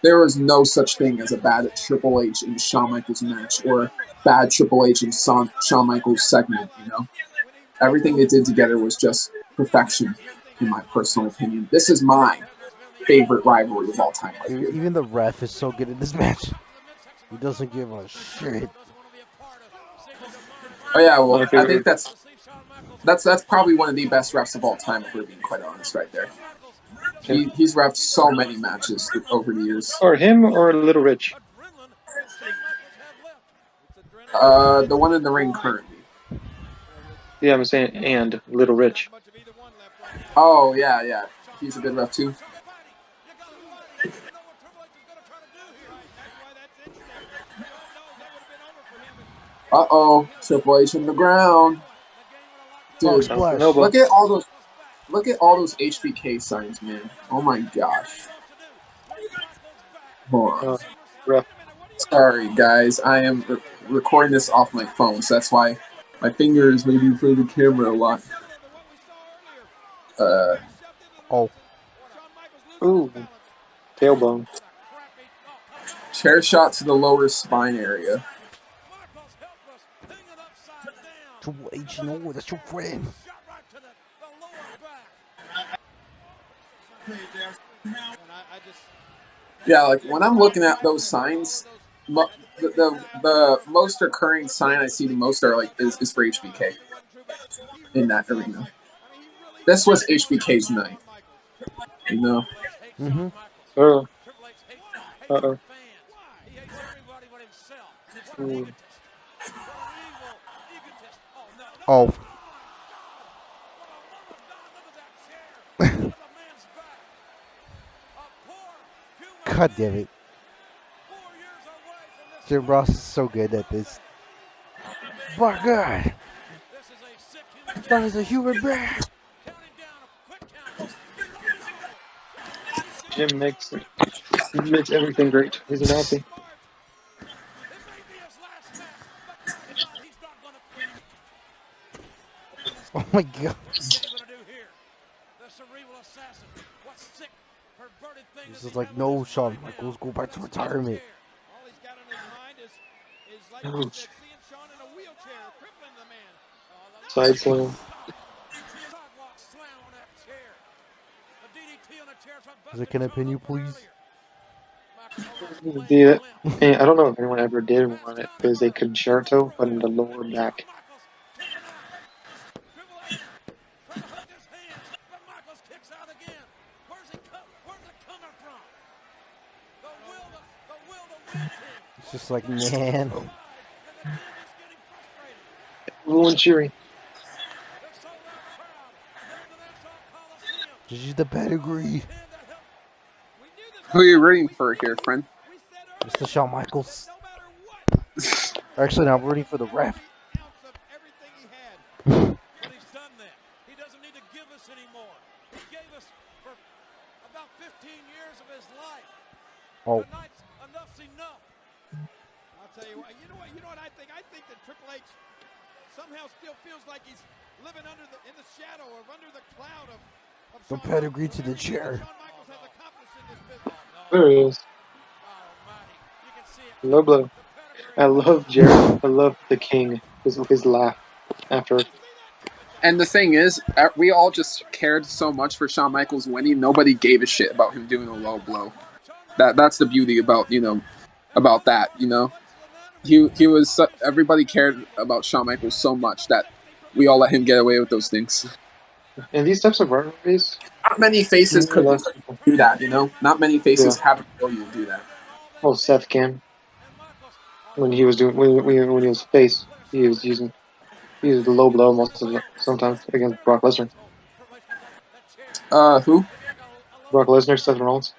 There was no such thing as a bad Triple H and Shawn Michaels match, or bad Triple H and Shawn Michaels segment, you know? Everything they did together was just perfection, in my personal opinion. This is my favorite rivalry of all time right here. Even the ref is so good in this match. He doesn't give a shit. Oh yeah, well, I think that's probably one of the best refs of all time, if we're being quite honest, right there. He's reffed so many matches over the years. Or him or Little Rich? The one in the ring currently. Yeah, I'm saying and Little Rich. Oh yeah. He's a good ref too. Uh-oh, Triple H in the ground. Dude, look at all those HBK signs, man. Oh my gosh. Hold on. Sorry, guys. I am recording this off my phone, so that's why my fingers may be in front of the camera a lot. Ooh. Tailbone. Chair shot to the lower spine area. Triple H, no, that's your friend. Yeah, like when I'm looking at those signs, the most recurring sign I see the most are like is for HBK in that arena. This was HBK's night, you know. Uh-oh. Oh. God damn it. Jim Ross is so good at this. My God. That is a human being. Jim makes everything great. He's an healthy. Oh my God. This is like, no, Shawn Michaels, go back to retirement. Side slam. Can I pin you, please? I don't know if anyone ever did want it. There's a concerto, but in the lower back. It's just like, man. Everyone cheering. This is the pedigree. Who are you rooting for here, friend? Mr. Shawn Michaels. Actually, now I'm rooting for the ref. Well, he's done that. He doesn't need to give us anymore. He gave us for about 15 years of his life. Oh, Tonight's enough's enough. I'll tell you what. You know what I think? I think that Triple H somehow still feels like he's living in the shadow or under the cloud of the Shawn pedigree Michaels. to the chair. Shawn Michaels has accomplished in this business. There he is. Almighty. You can see it. Low blow. I love Jarrett. I love the King. His laugh after. And the thing is, we all just cared so much for Shawn Michaels winning. Nobody gave a shit about him doing a low blow. That's the beauty about about that. He was everybody cared about Shawn Michaels so much that we all let him get away with those things. In these types of rivalries, Not many faces more or could less, do that. Not many faces yeah. have the ability to do that. Well, Seth can when he was doing when he was face, he used the low blow sometimes against Brock Lesnar. Who? Brock Lesnar, Seth Rollins.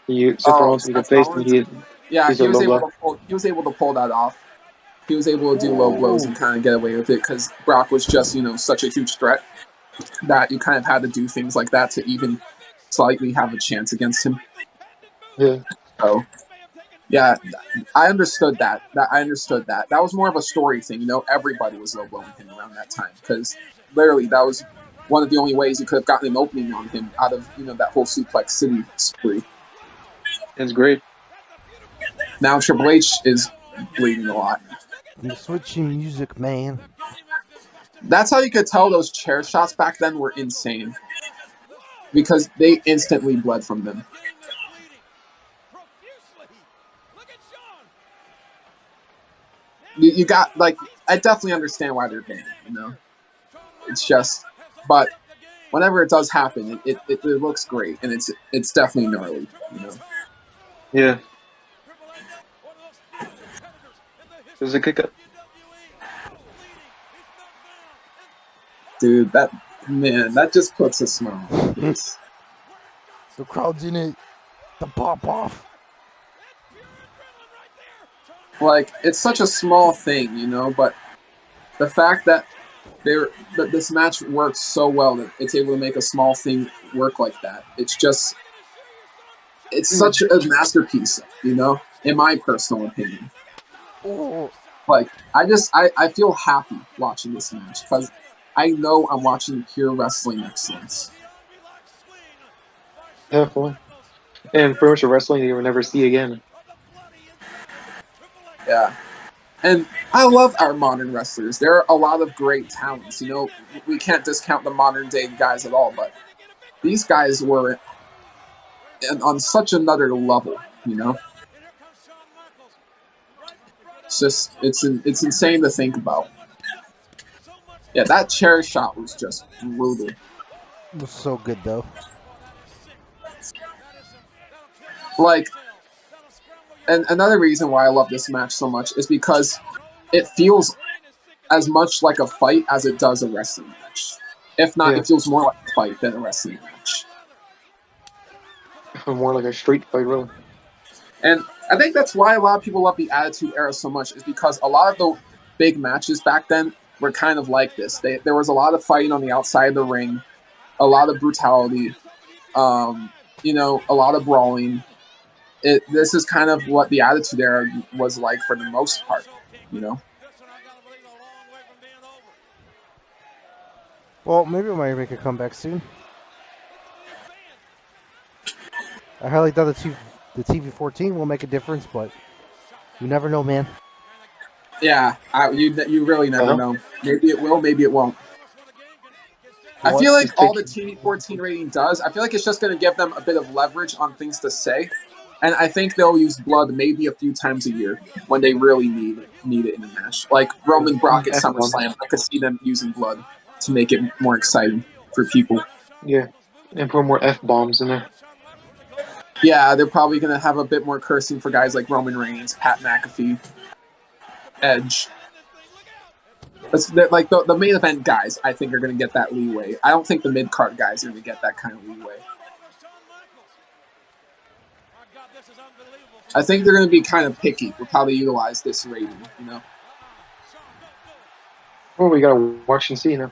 Seth Oh, Rollins was a Seth face, and Rollins. Yeah, he's a he was low able blow. to pull. He was able to pull that off. He was able to do low blows Whoa. and kind of get away with it because Brock was just such a huge threat that you kind of had to do things like that to even slightly have a chance against him. Yeah, So yeah, I understood that. I understood that. That was more of a story thing. Everybody was low blowing him around that time because literally that was one of the only ways you could have gotten an opening on him out of that whole Suplex City spree. it's great. Now Triple H is bleeding a lot. The switching music, man. That's how you could tell those chair shots back then were insane because they instantly bled from them. You got I definitely understand why they're banned. It's just, but whenever it does happen, it looks great and it's definitely gnarly. Yeah, there's a kick up. Dude, that just puts a smile on my face. The crowd's in it. The pop off. It's such a small thing, but the fact that this match works so well that it's able to make a small thing work like that. It's such a masterpiece, in my personal opinion. Oh. I feel happy watching this match because I know I'm watching pure wrestling excellence. Definitely. And pretty much a wrestling you will never see again. Yeah. And I love our modern wrestlers. There are a lot of great talents. We can't discount the modern day guys at all, but these guys were on such another level. It's insane to think about. Yeah, that chair shot was just brutal. It was so good though. And another reason why I love this match so much is because it feels as much like a fight as it does a wrestling match. If not, Yeah. it feels more like a fight than a wrestling match. More like a street fight, really. And I think that's why a lot of people love the Attitude Era so much, is because a lot of the big matches back then were kind of like this. There was a lot of fighting on the outside of the ring, a lot of brutality, a lot of brawling. This is kind of what the Attitude Era was like for the most part, Well, maybe it might make a comeback soon. I highly doubt the TV14 will make a difference, but you never know, man. Yeah, you really never know. Maybe it will, maybe it won't. I What? feel like Just all the take- TV14 rating does, I feel like it's just going to give them a bit of leverage on things to say. And I think they'll use blood maybe a few times a year when they really need it in a match. Like Roman Brock at F-bomb. SummerSlam, I could see them using blood to make it more exciting for people. Yeah, and put more F-bombs in there. Yeah, they're probably going to have a bit more cursing for guys like Roman Reigns, Pat McAfee, Edge. Like the main event guys, I think are going to get that leeway. I don't think the mid card guys are going to get that kind of leeway. I think they're going to be kind of picky with how they utilize this rating. Well, we gotta watch and see now.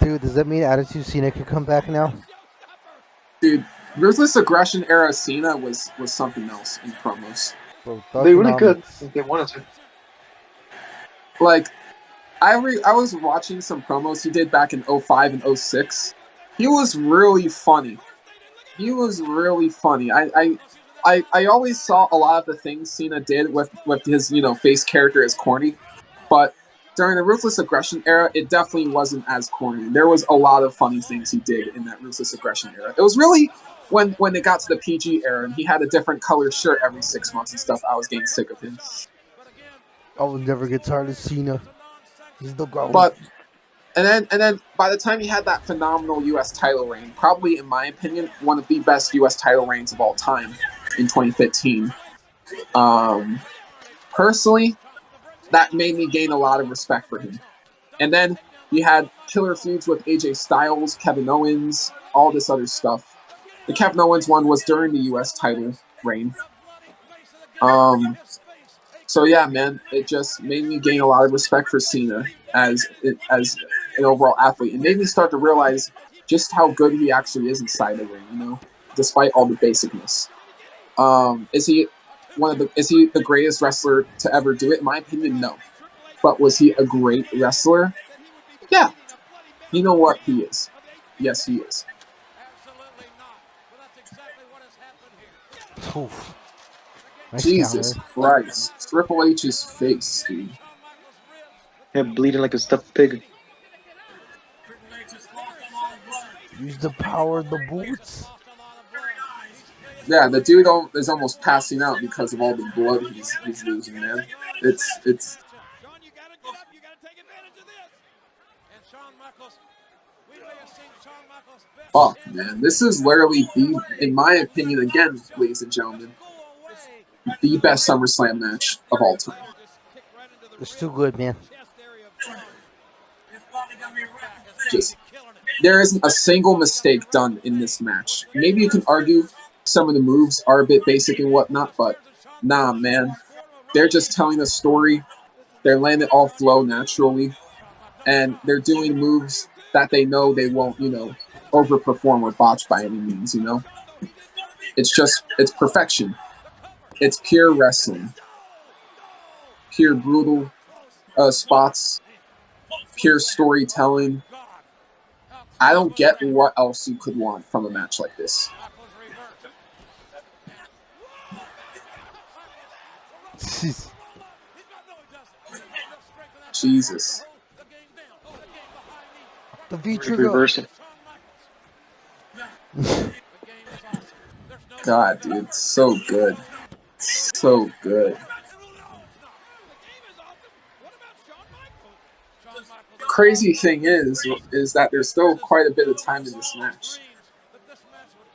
Dude, does that mean Attitude Cena could come back now? Dude, Ruthless Aggression era Cena was something else in promos. Bro, They really could Thugonomics. if they wanted to. Like, I was watching some promos he did back in 05 and 06. He was really funny. He was really funny. I always saw a lot of the things Cena did with his, face character as corny, but during the Ruthless Aggression era, it definitely wasn't as corny. There was a lot of funny things he did in that Ruthless Aggression era. It was really when it got to the PG era and he had a different colored shirt every 6 months and stuff, I was getting sick of him. I will never get tired of Cena. He's the GOAT. But and then by the time he had that phenomenal U.S. title reign, probably in my opinion one of the best U.S. title reigns of all time in 2015. Personally, that made me gain a lot of respect for him. And then you had killer feuds with AJ Styles, Kevin Owens, all this other stuff. The Kevin Owens one was during the U.S. title reign. So yeah, man, it just made me gain a lot of respect for Cena as an overall athlete. It made me start to realize just how good he actually is inside the ring, despite all the basicness. Is he the greatest wrestler to ever do it? In my opinion, no. But was he a great wrestler? Yeah. You know what? He is. Yes, he is. Oof. Nice Jesus counter. Christ. Triple H's face, dude. Yeah, bleeding like a stuffed pig. Use the power of the boots. Yeah, the dude is almost passing out because of all the blood he's losing, man. It's Shawn, you gotta get up. You gotta take advantage of this. And Shawn Michaels, we may have seen Shawn Michaels' best. fuck, man. This is literally in my opinion, again, ladies and gentlemen, the best SummerSlam match of all time. It's too good, man. Just there isn't a single mistake done in this match. Maybe you can argue some of the moves are a bit basic and whatnot, but nah, man. They're just telling a story. They're letting it all flow naturally. And they're doing moves that they know they won't, overperform or botch by any means, It's perfection. It's pure wrestling. Pure brutal spots. Pure storytelling. I don't get what else you could want from a match like this. Jesus. The V Reverse it. God, dude, so good. So good. Crazy thing is that there's still quite a bit of time in this match.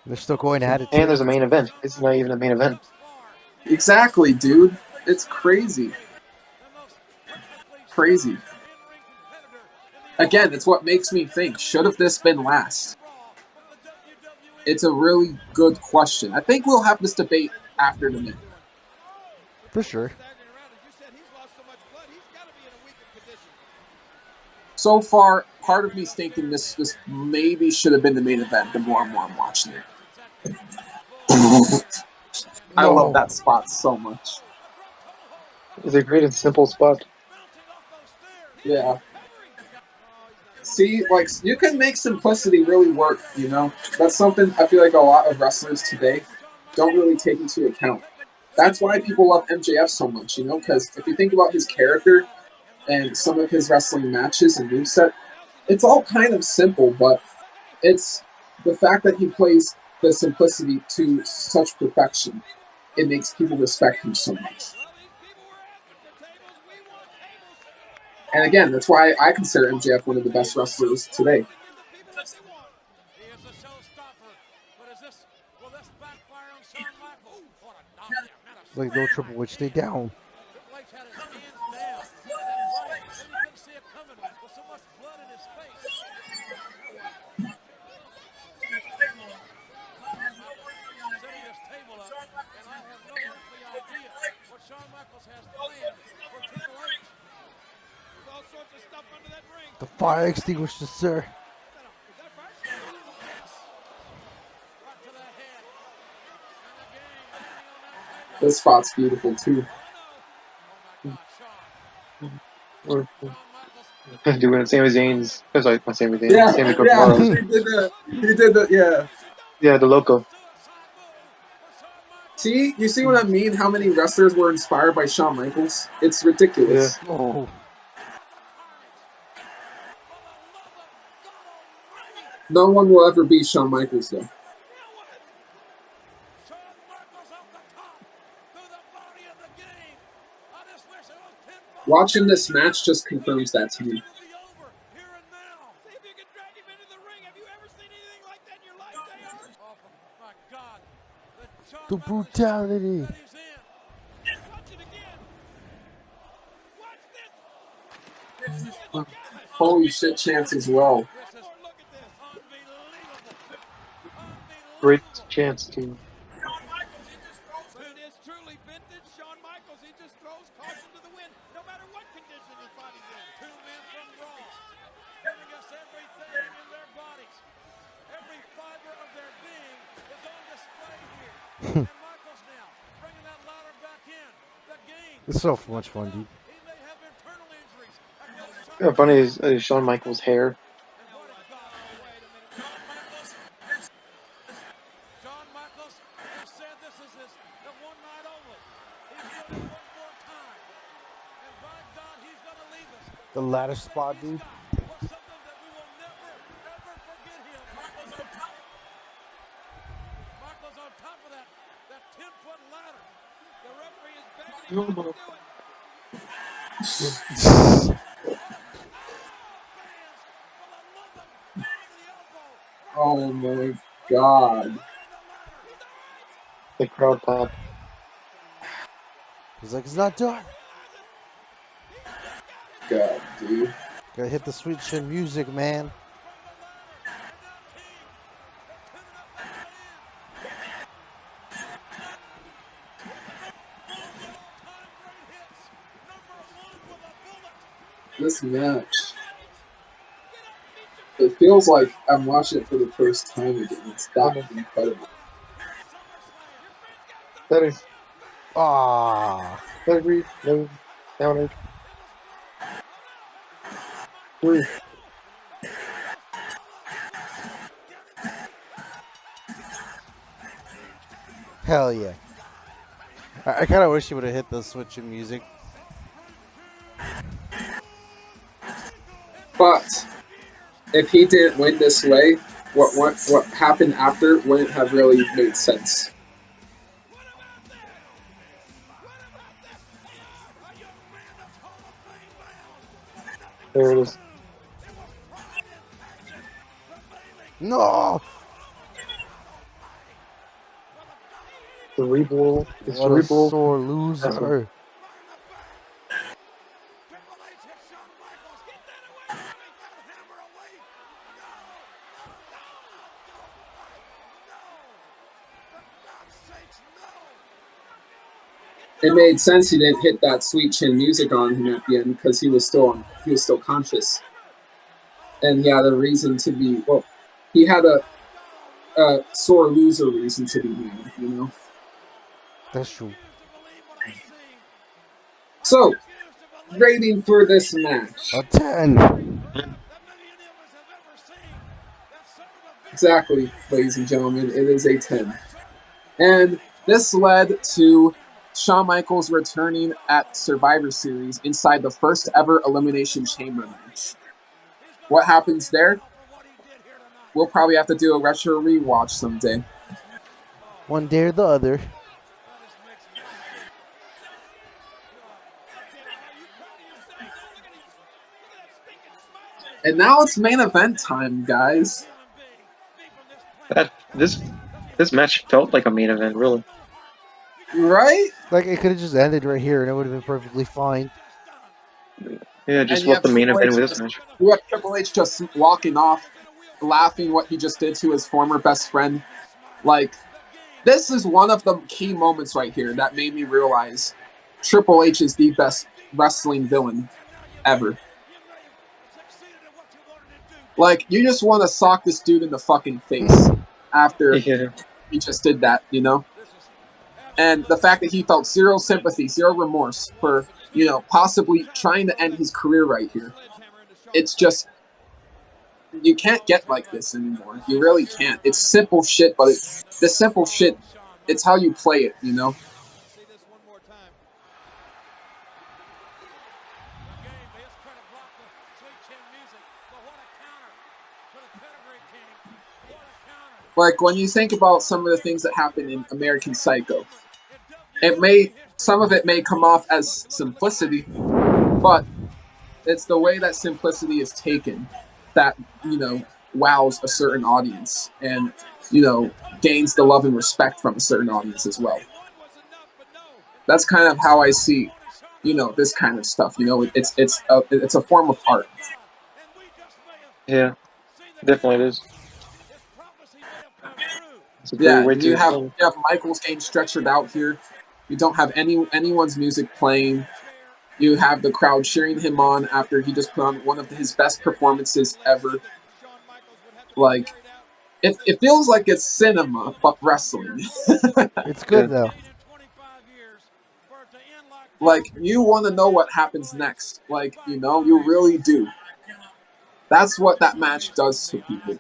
They're still going at it, And too. there's a main event. It's not even a main event. Exactly, dude. It's crazy. Crazy. Again, it's what makes me think, should have this been last? It's a really good question. I think we'll have this debate after the match. For sure. So far, part of me's thinking this maybe should have been the main event the more and more I'm watching it. I love that spot so much. It's a great and simple spot. Yeah. See, like, you can make simplicity really work, That's something I feel like a lot of wrestlers today don't really take into account. That's why people love MJF so much, because if you think about his character and some of his wrestling matches and moveset, it's all kind of simple, but it's the fact that he plays the simplicity to such perfection. It makes people respect him so much. And again, that's why I consider MJF one of the best wrestlers today. Like, no Triple H, stay down. all sorts of stuff under that ring. The fire extinguisher, sir. Is that a fire extinguisher? Right to the head. And the game landing on that table. This spot's beautiful too. Oh my God, Shawn. Or doing Sami Zayn's. Oh, sorry, not Sami Zayn. Yeah, Sammy yeah, Guevara. he did the, yeah. Yeah, the loco. See, you see what I mean? How many wrestlers were inspired by Shawn Michaels? It's ridiculous. Oh. No one will ever be Shawn Michaels, though. Watching this match just confirms that to me. The brutality. Holy shit chance as well. Great chance to. But it is truly vintage Shawn Michaels. He just throws caution to the wind, no matter what condition his body's in. Two men from Raw, giving us everything in their bodies. Every fiber of their being is on display here. And Michaels now bringing that ladder back in. The game. It's so much fun, dude. He may have internal injuries. Yeah, funny is Shawn Michaels' hair. Shawn Michaels has said this is the one night only. He's doing it one more time. And by God, he's going to leave us. The ladder spot, dude. What's something that we will never, ever forget him. Michaels on top of that 10-foot ladder. The referee is begging him not to do it. Oh my God. The crowd pop. He's like, it's not done. God, dude. Gotta hit the sweet chin music, man. This match, it feels like I'm watching it for the first time again. It's that incredible. That is. Ah. Every no counter. Three. Hell yeah. I kind of wish he would have hit the switch in music. But if he didn't win this way, what happened after wouldn't have really made sense. There it is. No. Cerebral. The What a cerebral. sore loser. It made sense he didn't hit that sweet chin music on him at the end because he was still conscious, and he had a reason to be. Well, he had a sore loser reason to be mad, you know. That's true. So, rating for this match. A 10. Exactly, ladies and gentlemen, it is a 10. And this led to Shawn Michaels returning at Survivor Series inside the first ever Elimination Chamber match. What happens there? We'll probably have to do a retro rewatch someday. One day or the other. And now it's main event time, guys. This match felt like a main event, really. Right? Like, it could have just ended right here and it would have been perfectly fine. Yeah, just And you left the have main Triple event H with this just- match. You have Triple H just walking off, laughing what he just did to his former best friend. Like, this is one of the key moments right here that made me realize Triple H is the best wrestling villain ever. Like, you just want to sock this dude in the fucking face after Yeah. he just did that, you know? And the fact that he felt zero sympathy, zero remorse for, you know, possibly trying to end his career right here. It's just, you can't get like this anymore. You really can't. It's simple shit, but the simple shit, it's how you play it, you know? See this one more time. Game, they just try to block the sweet chin music. But what a counter for the Pedigree King. What a counter. Like, when you think about some of the things that happen in American Psycho, some of it may come off as simplicity, but it's the way that simplicity is taken that, you know, wows a certain audience and, you know, gains the love and respect from a certain audience as well. That's kind of how I see, you know, this kind of stuff. You know, it's a form of art. Yeah, definitely it is. It's a great Yeah, way and you have to. Michaels getting stretchered out here. You don't have anyone's music playing. You have the crowd cheering him on after he just put on one of his best performances ever. Like, it feels like it's cinema, but wrestling. It's good though. Like, you want to know what happens next. Like, you know, you really do. That's what that match does to people.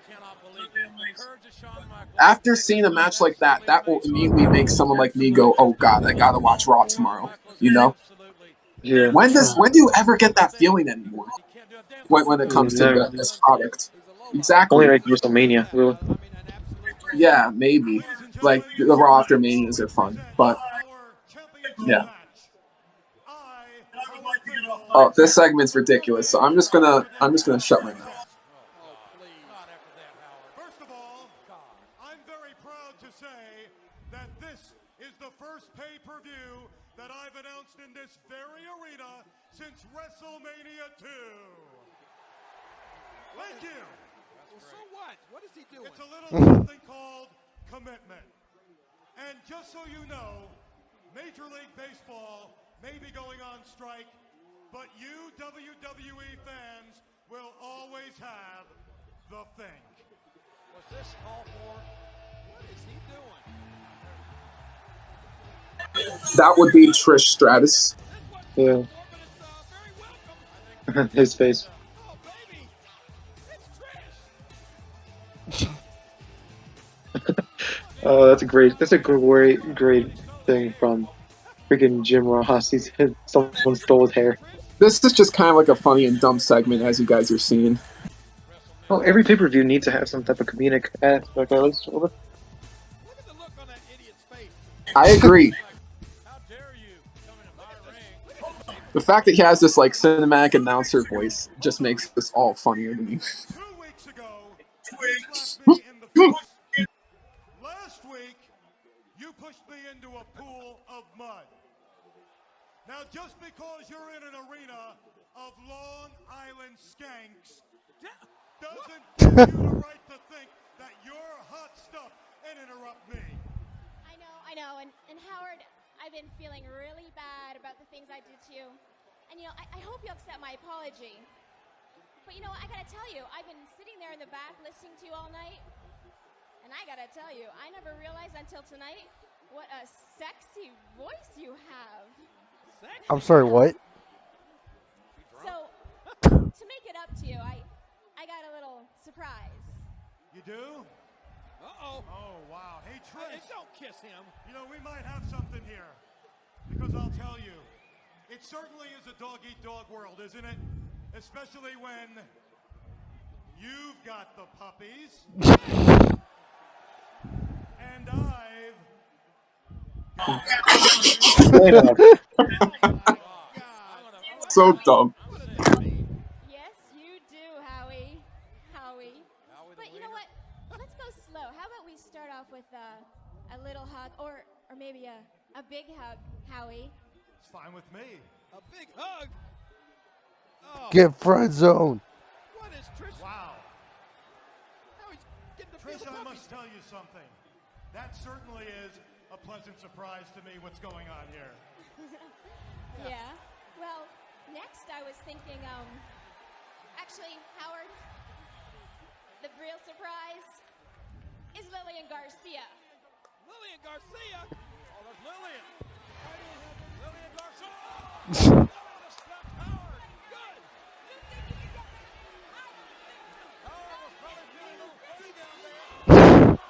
After seeing a match like that, that will immediately make someone like me go, "Oh God, I gotta watch Raw tomorrow." You know? Yeah. When do you ever get that feeling anymore? When it comes to No. this product, exactly. Only like WrestleMania, really. Yeah, maybe. Like the Raw after Manias are fun, but yeah. Oh, this segment's ridiculous. So I'm just gonna shut my mouth. First of all, I'm very proud to say that this is the first pay-per-view that I've announced in this very arena since WrestleMania 2. Thank you. Well, so what? What is he doing? It's a little something called commitment. And just so you know, Major League Baseball may be going on strike, but you WWE fans will always have the thing. Was this called for? What is he doing? That would be Trish Stratus. Yeah. His face. Oh, baby. It's Trish. That's a great thing from freaking Jim Ross. Someone stole his hair. This is just kind of like a funny and dumb segment, as you guys are seeing. Well, every pay-per-view needs to have some type of comedic aspect. Look at the look on that idiot's face. I agree. How dare you come into my ring? The fact that he has this like cinematic announcer voice just makes this all funnier to me. 2 weeks ago, you slapped me in the face. Last week, you pushed me into a pool of mud. Now, just because you're in an arena of Long Island skanks doesn't give you the right to think that you're hot stuff and interrupt me. I know, and Howard, I've been feeling really bad about the things I did to you. And you know, I hope you'll accept my apology. But you know, I gotta tell you, I've been sitting there in the back listening to you all night, and I gotta tell you, I never realized until tonight what a sexy voice you have. I'm sorry, what? So, to make it up to you, I got a little surprise. You do? Uh-oh. Oh, wow. Hey, Trish. Hey, don't kiss him. You know, we might have something here. Because I'll tell you, it certainly is a dog-eat-dog world, isn't it? Especially when you've got the puppies. And I've So dumb. Yes, you do, Howie. But you know what? Let's go slow. How about we start off with a little hug, or maybe a big hug, Howie. It's fine with me. A big hug. Oh, Get friend zone. what is Trish? Wow. Now he's getting to feel Trish, the I puppies. must tell you something. That certainly is a pleasant surprise to me, what's going on here. Yeah. Well, next I was thinking, actually, Howard, the real surprise is Lillian Garcia. Lillian Garcia? Oh, there's Lillian. Lillian Garcia. Oh, Howard. Good. Howard was probably feeling a little funny down there.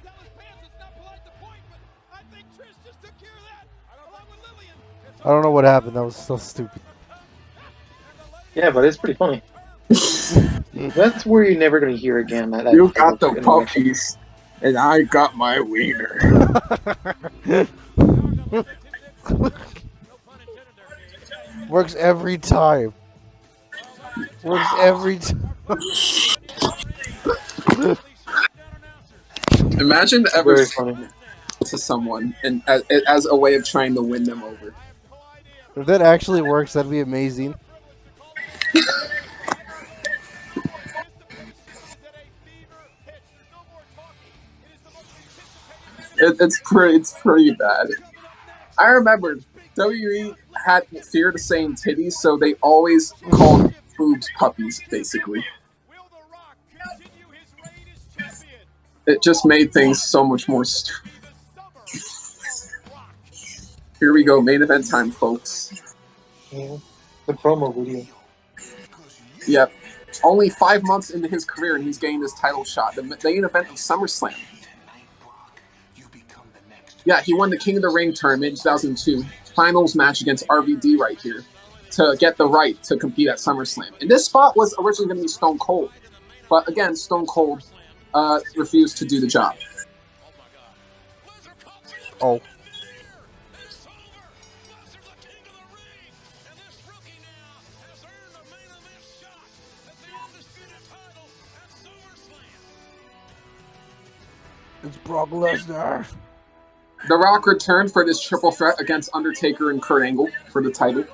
Tell his pants it's not polite to point, but I think Trish just took care of that. Along with Lillian. I don't know what happened. That was so stupid. Yeah, but it's pretty funny. That's where you're never gonna hear again. That You type got of the intervention. puppies, and I got my wiener. Works every time. Works every time. Imagine ever Very saying funny. that to someone and as a way of trying to win them over. If that actually works, that'd be amazing. It's pretty bad. I remember WWE had fear to saying titties, so they always called boobs puppies, basically. It just made things so much more stupid. Here we go, main event time, folks. Yeah. The promo video. Yep. Only 5 months into his career, and he's getting this title shot. The main event of SummerSlam. Yeah, he won the King of the Ring tournament in 2002. Finals match against RVD right here to get the right to compete at SummerSlam. And this spot was originally going to be Stone Cold. But again, Stone Cold refused to do the job. Oh. It's Brock Lesnar. The Rock returned for this triple threat against Undertaker and Kurt Angle for the title.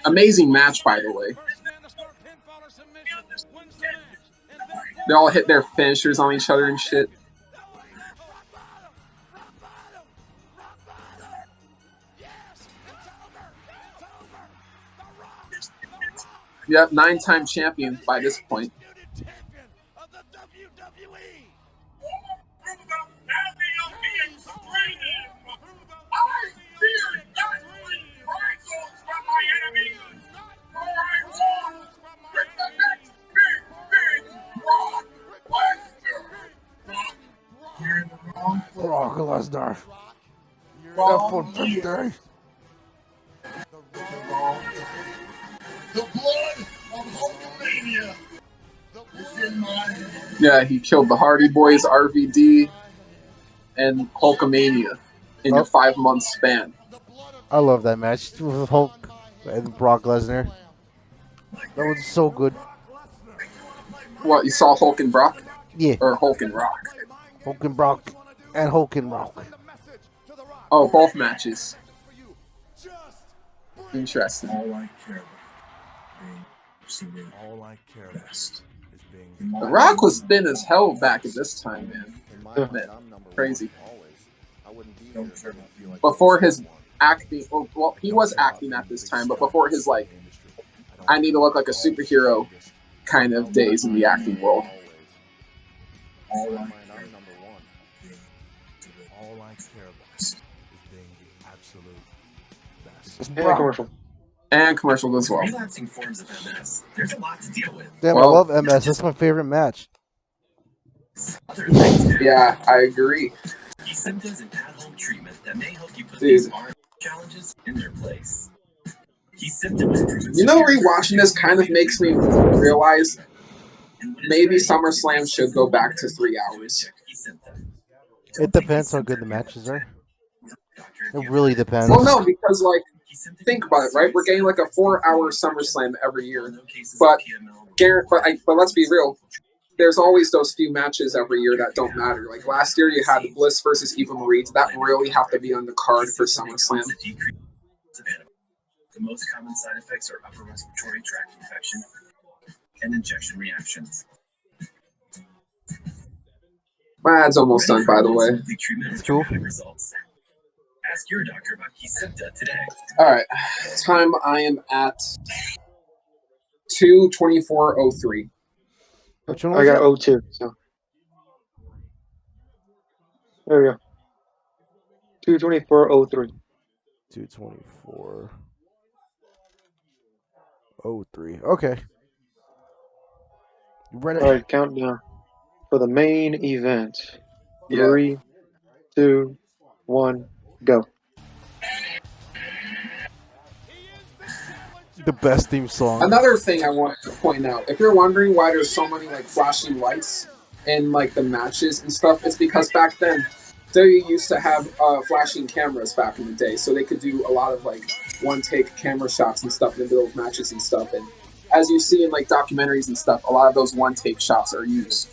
Amazing match, by the way. They all hit their finishers on each other and shit. Yep, 9-time champion by this point. Brock Lesnar. F150. The blood of Hulkamania is in my hands. Yeah, he killed the Hardy Boys, RVD, and Hulkamania in a 5-month span. I love that match with Hulk and Brock Lesnar. That was so good. What, you saw Hulk and Brock? Yeah. Or Hulk and Rock? Hulk and Brock and Hulk and Rock. Oh, both matches. Interesting. All I care about being all I care about is being The Rock was thin as hell back at this time, man. Man, crazy. Before his acting, well, he was acting at this time, but before his, like, I need to look like a superhero kind of days in the acting world. all I care about is being the absolute best. And commercial. And commercial as well. Relapsing forms of MS. There's a lot to deal with. Damn, Well, I love MS. That's my favorite match. Other things Yeah, I agree. symptoms and at-home treatment that may help you put Dude. these arm challenges in their place. Symptom improvements. You know, rewatching this kind of makes me realize maybe SummerSlam should go back to 3 hours. It depends how good the matches are. It really depends. Well, no, because, like, think about it, right? We're getting like a 4-hour SummerSlam every year, but let's be real. There's always those few matches every year that don't matter. Like last year, you had Bliss versus Eva Marie. That really have to be on the card for SummerSlam. The most common side effects are upper respiratory tract infection and injection reactions. My ad's almost done, by the way. Treatment with Cool. dramatic results. Ask your doctor about Kesimpta today. All right, time I am at 2:24:03. Which one I was got it? 02. So there we go. 2:24:03. 2:24:03. Okay. You ready? All right, countdown for the main event. Yeah. 3, 2, 1, go. The best theme song. Another thing I want to point out: if you're wondering why there's so many like flashing lights in like the matches and stuff, it's because back then they used to have flashing cameras back in the day, so they could do a lot of like one-take camera shots and stuff in the middle of matches and stuff. And as you see in like documentaries and stuff, a lot of those one-take shots are used.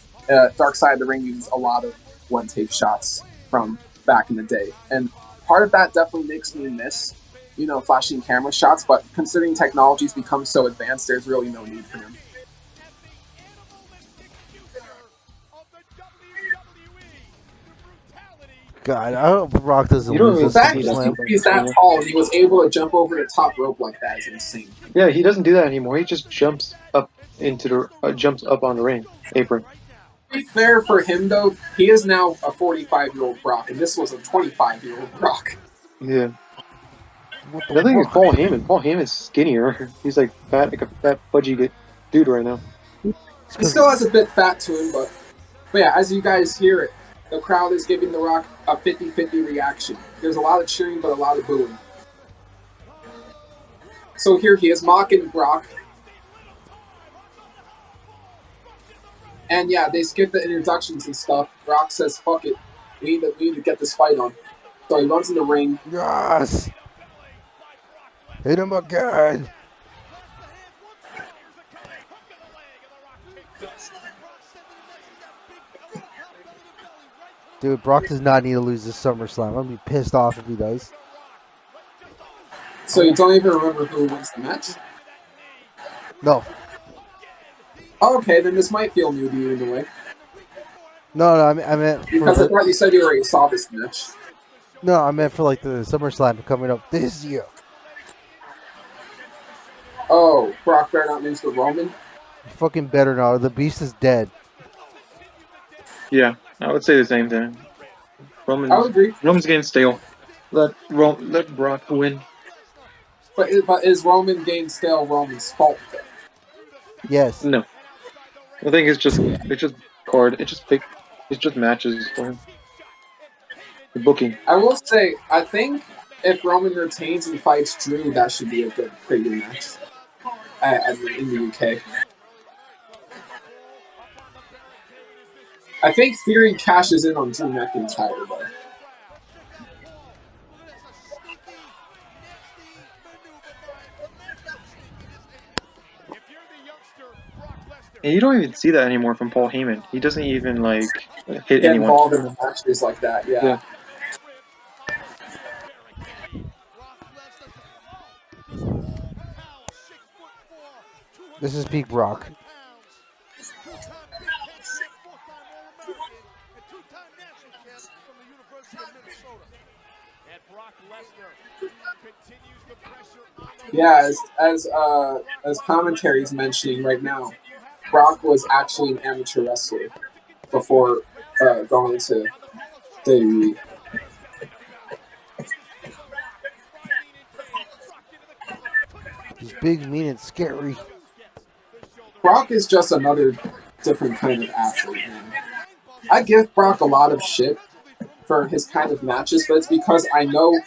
Dark Side of the Ring uses a lot of one-take shots from back in the day, and part of that definitely makes me miss, you know, flashing camera shots, but considering technology's become so advanced, there's really no need for them. God, I hope Brock doesn't You don't lose even this The fact see that. SummerSlam. that he's that tall and he was able to jump over the top rope like that is insane. Yeah, he doesn't do that anymore. He just jumps up into the jumps up on the ring apron. To be fair for him, though, he is now a 45-year-old Brock, and this was a 25-year-old Brock. Yeah. What the The thing is, fuck? Paul Heyman. Paul Heyman's skinnier. He's like fat, like a fat pudgy dude right now. He still has a bit fat to him, but yeah, as you guys hear it, the crowd is giving The Rock a 50-50 reaction. There's a lot of cheering, but a lot of booing. So here he is mocking Brock. And yeah, they skip the introductions and stuff. Brock says, fuck it. We need to get this fight on. So he runs in the ring. Yes! Hit him again! Dude, Brock does not need to lose this SummerSlam. I'm gonna be pissed off if he does. So you don't even remember who wins the match? No. Oh, okay, then this might feel new to you in a way. No, I meant because I thought you said you already saw this match. No, I meant for like the SummerSlam coming up this year. Oh, Brock better not lose to Roman? You fucking better not. The Beast is dead. Yeah, I would say the same thing. I would agree. Roman's getting stale. Let Brock win. But is Roman getting stale Roman's fault, though? Yes. No. I think it's just card. It's just matches for him. The booking. I will say, I think if Roman retains and fights Drew, that should be a pretty good match. In the UK. I think Theory cashes in on Drew McIntyre, though. And you don't even see that anymore from Paul Heyman. He doesn't even like hit Get anyone. involved in the matches like that, yeah. This is peak Brock. Yeah, as commentary's mentioning right now, Brock was actually an amateur wrestler before going to WWE. He's big, mean, and scary. Brock is just another different kind of athlete, man. I give Brock a lot of shit for his kind of matches, but it's because I know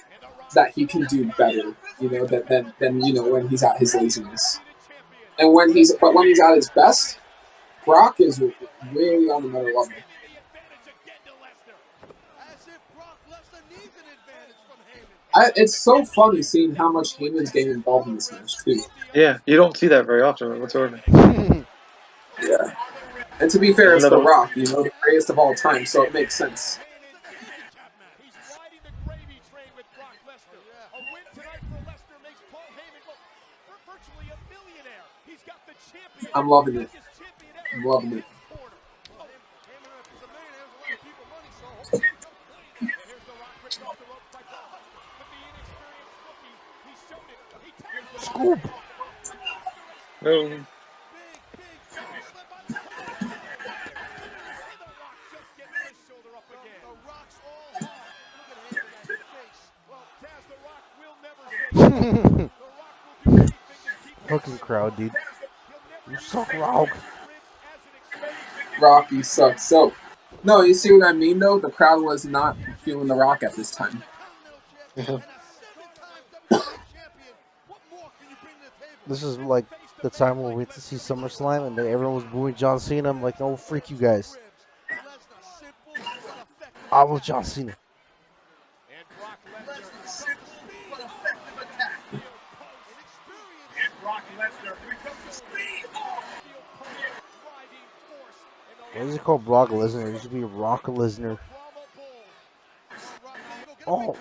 that he can do better, you know, than you know, when he's at his laziness. And when he's at his best, Brock is really on another level. It's so funny seeing how much Heyman's getting involved in this match too. Yeah, you don't see that very often whatsoever. Yeah. And to be fair, it's The Rock, you know, the greatest of all time, so it makes sense. I'm loving it. I'm loving it. scoop. Oh. Fucking crowd, dude. You suck, Rock. Rocky sucks. So, no, you see what I mean, though? The crowd was not feeling The Rock at this time. This is like the time when we went to see SummerSlam and everyone was booing John Cena. I'm like, no, freak you guys. I was John Cena. Why is it called Brock Lesnar? It should be Rock Lesnar. Oh.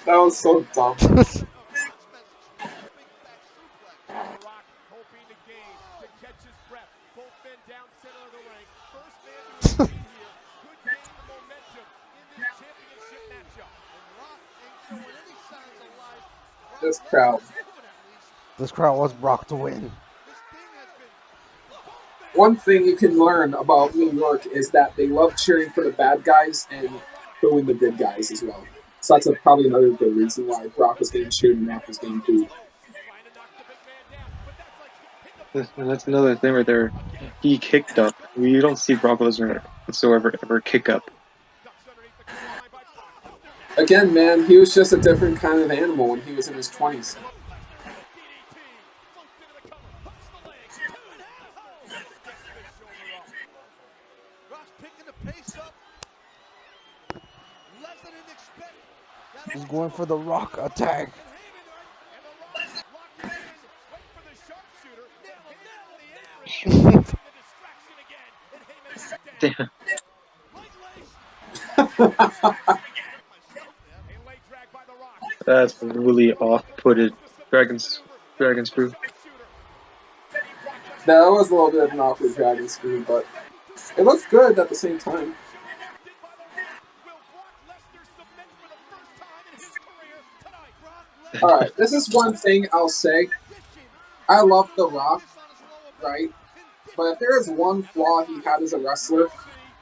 That was so dumb. This crowd. This crowd wants Brock to win. One thing you can learn about New York is that they love cheering for the bad guys and booing the good guys as well. So that's probably another good reason why Brock was getting cheered and Rock was getting booed. And that's another thing right there. He kicked up. You don't see Brock Lesnar whatsoever ever kick up. Again, man, he was just a different kind of animal when he was in his 20s. He's going for the Rock attack. Damn. That's really off-putted. Dragon screw. That was a little bit of an awkward dragon screw, but it looks good at the same time. Alright, this is one thing I'll say. I love The Rock, right? But if there is one flaw he had as a wrestler,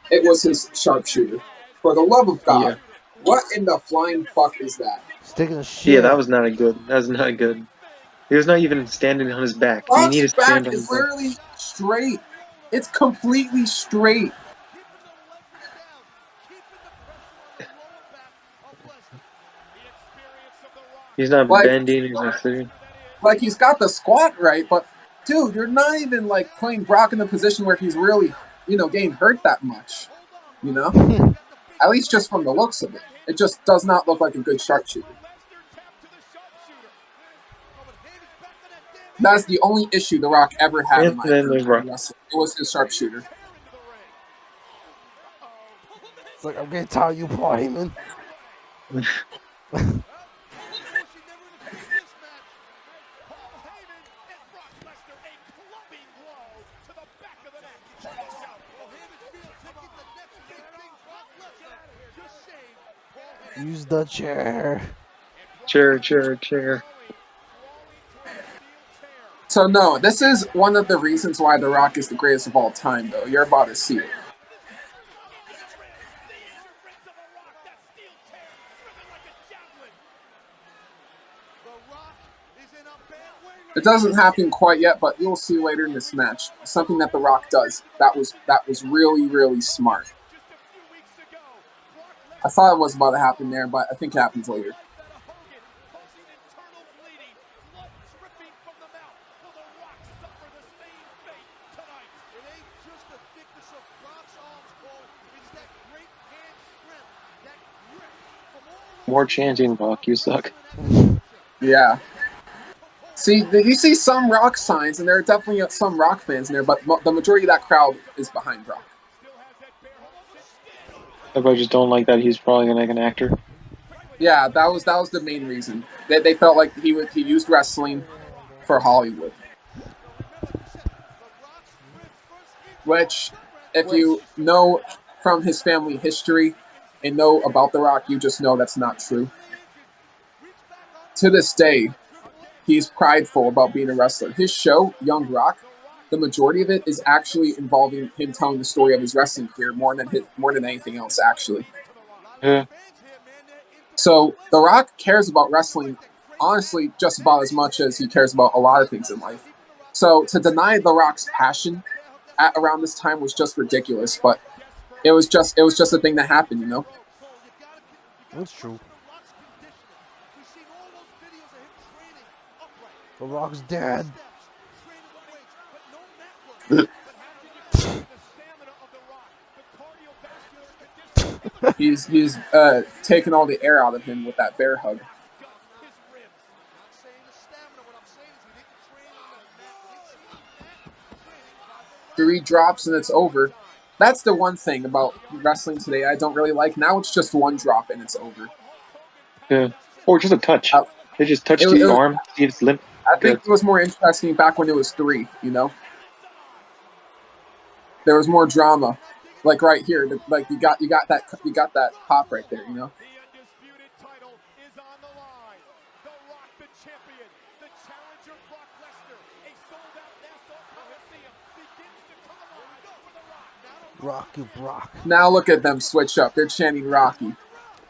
it was his sharpshooter. For the love of God, what in the flying fuck is that? Sticking a shit. Yeah, that was not good. That was not good. He was not even standing on his back. You need to Rock's stand back on his is back. literally straight. It's completely straight. He's not bending. He's not sitting. Like, he's got the squat right, but, dude, you're not even, like, putting Brock in a position where he's really, getting hurt that much. At least just from the looks of it. It just does not look like a good sharpshooter. That's the only issue The Rock ever had in my opinion. It was his sharpshooter. It's like, I'm getting tired of you, Paul Heyman. Use the chair. Chair. So, no, this is one of the reasons why The Rock is the greatest of all time, though. You're about to see it. It doesn't happen quite yet, but you'll see later in this match. Something that The Rock does that was really, really smart. I thought it was about to happen there, but I think it happens later. More chanting, Rock. You suck. Yeah. See, you see some Rock signs, and there are definitely some Rock fans in there, but the majority of that crowd is behind Rock. Everybody just don't like that he's probably gonna make an actor. Yeah, that was the main reason. They felt like he used wrestling for Hollywood. Which, if you know from his family history and know about The Rock, you just know that's not true. to this day, he's prideful about being a wrestler. His show, Young Rock, the majority of it is actually involving him telling the story of his wrestling career more than anything else, actually. Yeah. So The Rock cares about wrestling, honestly, just about as much as he cares about a lot of things in life. So to deny The Rock's passion at around this time was just ridiculous, but it was just a thing that happened, you know. That's true. The Rock's dead. He's taking all the air out of him with that bear hug. 3 drops and it's over. That's the one thing about wrestling today I don't really like. Now it's just 1 drop and it's over. Yeah. Or just a touch. They just touch the arm, see if it's limp. I think it was more interesting back when it was 3, you know? There was more drama. Like right here, like you got that pop right there, you know? Rocky Brock. Now look at them switch up. They're chanting Rocky.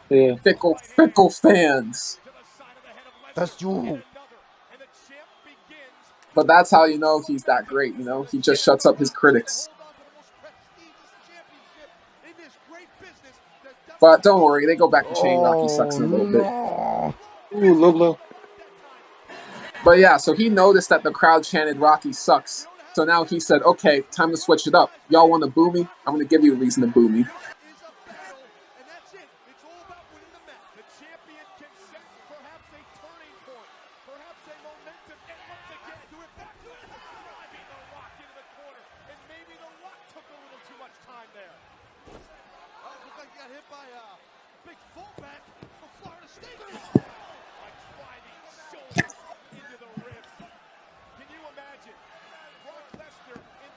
Yeah. Fickle fans. That's you. But that's how you know he's that great, you know? He just shuts up his critics. But don't worry, they go back to chanting Rocky sucks in a little bit. Ooh, low blow. But yeah, so he noticed that the crowd chanted Rocky sucks. So now he said, okay, time to switch it up. Y'all want to boo me? I'm going to give you a reason to boo me.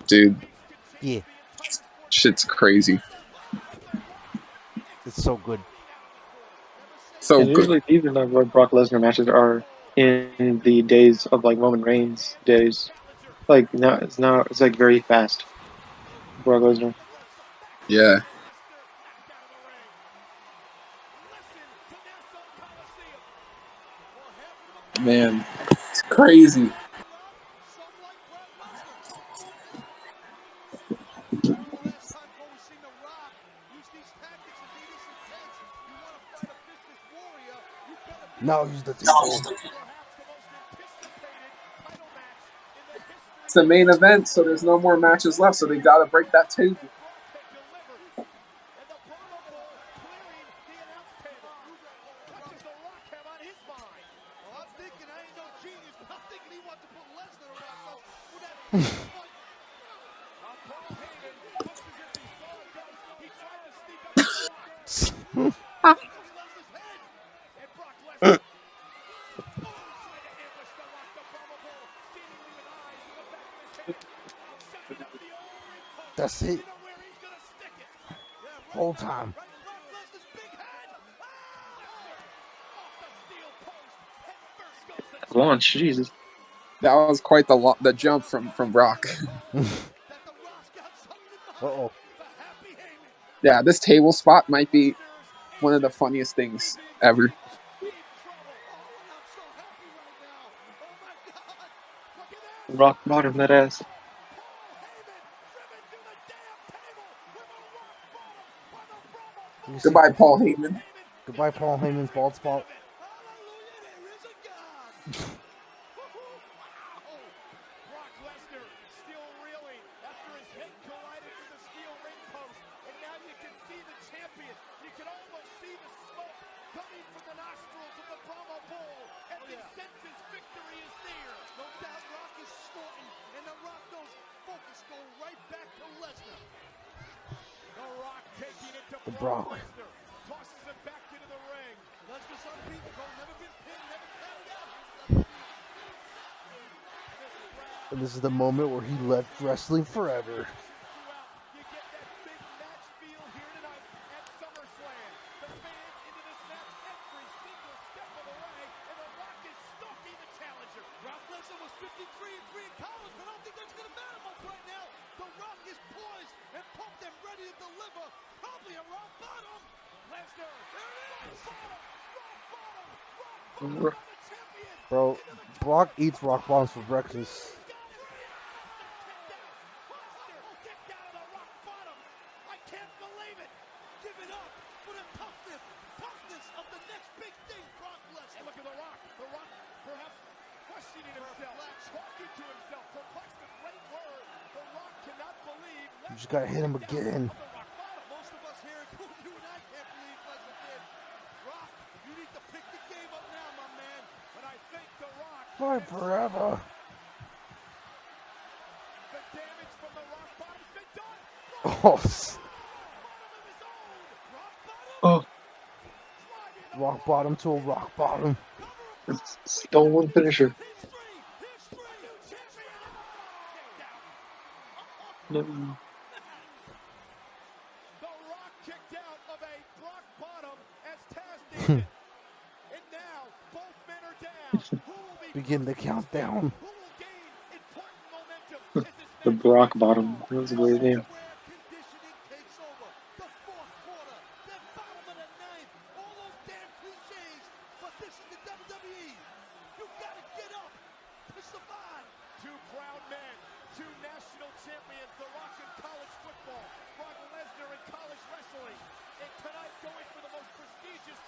Dude. Yeah. Shit's crazy. It's so good. So and usually these are not Brock Lesnar matches are in the days of like Roman Reigns days. Like now it's like very fast. Brock Lesnar. Yeah. Man, it's crazy. Now he's the table. It's the main event, so there's no more matches left, so they gotta break that table. That's it. Whole time. Launch, Jesus. That was quite the jump from Brock. Uh-oh. Yeah, this table spot might be one of the funniest things ever. Rock bottom that ass. Goodbye, Paul Heyman. Goodbye, Paul Heyman's bald spot. The Brock. And this is the moment where he left wrestling forever. Bro, Brock eats rock bottoms for breakfast. You just gotta hit him again. Fight forever. Oh. Oh. Rock bottom to a rock bottom. It's stolen finisher. No. Begin the countdown. The Brock Bottom. That's a weird name.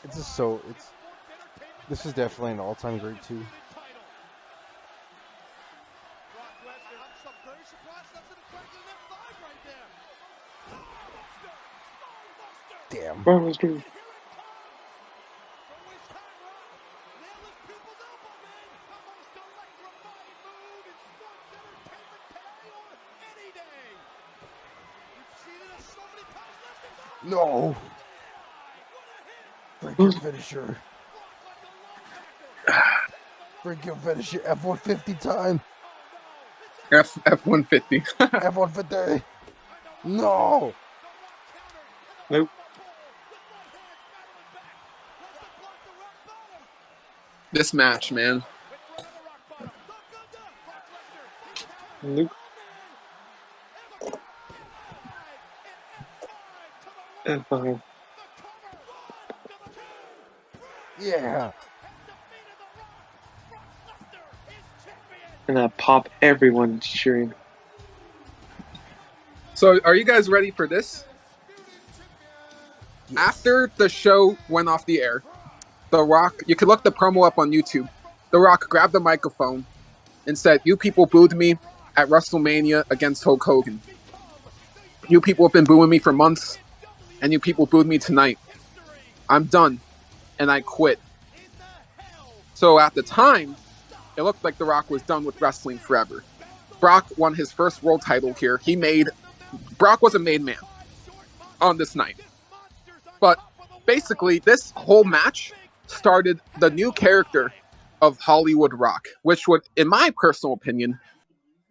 It's just so this is definitely an all-time great too. Damn. No. Break your finisher. Break your finisher. F-150 time. F-150. F-150. No. Nope. This match, man. Nope. F5. Yeah. And that pop, everyone's cheering. So, are you guys ready for this? Yes. After the show went off the air, The Rock, you could look the promo up on YouTube. The Rock grabbed the microphone and said, "You people booed me at WrestleMania against Hulk Hogan. You people have been booing me for months, and you people booed me tonight. I'm done, and I quit." So at the time, it looked like The Rock was done with wrestling forever. Brock won his first world title here. Brock was a made man on this night. But basically, this whole match started the new character of Hollywood Rock, which would, in my personal opinion,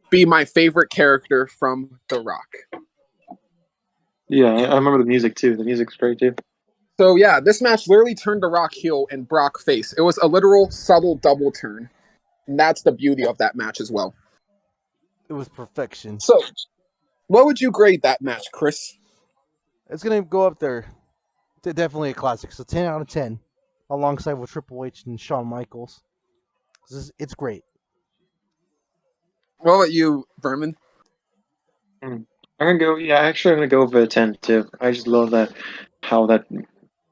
be my favorite character from The Rock. Yeah, I remember the music too. The music's great too. So yeah, this match literally turned The Rock heel and Brock face. It was a literal subtle double turn. And that's the beauty of that match as well. It was perfection. So, what would you grade that match, Chris? It's going to go up there. It's definitely a classic. So 10 out of 10. Alongside with Triple H and Shawn Michaels. It's great. What about you, Vermin? I'm gonna go. Yeah, actually, I'm gonna go for a 10 too. I just love how that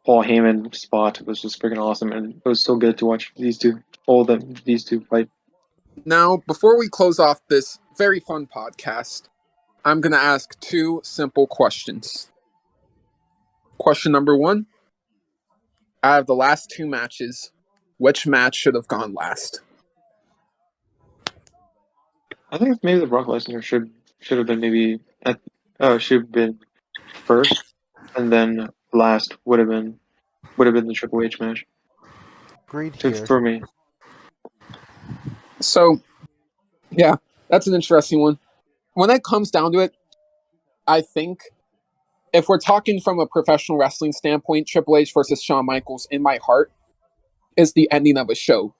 Paul Heyman spot was just freaking awesome, and it was so good to watch these two fight. Now, before we close off this very fun podcast, I'm going to ask two simple questions. Question number one: out of the last two matches, which match should have gone last? I think maybe the Brock Lesnar should have been should have been first, and then last would have been the Triple H match. Agreed here. For me. So, yeah, that's an interesting one. When it comes down to it, I think if we're talking from a professional wrestling standpoint, Triple H versus Shawn Michaels, in my heart, is the ending of the show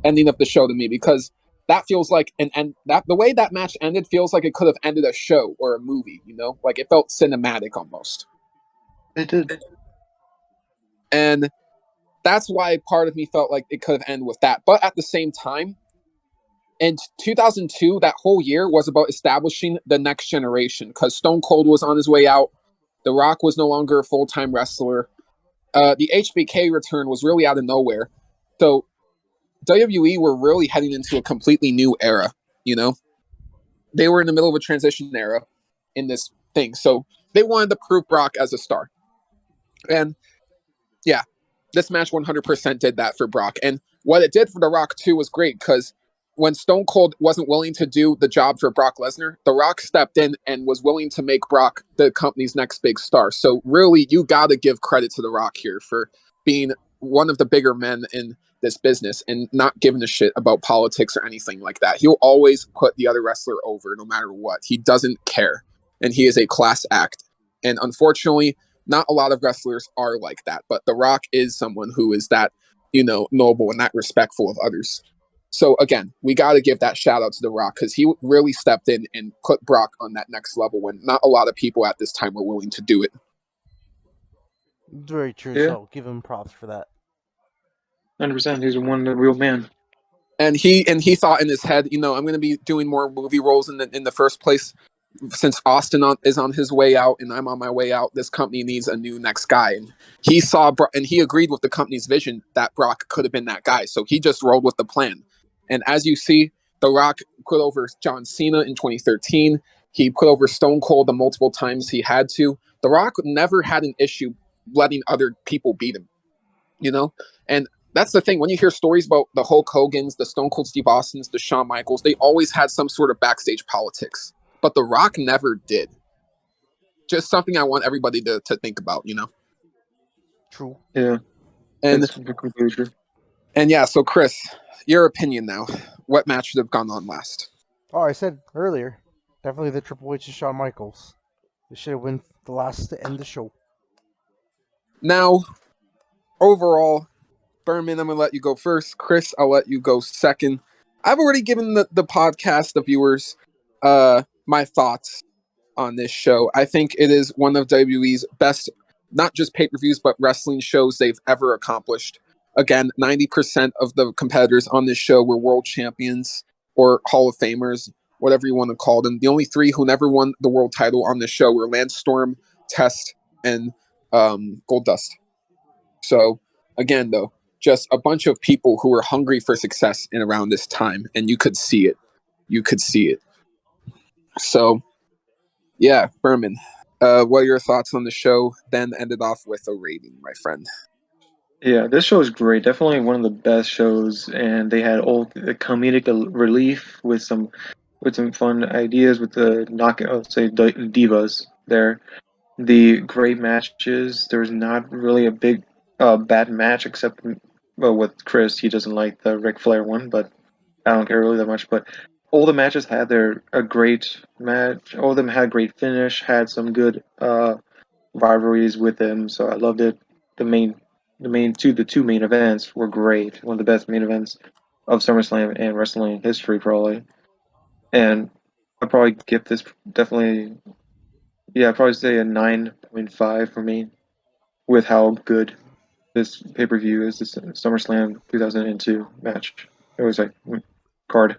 to me, because that feels like the way that match ended feels like it could have ended a show or a movie, like it felt cinematic almost. It did. And that's why part of me felt like it could have ended with that. But at the same time, in 2002, that whole year was about establishing the next generation because Stone Cold was on his way out. The Rock was no longer a full-time wrestler. The HBK return was really out of nowhere. So WWE were really heading into a completely new era, you know? They were in the middle of a transition era in this thing. So they wanted to prove Brock as a star. And yeah, this match 100% did that for Brock. And what it did for The Rock, too, was great because when Stone Cold wasn't willing to do the job for Brock Lesnar, The Rock stepped in and was willing to make Brock the company's next big star. So really, you got to give credit to The Rock here for being one of the bigger men in this business and not giving a shit about politics or anything like that. He'll always put the other wrestler over no matter what. He doesn't care. And he is a class act. And unfortunately, not a lot of wrestlers are like that, but The Rock is someone who is that, noble and that respectful of others. So again, we got to give that shout out to The Rock because he really stepped in and put Brock on that next level when not a lot of people at this time were willing to do it. Very true. Yeah. So give him props for that. 100%. He's one real man. And he thought in his head, I'm going to be doing more movie roles in the first place. Since Austin is on his way out and I'm on my way out, this company needs a new next guy. And he saw and he agreed with the company's vision that Brock could have been that guy. So he just rolled with the plan. And as you see, The Rock put over John Cena in 2013. He put over Stone Cold the multiple times he had to. The Rock never had an issue letting other people beat him, And that's the thing. When you hear stories about the Hulk Hogan's, the Stone Cold Steve Austins, the Shawn Michaels, they always had some sort of backstage politics. But The Rock never did. Just something I want everybody to think about, True. Yeah. And That's completely true. And yeah, so Chris, your opinion now. What match should have gone on last? Oh, I said earlier, definitely the Triple H and Shawn Michaels. They should have won the last to end the show. Now, overall, Berman, I'm going to let you go first. Chris, I'll let you go second. I've already given the podcast, the viewers, my thoughts on this show. I think it is one of WWE's best, not just pay-per-views, but wrestling shows they've ever accomplished. Again, 90% of the competitors on this show were world champions or Hall of Famers, whatever you want to call them. The only three who never won the world title on this show were Lance Storm, Test, and Goldust. So, again, though, just a bunch of people who were hungry for success in around this time, and you could see it. So, yeah, Berman, what are your thoughts on the show? Then ended off with a rating, my friend. Yeah, this show is great. Definitely one of the best shows, and they had all the comedic relief with some fun ideas with the divas there. The great matches. There was not really a big bad match except with Chris. He doesn't like the Ric Flair one, but I don't care really that much. But all the matches had a great match. All of them had a great finish. Had some good rivalries with them, so I loved it. The two main events were great. One of the best main events of SummerSlam and wrestling history, probably. And I'd probably give this definitely, yeah, I'd probably say a 9.5 for me, with how good this pay per view is. This SummerSlam 2002 match. It was like card.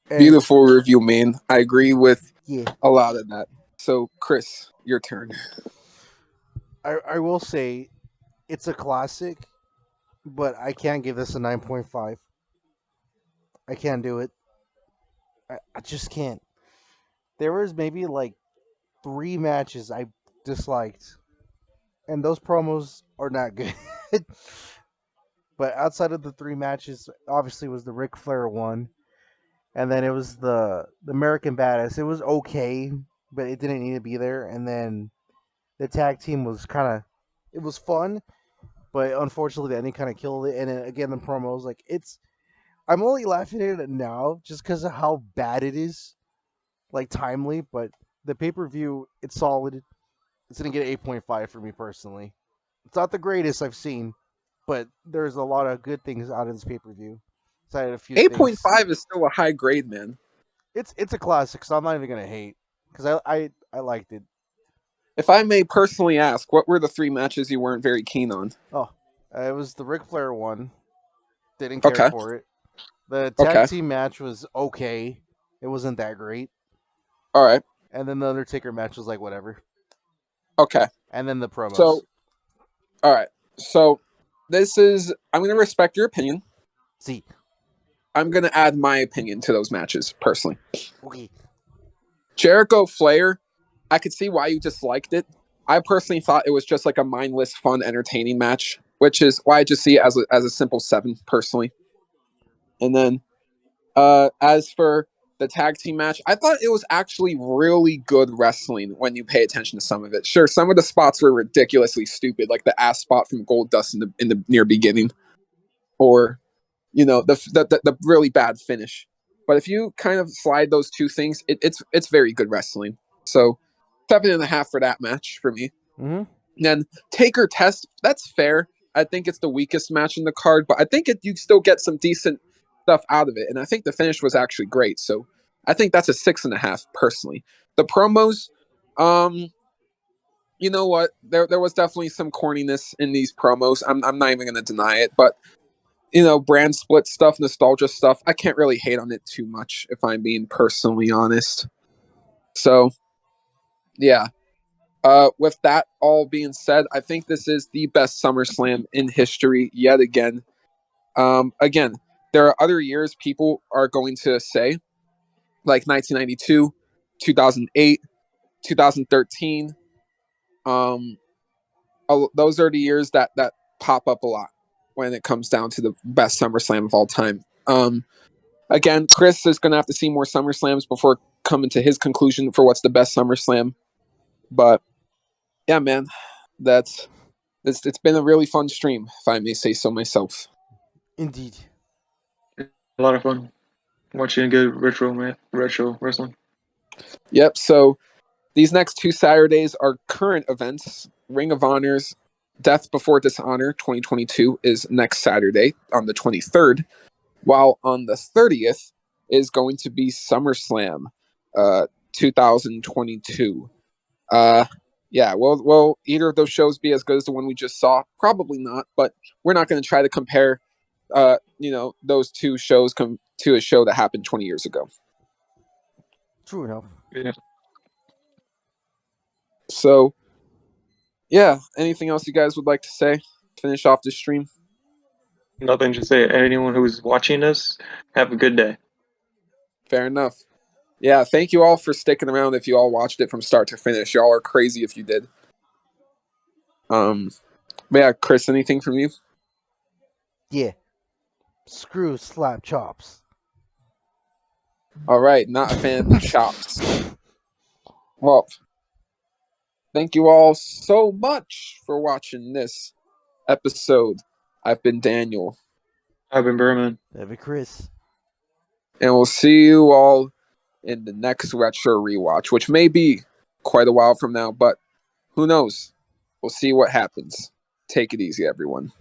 And Beautiful review, man. I agree with yeah, a lot of that. So, Chris, your turn. I will say it's a classic, but I can't give this a 9.5. I can't do it. I just can't. There was maybe like 3 matches I disliked, and those promos are not good. But outside of the 3 matches, obviously was the Ric Flair one, and then it was the American Badass. It was okay, but it didn't need to be there. And then the tag team was it was fun, but unfortunately the ending kind of killed it. And then, again, the promos, like I'm only laughing at it now just because of how bad it is, like timely. But the pay per view, it's solid. It's gonna get an 8.5 for me personally. It's not the greatest I've seen, but there's a lot of good things out of this pay per view. Cited a few 8.5 things. is still a high grade, man. It's a classic, so I'm not even gonna hate because I liked it. If I may personally ask, what were the 3 matches you weren't very keen on? Oh, it was the Ric Flair one. Didn't care Okay. for it. The Okay. tag team match was okay. It wasn't that great. All right. And then the Undertaker match was like whatever. Okay. And then the promos. So, all right. So, I'm going to respect your opinion. See. I'm going to add my opinion to those matches, personally. Okay. Jericho Flair, I could see why you disliked it. I personally thought it was just like a mindless, fun, entertaining match, which is why I just see it as a simple 7, personally. And then, as for the tag team match, I thought it was actually really good wrestling when you pay attention to some of it. Sure, some of the spots were ridiculously stupid, like the ass spot from Goldust in the near beginning, or the really bad finish. But if you kind of slide those 2 things, it's very good wrestling. So 7.5 for that match for me. Mm-hmm. Then Taker Test, that's fair. I think it's the weakest match in the card, but I think you still get some decent stuff out of it. And I think the finish was actually great. So I think that's a 6.5 personally. The promos, you know what? There was definitely some corniness in these promos. I'm not even going to deny it, but brand split stuff, nostalgia stuff, I can't really hate on it too much if I'm being personally honest. So, yeah. With that all being said, I think this is the best SummerSlam in history yet again. Again, there are other years people are going to say, like 1992, 2008, 2013. Those are the years that pop up a lot when it comes down to the best SummerSlam of all time. Again, Chris is going to have to see more SummerSlams before coming to his conclusion for what's the best SummerSlam. But yeah, man, it's been a really fun stream, if I may say so myself. Indeed. A lot of fun watching good retro wrestling. Yep. So these next 2 Saturdays are current events. Ring of Honor's Death Before Dishonor 2022 is next Saturday on the 23rd, while on the 30th is going to be SummerSlam 2022. Yeah, will either of those shows be as good as the one we just saw? Probably not, but we're not going to try to compare those 2 shows to a show that happened 20 years ago. True enough. Yeah. So, yeah, anything else you guys would like to say? Finish off the stream? Nothing to say. Anyone who's watching us, have a good day. Fair enough. Yeah, thank you all for sticking around if you all watched it from start to finish. Y'all are crazy if you did. But yeah, Chris, anything from you? Yeah. Screw slap chops. All right, not a fan of the chops. Well, thank you all so much for watching this episode. I've been Daniel. I've been Berman. That'd be Chris. And we'll see you all in the next Retro Rewatch, which may be quite a while from now, but who knows? We'll see what happens. Take it easy, everyone.